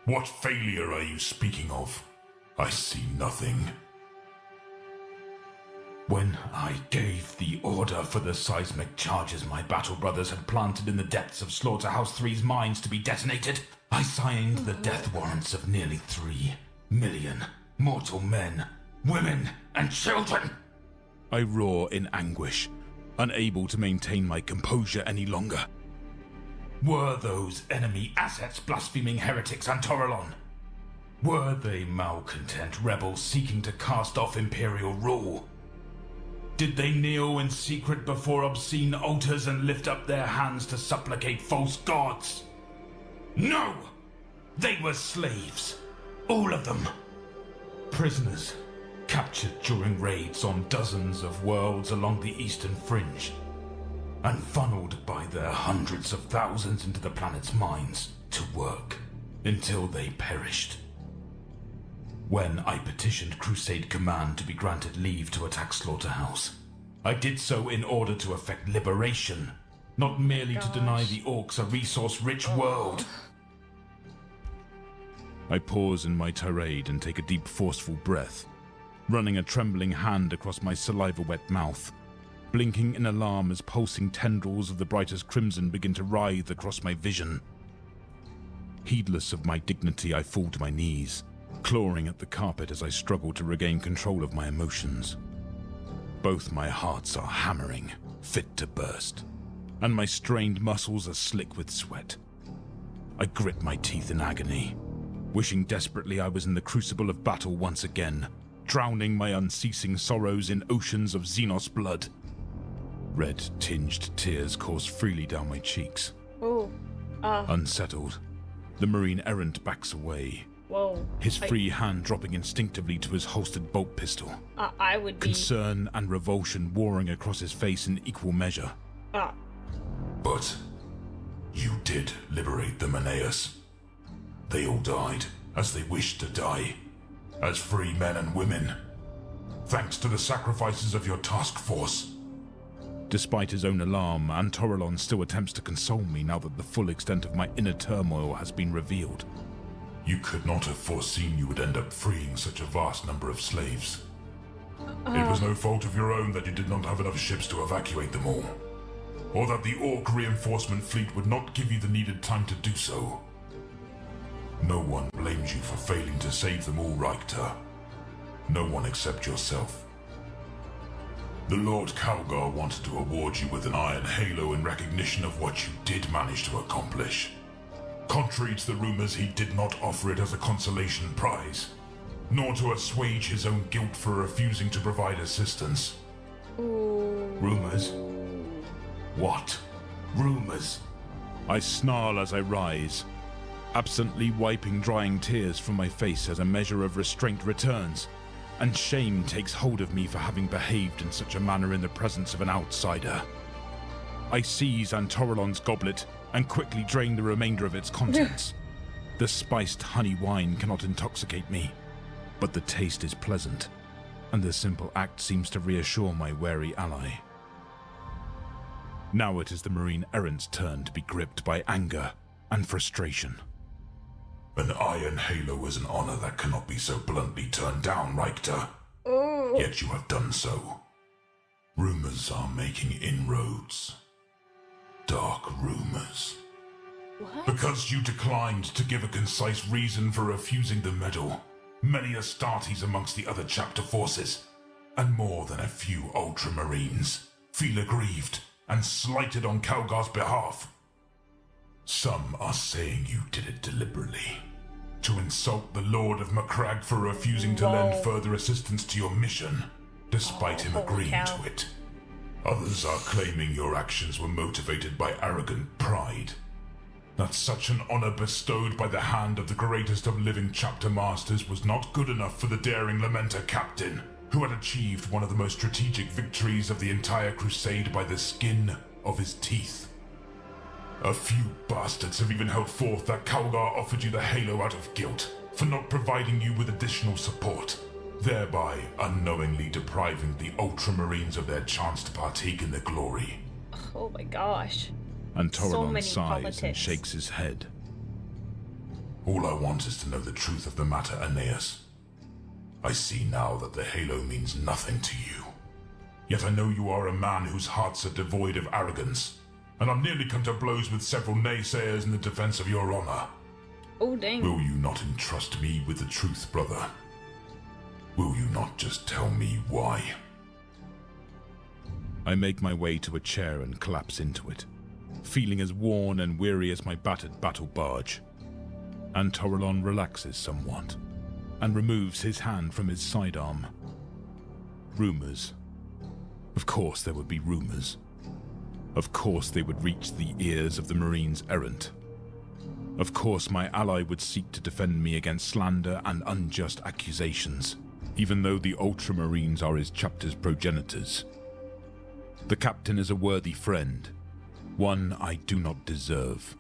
What failure are you speaking of? I see nothing. When I gave the order for the seismic charges my battle brothers had planted in the depths of Slaughterhouse 3's mines to be detonated, I signed the death warrants of nearly 3 million mortal men, women, and children. I roar in anguish, unable to maintain my composure any longer. Were those enemy assets blaspheming heretics Antorelon? Were they malcontent rebels seeking to cast off Imperial rule? Did they kneel in secret before obscene altars and lift up their hands to supplicate false gods? No! They were slaves. All of them. Prisoners, captured during raids on dozens of worlds along the eastern fringe, and funneled by their hundreds of thousands into the planet's mines to work until they perished. When I petitioned Crusade Command to be granted leave to attack Slaughterhouse, I did so in order to effect liberation, not merely to deny the Orcs a resource-rich world. I pause in my tirade and take a deep, forceful breath, running a trembling hand across my saliva-wet mouth, blinking in alarm as pulsing tendrils of the brightest crimson begin to writhe across my vision. Heedless of my dignity, I fall to my knees, clawing at the carpet as I struggle to regain control of my emotions. Both my hearts are hammering, fit to burst, and my strained muscles are slick with sweat. I grit my teeth in agony, wishing desperately I was in the crucible of battle once again, drowning my unceasing sorrows in oceans of Xenos blood. Red-tinged tears course freely down my cheeks. Unsettled, the Marine errant backs away, his free hand dropping instinctively to his holstered bolt pistol. I would be... Concern and revulsion warring across his face in equal measure. But you did liberate the Maneus. They all died as they wished to die, as free men and women, thanks to the sacrifices of your task force. Despite his own alarm, Antorelon still attempts to console me now that the full extent of my inner turmoil has been revealed. You could not have foreseen you would end up freeing such a vast number of slaves. It was no fault of your own that you did not have enough ships to evacuate them all, or that the Orc reinforcement fleet would not give you the needed time to do so. No one blames you for failing to save them all, Reichter. No one except yourself. The Lord Calgar wanted to award you with an Iron Halo in recognition of what you did manage to accomplish. Contrary to the rumors, he did not offer it as a consolation prize, nor to assuage his own guilt for refusing to provide assistance. Rumors? What? Rumors? I snarl as I rise, absently wiping drying tears from my face as a measure of restraint returns, and shame takes hold of me for having behaved in such a manner in the presence of an outsider. I seize Antorelon's goblet and quickly drain the remainder of its contents. The spiced honey wine cannot intoxicate me, but the taste is pleasant, and the simple act seems to reassure my wary ally. Now it is the Marine errant's turn to be gripped by anger and frustration. An Iron Halo is an honor that cannot be so bluntly turned down, Reichter. Yet you have done so. Rumors are making inroads. Dark rumors. What? Because you declined to give a concise reason for refusing the medal, many Astartes amongst the other chapter forces, and more than a few Ultramarines, feel aggrieved and slighted on Calgar's behalf. Some are saying you did it deliberately, to insult the Lord of Macragge for refusing to lend further assistance to your mission, despite him agreeing to it. Others are claiming your actions were motivated by arrogant pride, that such an honor bestowed by the hand of the greatest of living chapter masters was not good enough for the daring Lamenter captain, who had achieved one of the most strategic victories of the entire crusade by the skin of his teeth. A few bastards have even held forth that Calgar offered you the Halo out of guilt for not providing you with additional support, thereby unknowingly depriving the Ultramarines of their chance to partake in the glory. my gosh. And So Toralon many sighs politics. and shakes his head. All I want is to know the truth of the matter, Aeneas. I see now that the halo means nothing to you. Yet I know you are a man whose hearts are devoid of arrogance, and I've nearly come to blows with several naysayers in the defense of your honor. Oh, dang. Will you not entrust me with the truth, brother? Will you not just tell me why? I make my way to a chair and collapse into it, feeling as worn and weary as my battered battle barge. And Toralon relaxes somewhat, and removes his hand from his sidearm. Rumors. Of course there would be rumors. Of course they would reach the ears of the Marines errant. Of course my ally would seek to defend me against slander and unjust accusations, even though the Ultramarines are his chapter's progenitors. The captain is a worthy friend, one I do not deserve.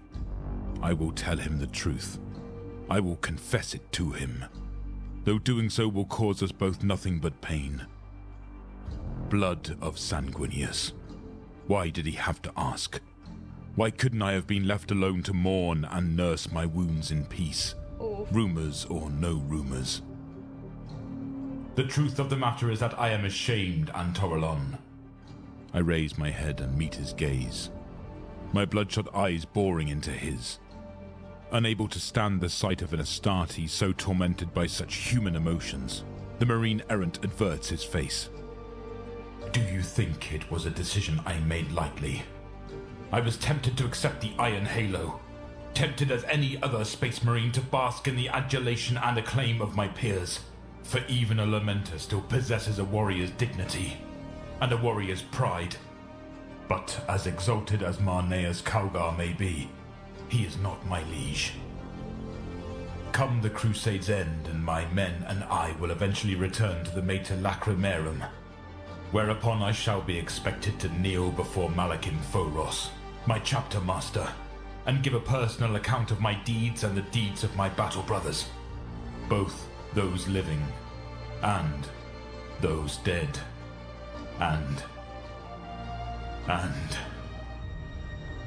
I will tell him the truth. I will confess it to him, though doing so will cause us both nothing but pain. Blood of Sanguinius. Why did he have to ask? Why couldn't I have been left alone to mourn and nurse my wounds in peace? Oh. Rumors or no rumors. The truth of the matter is that I am ashamed, Toralon. I raise my head and meet his gaze, my bloodshot eyes boring into his. Unable to stand the sight of an Astarte so tormented by such human emotions, the Marine errant averts his face. Do you think it was a decision I made lightly? I was tempted to accept the Iron Halo, tempted as any other Space Marine to bask in the adulation and acclaim of my peers, for even a Lamenter still possesses a warrior's dignity, and a warrior's pride. But as exalted as Marnea's Calgar may be, he is not my liege. Come the Crusade's end, and my men and I will eventually return to the Mater Lacrimarum, whereupon I shall be expected to kneel before Malakim Phoros, my chapter master, and give a personal account of my deeds and the deeds of my battle brothers, both those living and those dead, and...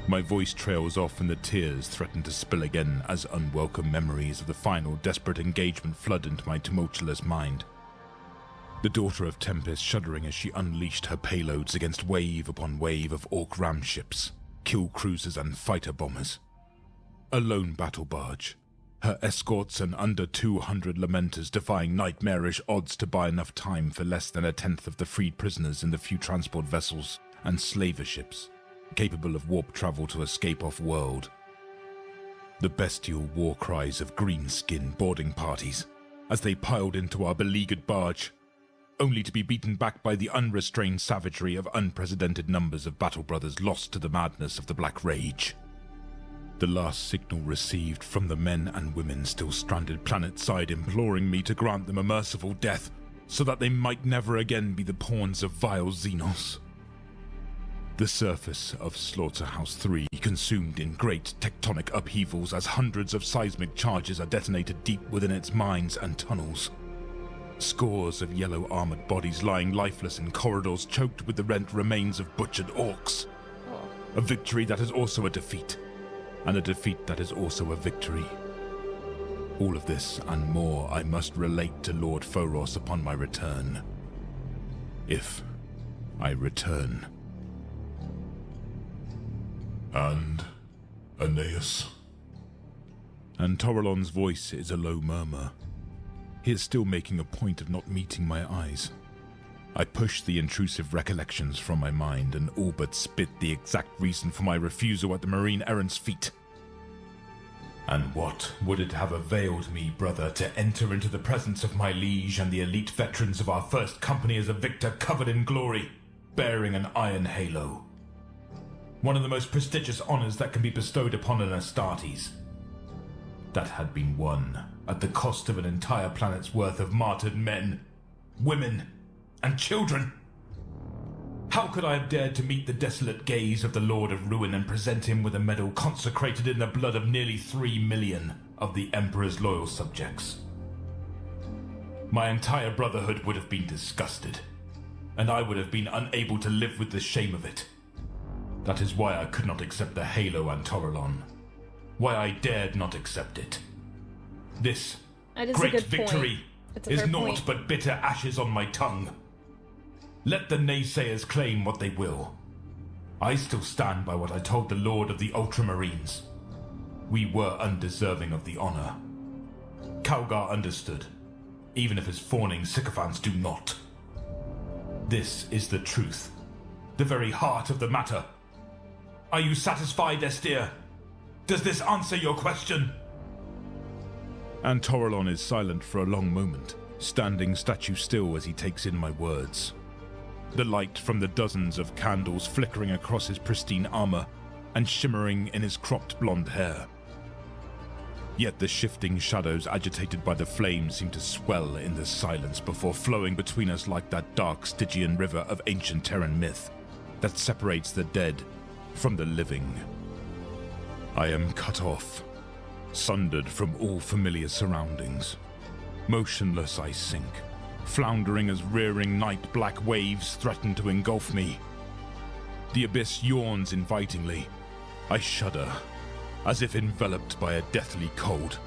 My voice trails off and the tears threaten to spill again as unwelcome memories of the final desperate engagement flood into my tumultuous mind. The daughter of Tempest shuddering as she unleashed her payloads against wave upon wave of Orc ram ships, kill cruisers and fighter bombers. A lone battle barge, her escorts and under 200 Lamenters defying nightmarish odds to buy enough time for less than a tenth of the freed prisoners in the few transport vessels and slaver ships capable of warp travel to escape off-world. The bestial war cries of green-skin boarding parties as they piled into our beleaguered barge, only to be beaten back by the unrestrained savagery of unprecedented numbers of battle brothers lost to the madness of the Black Rage. The last signal received from the men and women still stranded planet-side imploring me to grant them a merciful death so that they might never again be the pawns of vile Xenos. The surface of Slaughterhouse 3 consumed in great tectonic upheavals as hundreds of seismic charges are detonated deep within its mines and tunnels. Scores of yellow armored bodies lying lifeless in corridors choked with the rent remains of butchered orcs. A victory that is also a defeat, and a defeat that is also a victory. All of this and more I must relate to Lord Phoros upon my return. If I return. And Aeneas? And Toralon's voice is a low murmur. He is still making a point of not meeting my eyes. I push the intrusive recollections from my mind and all but spit the exact reason for my refusal at the Marine errant's feet. And what would it have availed me, brother, to enter into the presence of my liege and the elite veterans of our first company as a victor covered in glory, bearing an iron halo? One of the most prestigious honors that can be bestowed upon an Astartes. That had been won at the cost of an entire planet's worth of martyred men, women, and children. How could I have dared to meet the desolate gaze of the Lord of Ruin and present him with a medal consecrated in the blood of nearly 3 million of the Emperor's loyal subjects? My entire brotherhood would have been disgusted, and I would have been unable to live with the shame of it. That is why I could not accept the Halo Antorelon. Why I dared not accept it. This That is a great good victory point. is naught but bitter ashes on my tongue. Let the naysayers claim what they will. I still stand by what I told the Lord of the Ultramarines. We were undeserving of the honor. Calgar understood, even if his fawning sycophants do not. This is the truth, the very heart of the matter. Are you satisfied, Estir? Does this answer your question? Antorelon is silent for a long moment, standing statue still as he takes in my words. The light from the dozens of candles flickering across his pristine armor and shimmering in his cropped blonde hair. Yet the shifting shadows agitated by the flames seem to swell in the silence before flowing between us like that dark Stygian river of ancient Terran myth that separates the dead from the living. I am cut off, sundered from all familiar surroundings. Motionless I sink, floundering as rearing night black waves threaten to engulf me. The abyss yawns invitingly. I shudder, as if enveloped by a deathly cold.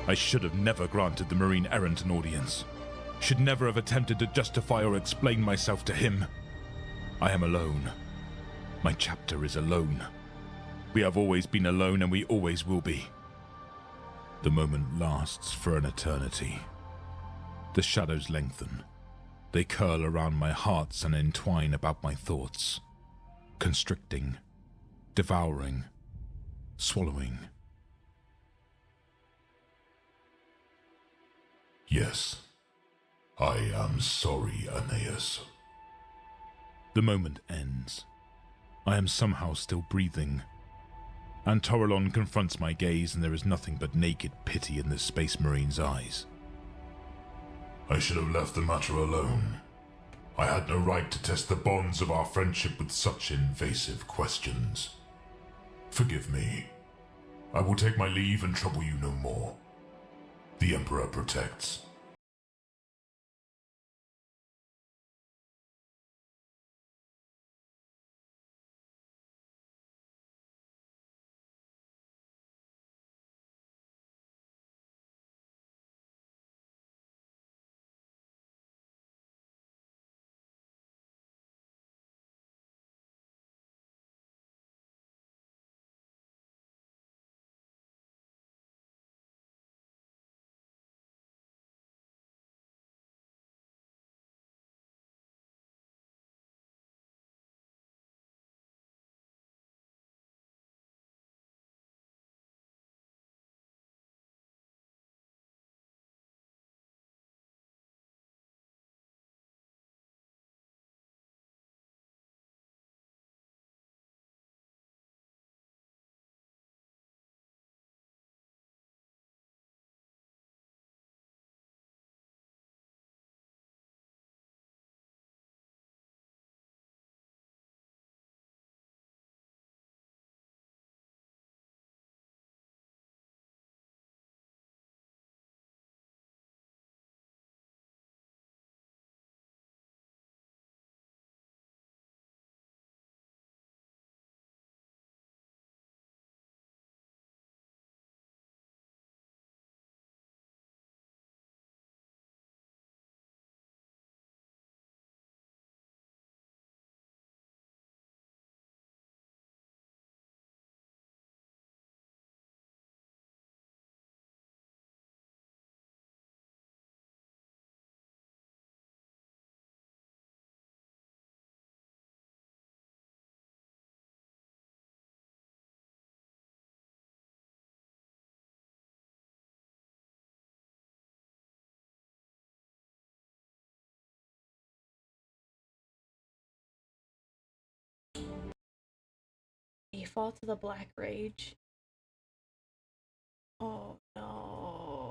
I should have never granted the Marine Errant an audience. Should never have attempted to justify or explain myself to him. I am alone. My chapter is alone. We have always been alone and we always will be. The moment lasts for an eternity. The shadows lengthen. They curl around my hearts and entwine about my thoughts, constricting, devouring, swallowing. Yes, I am sorry, Aeneas. The moment ends. I am somehow still breathing. Antorelon confronts my gaze and there is nothing but naked pity in the Space Marine's eyes. I should have left the matter alone. I had no right to test the bonds of our friendship with such invasive questions. Forgive me. I will take my leave and trouble you no more. The Emperor protects. You fall to the Black Rage. Oh no.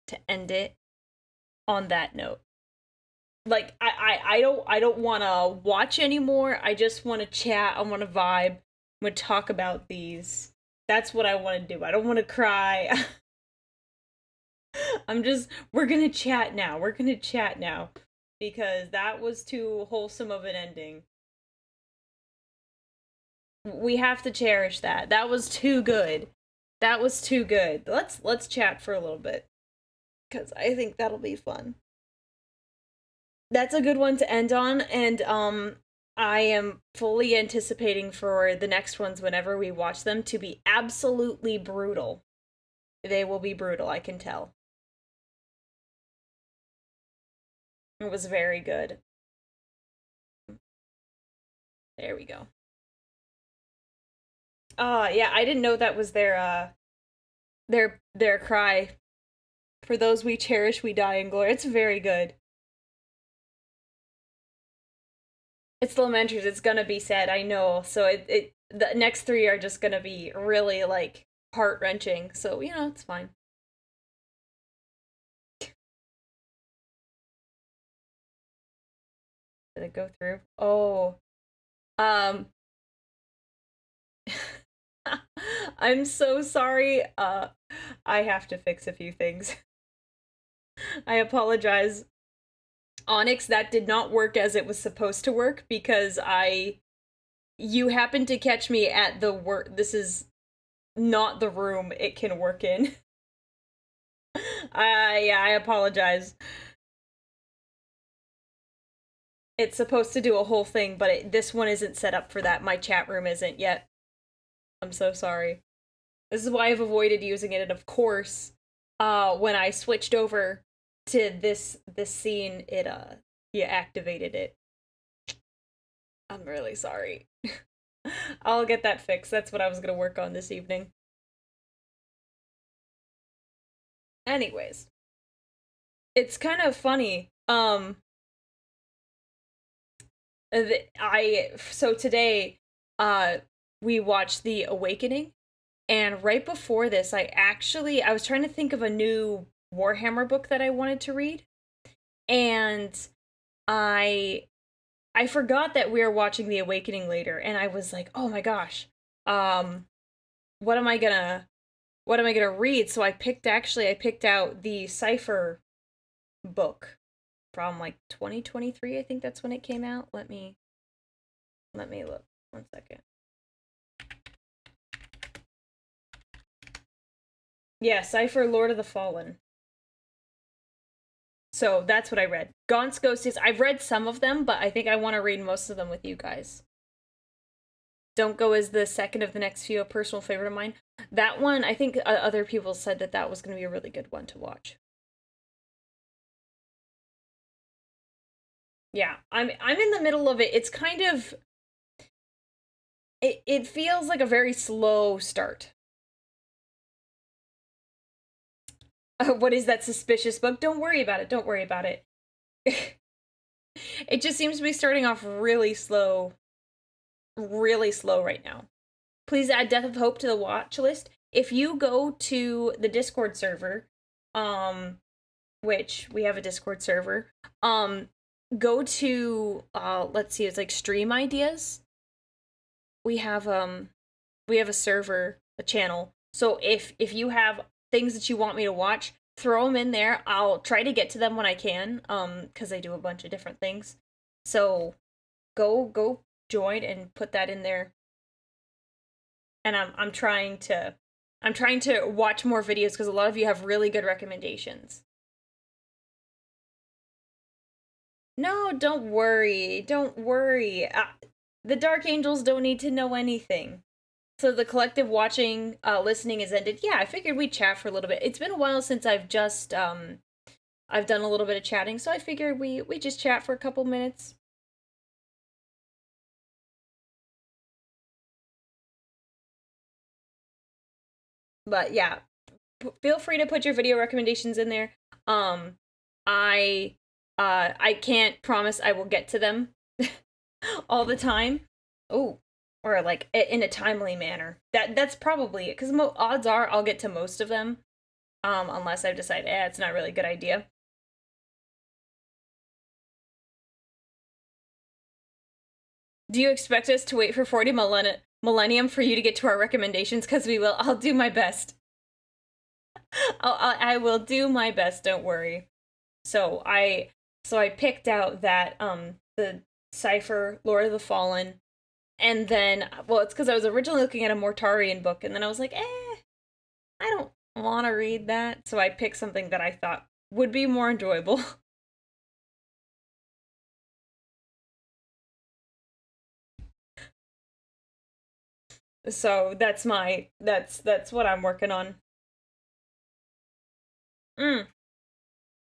to end it on that note. Like, I don't want to watch anymore. I just want to chat. I want to vibe. I'm going to talk about these. That's what I want to do. I don't want to cry. We're going to chat now. We're going to chat now. Because that was too wholesome of an ending. We have to cherish that. That was too good. That was too good. Let's chat for a little bit. Because I think that'll be fun. That's a good one to end on, and I am fully anticipating for the next ones, whenever we watch them, to be absolutely brutal. They will be brutal, I can tell. It was very good. There we go. Yeah, I didn't know that was their cry. For those we cherish, we die in glory. It's very good. It's Lamenters, it's gonna be sad, I know. So the next three are just gonna be really, like, heart-wrenching. So, you know, it's fine. Did it go through? Oh. I'm so sorry. I have to fix a few things. I apologize. Onyx, that did not work as it was supposed to work, because you happened to catch me at the work. This is not the room it can work in. Yeah, I apologize. It's supposed to do a whole thing, but this one isn't set up for that. My chat room isn't yet. I'm so sorry. This is why I've avoided using it, and of course, when I switched over to this scene, you activated it. I'm really sorry. I'll get that fixed. That's what I was gonna work on this evening. Anyways. It's kind of funny. So today, we watched The Awakening, and right before this, I was trying to think of a new Warhammer book that I wanted to read, and I forgot that we were watching The Awakening later, and I was like, oh my gosh, what am I gonna read? So I picked out the Cypher book from, like, 2023, I think that's when it came out. Let me look, 1 second. Yeah, Cypher, Lord of the Fallen. So that's what I read. Gaunt's Ghost is, I've read some of them, but I think I want to read most of them with you guys. Don't Go is the second of the next few, a personal favorite of mine. That one, I think other people said that was going to be a really good one to watch. Yeah, I'm in the middle of it. It's kind of... It feels like a very slow start. What is that suspicious book? Don't worry about it. Don't worry about it. It just seems to be starting off really slow right now. Please add Death of Hope to the watch list. If you go to the Discord server, which we have a Discord server, go to, let's see, it's like Stream Ideas. We have a server, a channel. So if you have things that you want me to watch, throw them in there. I'll try to get to them when I can, because I do a bunch of different things. So go join and put that in there. And I'm trying to watch more videos, because a lot of you have really good recommendations. No, don't worry. Don't worry. The Dark Angels don't need to know anything. So the collective watching, listening has ended. Yeah, I figured we'd chat for a little bit. It's been a while since I've just, I've done a little bit of chatting, so I figured we just chat for a couple minutes. But yeah, feel free to put your video recommendations in there. I can't promise I will get to them all the time. Oh, or like in a timely manner. That's probably it, because odds are I'll get to most of them. unless I've decided, it's not really a good idea. Do you expect us to wait for 40 millennium for you to get to our recommendations? Because we will. I'll do my best. I will do my best, don't worry. So I picked out that, the Cypher, Lord of the Fallen, and then, well, it's because I was originally looking at a Mortarian book, and then I was like, I don't want to read that, so I picked something that I thought would be more enjoyable. So that's what I'm working on.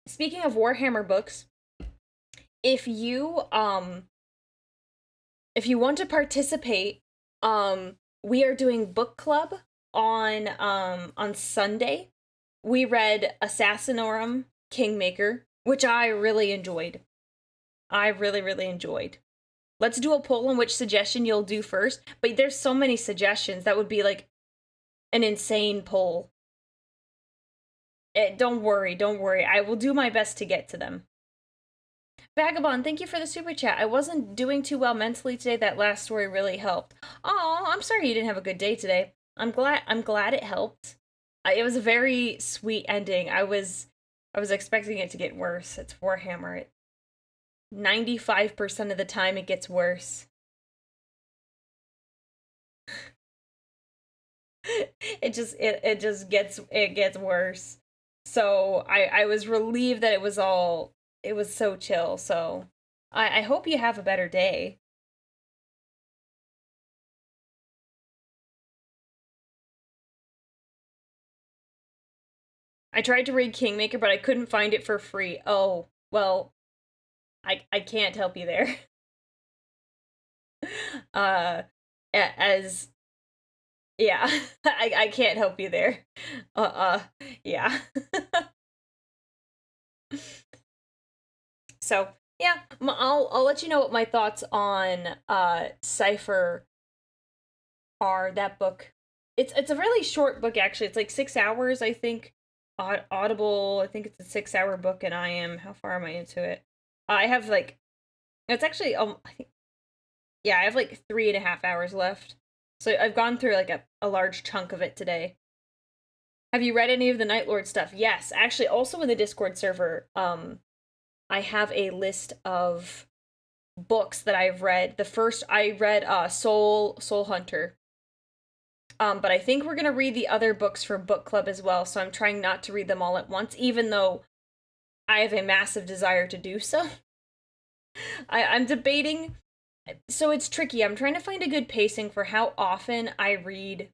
Speaking of Warhammer books, if you want to participate, we are doing book club on Sunday. We read Assassinorum Kingmaker, which I really enjoyed. I really, really enjoyed. Let's do a poll on which suggestion you'll do first, but there's so many suggestions, that would be like an insane poll. Don't worry, I will do my best to get to them. Vagabond, thank you for the super chat. I wasn't doing too well mentally today. That last story really helped. Oh, I'm sorry you didn't have a good day today. I'm glad it helped. It was a very sweet ending. I was expecting it to get worse. It's Warhammer. 95% of the time it gets worse. It just gets worse. So I was relieved that it was so chill. So I hope you have a better day. I tried to read Kingmaker, but I couldn't find it for free. Oh, well, I can't help you there. Yeah, I can't help you there. Yeah. So, yeah, I'll let you know what my thoughts on Cypher are, that book. It's a really short book, actually. It's like 6 hours, I think. Audible, I think it's a 6-hour book, and how far am I into it? I have like, it's actually, I think, yeah, I have like 3.5 hours left. So I've gone through like a large chunk of it today. Have you read any of the Night Lord stuff? Yes, actually, also in the Discord server, I have a list of books that I've read. The first I read, Soul Hunter. But I think we're gonna read the other books for book club as well, so I'm trying not to read them all at once, even though I have a massive desire to do so. I'm debating, so it's tricky. I'm trying to find a good pacing for how often I read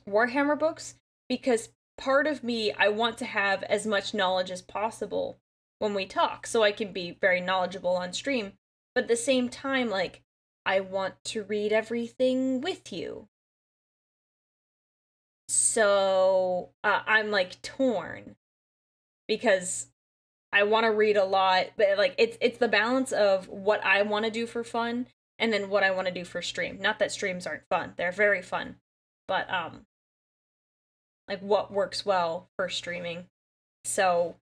Warhammer books, because part of me, I want to have as much knowledge as possible when we talk, so I can be very knowledgeable on stream, but at the same time, like, I want to read everything with you. So, I'm, like, torn, because I want to read a lot, but, like, it's the balance of what I want to do for fun, and then what I want to do for stream. Not that streams aren't fun, they're very fun, but, like, what works well for streaming. So,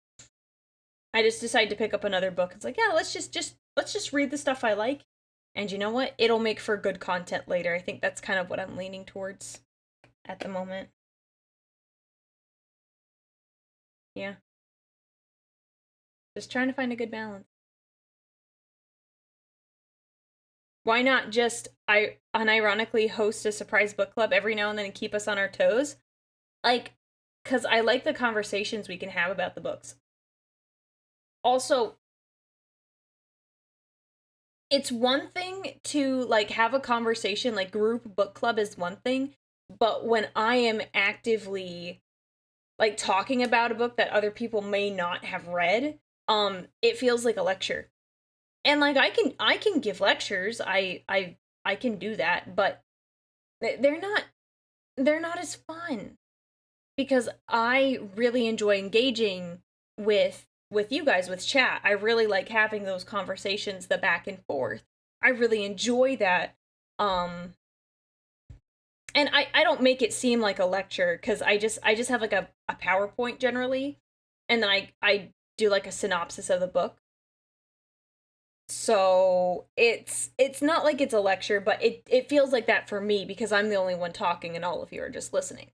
I just decided to pick up another book. It's like, yeah, let's just read the stuff I like, and you know what? It'll make for good content later. I think that's kind of what I'm leaning towards at the moment. Yeah. Just trying to find a good balance. Why not just unironically host a surprise book club every now and then and keep us on our toes? Like, because I like the conversations we can have about the books. Also, it's one thing to, like, have a conversation, like, group book club is one thing, but when I am actively, like, talking about a book that other people may not have read, it feels like a lecture. And, like, I can give lectures, I can do that, but they're not as fun. Because I really enjoy engaging with you guys, with chat. I really like having those conversations, the back and forth. I really enjoy that. And and I don't make it seem like a lecture, because I just have like a PowerPoint generally, and then I do like a synopsis of the book. So it's not like it's a lecture, but it feels like that for me, because I'm the only one talking and all of you are just listening.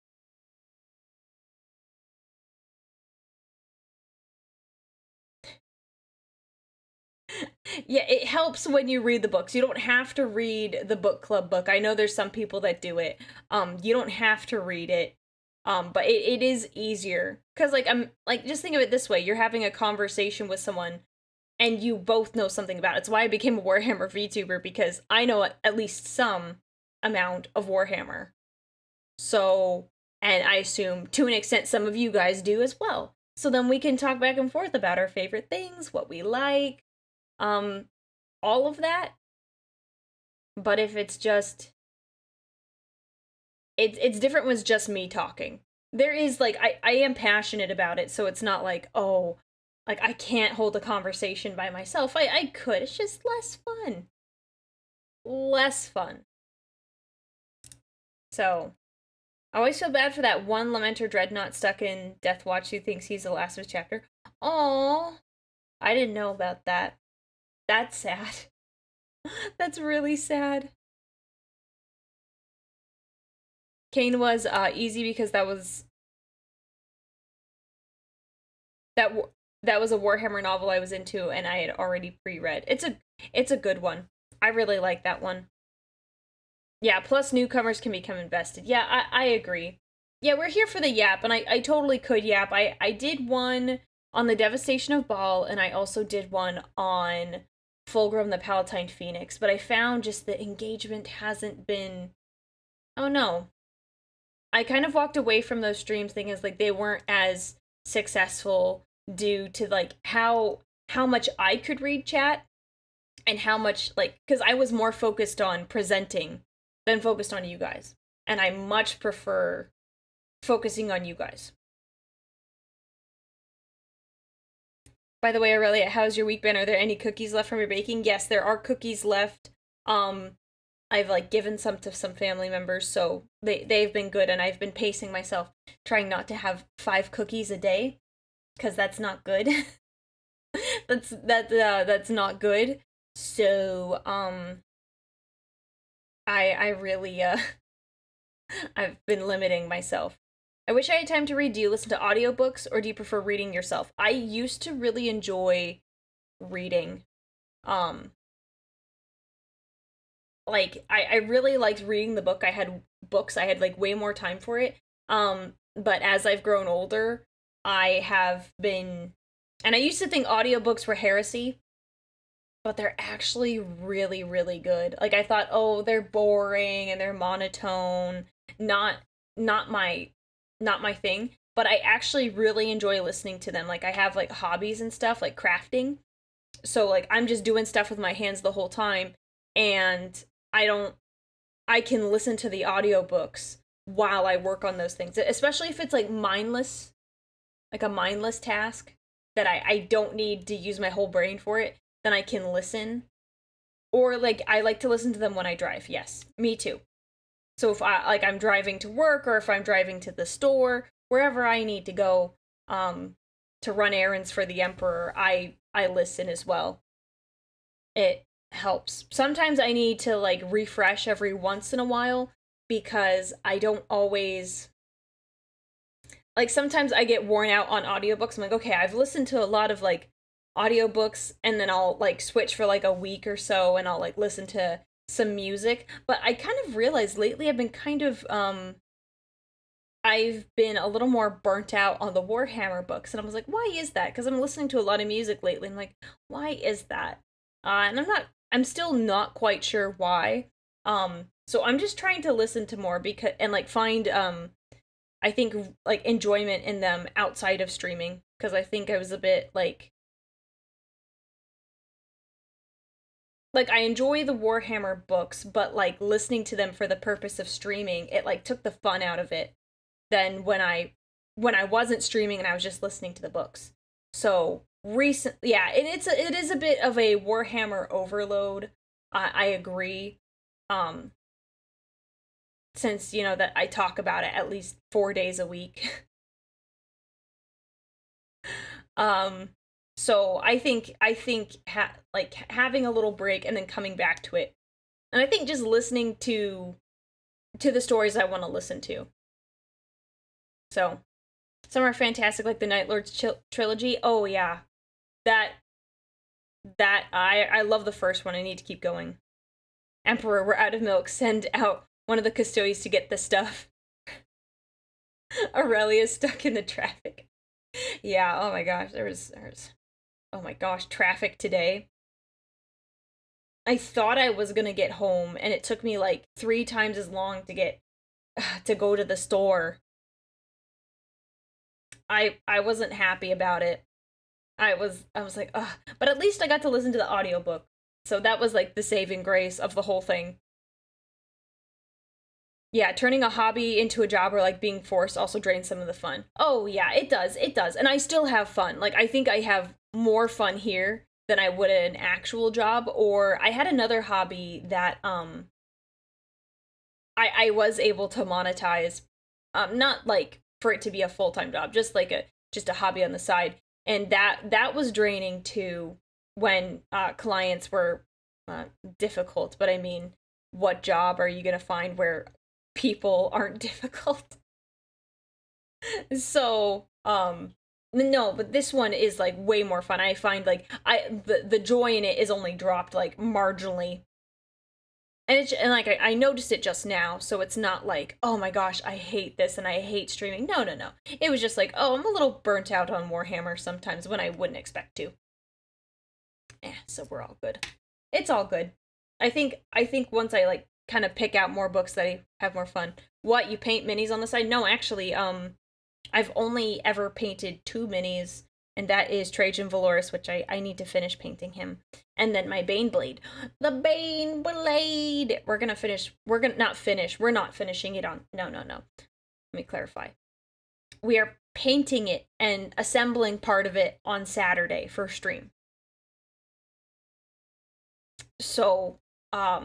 Yeah, it helps when you read the books. You don't have to read the book club book. I know there's some people that do it. You don't have to read it. But it is easier. Cause like I'm like, just think of it this way. You're having a conversation with someone and you both know something about it. It's why I became a Warhammer Vtuber, because I know at least some amount of Warhammer. So, and I assume to an extent some of you guys do as well. So then we can talk back and forth about our favorite things, what we like, all of that. But if it's just, it's different when it's just me talking. There is, like, I am passionate about it, so it's not like, oh, like, I can't hold a conversation by myself. I could, it's just less fun. Less fun. So, I always feel bad for that one Lamenter Dreadnought stuck in Death Watch who thinks he's the last of his chapter. Aww. I didn't know about that. That's sad. That's really sad. Kane was easy because that was a Warhammer novel I was into and I had already pre-read. It's a good one. I really like that one. Yeah, plus newcomers can become invested. Yeah, I agree. Yeah, we're here for the yap, and I totally could yap. I did one on the Devastation of Baal, and I also did one on Fulgrim the Palatine Phoenix, but I found just the engagement hasn't been... Oh no. I kind of walked away from those streams thinking like they weren't as successful due to like how much I could read chat and how much like, because I was more focused on presenting than focused on you guys, and I much prefer focusing on you guys. By the way, Aurelia, how's your week been? Are there any cookies left from your baking? Yes, there are cookies left. I've like given some to some family members, so they've been good, and I've been pacing myself, trying not to have 5 cookies a day, because that's not good. that's not good. So I really I've been limiting myself. I wish I had time to read. Do you listen to audiobooks or do you prefer reading yourself? I used to really enjoy reading. Like I really liked reading the book. I had like way more time for it. But as I've grown older, I have been, and I used to think audiobooks were heresy, but they're actually really, really good. Like I thought, oh, they're boring and they're monotone. Not my thing, but I actually really enjoy listening to them. Like I have like hobbies and stuff like crafting. So like I'm just doing stuff with my hands the whole time, and I can listen to the audiobooks while I work on those things, especially if it's like mindless, like a mindless task that I don't need to use my whole brain for it, then I can listen. Or like I like to listen to them when I drive. Yes, me too. So if I'm driving to work, or if I'm driving to the store, wherever I need to go to run errands for the Emperor, I listen as well. It helps. Sometimes I need to like refresh every once in a while, because I don't always, like sometimes I get worn out on audiobooks. I'm like, okay, I've listened to a lot of like audiobooks, and then I'll like switch for like a week or so and I'll like listen to some music. But I kind of realized lately I've been kind of I've been a little more burnt out on the Warhammer books, and I was like, why is that? Because I'm listening to a lot of music lately. I'm like, why is that? And I'm still not quite sure why. So I'm just trying to listen to more and like find I think like enjoyment in them outside of streaming, because I think I was a bit like I enjoy the Warhammer books, but like listening to them for the purpose of streaming, it like took the fun out of it than when I wasn't streaming and I was just listening to the books. So yeah, it is a bit of a Warhammer overload. I agree. since, you know, that I talk about it at least 4 days a week. So I think like having a little break and then coming back to it. And I think just listening to the stories I want to listen to. So, some are fantastic, like the Night Lords trilogy. Oh yeah, that I love the first one. I need to keep going. Emperor, we're out of milk. Send out one of the custodians to get the stuff. Aurelia's stuck in the traffic. Yeah. Oh my gosh, there was. Oh my gosh, traffic today. I thought I was gonna get home, and it took me like 3 times as long to go to the store. I wasn't happy about it. I was like, ugh. But at least I got to listen to the audiobook. So that was like the saving grace of the whole thing. Yeah, turning a hobby into a job or like being forced also drains some of the fun. Oh yeah, it does. And I still have fun. Like, I think I have more fun here than I would at an actual job. Or I had another hobby that I was able to monetize. Not like for it to be a full-time job, just like a hobby on the side. And that was draining too when clients were difficult. But I mean, what job are you gonna find where people aren't difficult? So no, but this one is like way more fun. I find like the joy in it is only dropped like marginally. And like I noticed it just now, so it's not like, oh my gosh, I hate this and I hate streaming. No. It was just like, oh, I'm a little burnt out on Warhammer sometimes when I wouldn't expect to. So we're all good. It's all good. I think once I like kind of pick out more books that I have more fun. What, you paint minis on the side? No, actually, I've only ever painted 2 minis, and that is Trajan Valoris, which I need to finish painting him. And then my Bane Blade. The Bane Blade! We're not finishing it on... No. Let me clarify. We are painting it and assembling part of it on Saturday for stream. So, yeah.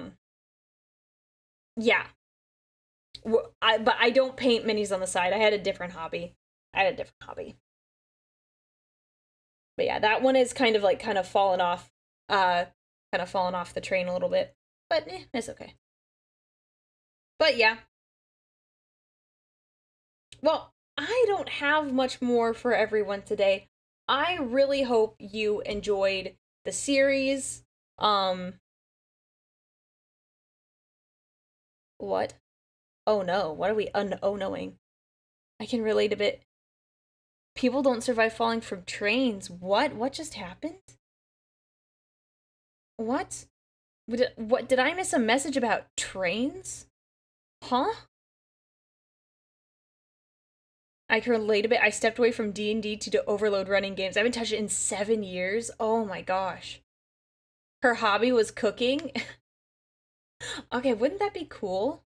But I don't paint minis on the side. I had a different hobby. But yeah, that one is kind of fallen off the train a little bit. But it's okay. But yeah. Well, I don't have much more for everyone today. I really hope you enjoyed the series. What? Oh no, what are we knowing? I can relate a bit. People don't survive falling from trains. What? What just happened? What? What? Did I miss a message about trains? Huh? I can relate a bit. I stepped away from D&D to overload running games. I haven't touched it in 7 years. Oh my gosh. Her hobby was cooking? Okay, wouldn't that be cool?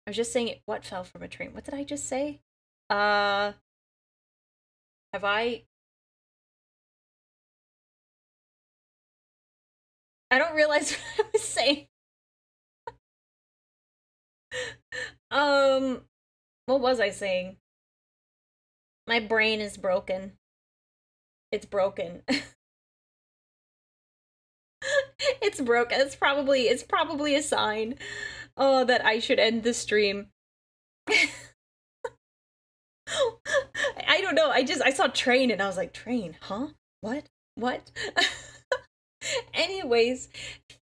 I was just saying it. What fell from a train? What did I just say? Have I don't realize what I was saying. What was I saying? My brain is broken. It's broken. It's broken. It's probably a sign. Oh, that I should end the stream. I don't know. I saw train and I was like, train, huh? What? Anyways,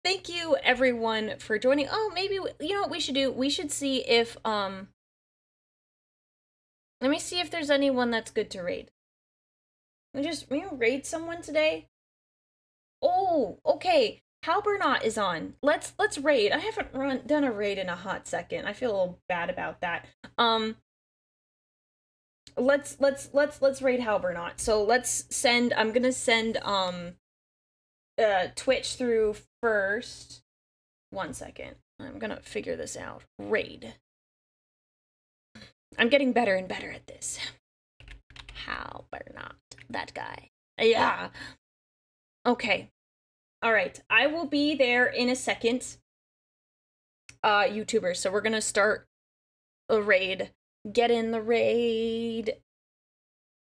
thank you everyone for joining. Oh, maybe, you know what we should do? We should see if, let me see if there's anyone that's good to raid. We raid someone today? Oh, okay. Halbernot is on. Let's raid. I haven't done a raid in a hot second. I feel a little bad about that. Let's raid Halbernot. So I'm gonna send Twitch through first. 1 second. I'm gonna figure this out. Raid. I'm getting better and better at this. Halbernot. That guy. Yeah. Okay. All right. I will be there in a second. YouTubers. So we're gonna start a raid. Get in the raid.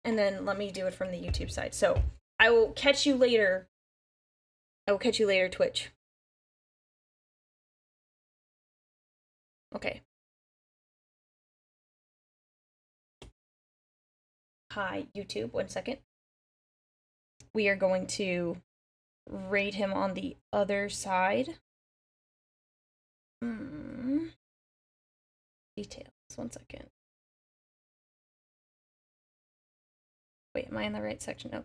And then let me do it from the YouTube side. So I will catch you later. I will catch you later, Twitch. Okay. Hi, YouTube. 1 second. We are going to raid him on the other side. Details. 1 second. Wait, am I in the right section? No,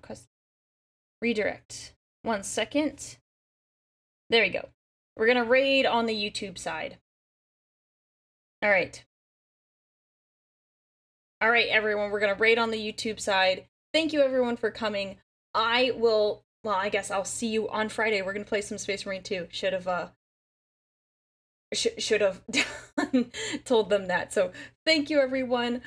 redirect. 1 second. There we go. We're gonna raid on the YouTube side. Alright. Alright, everyone, we're gonna raid on the YouTube side. Thank you, everyone, for coming. Well, I guess I'll see you on Friday. We're gonna play some Space Marine 2. Should have told them that. So, thank you, everyone.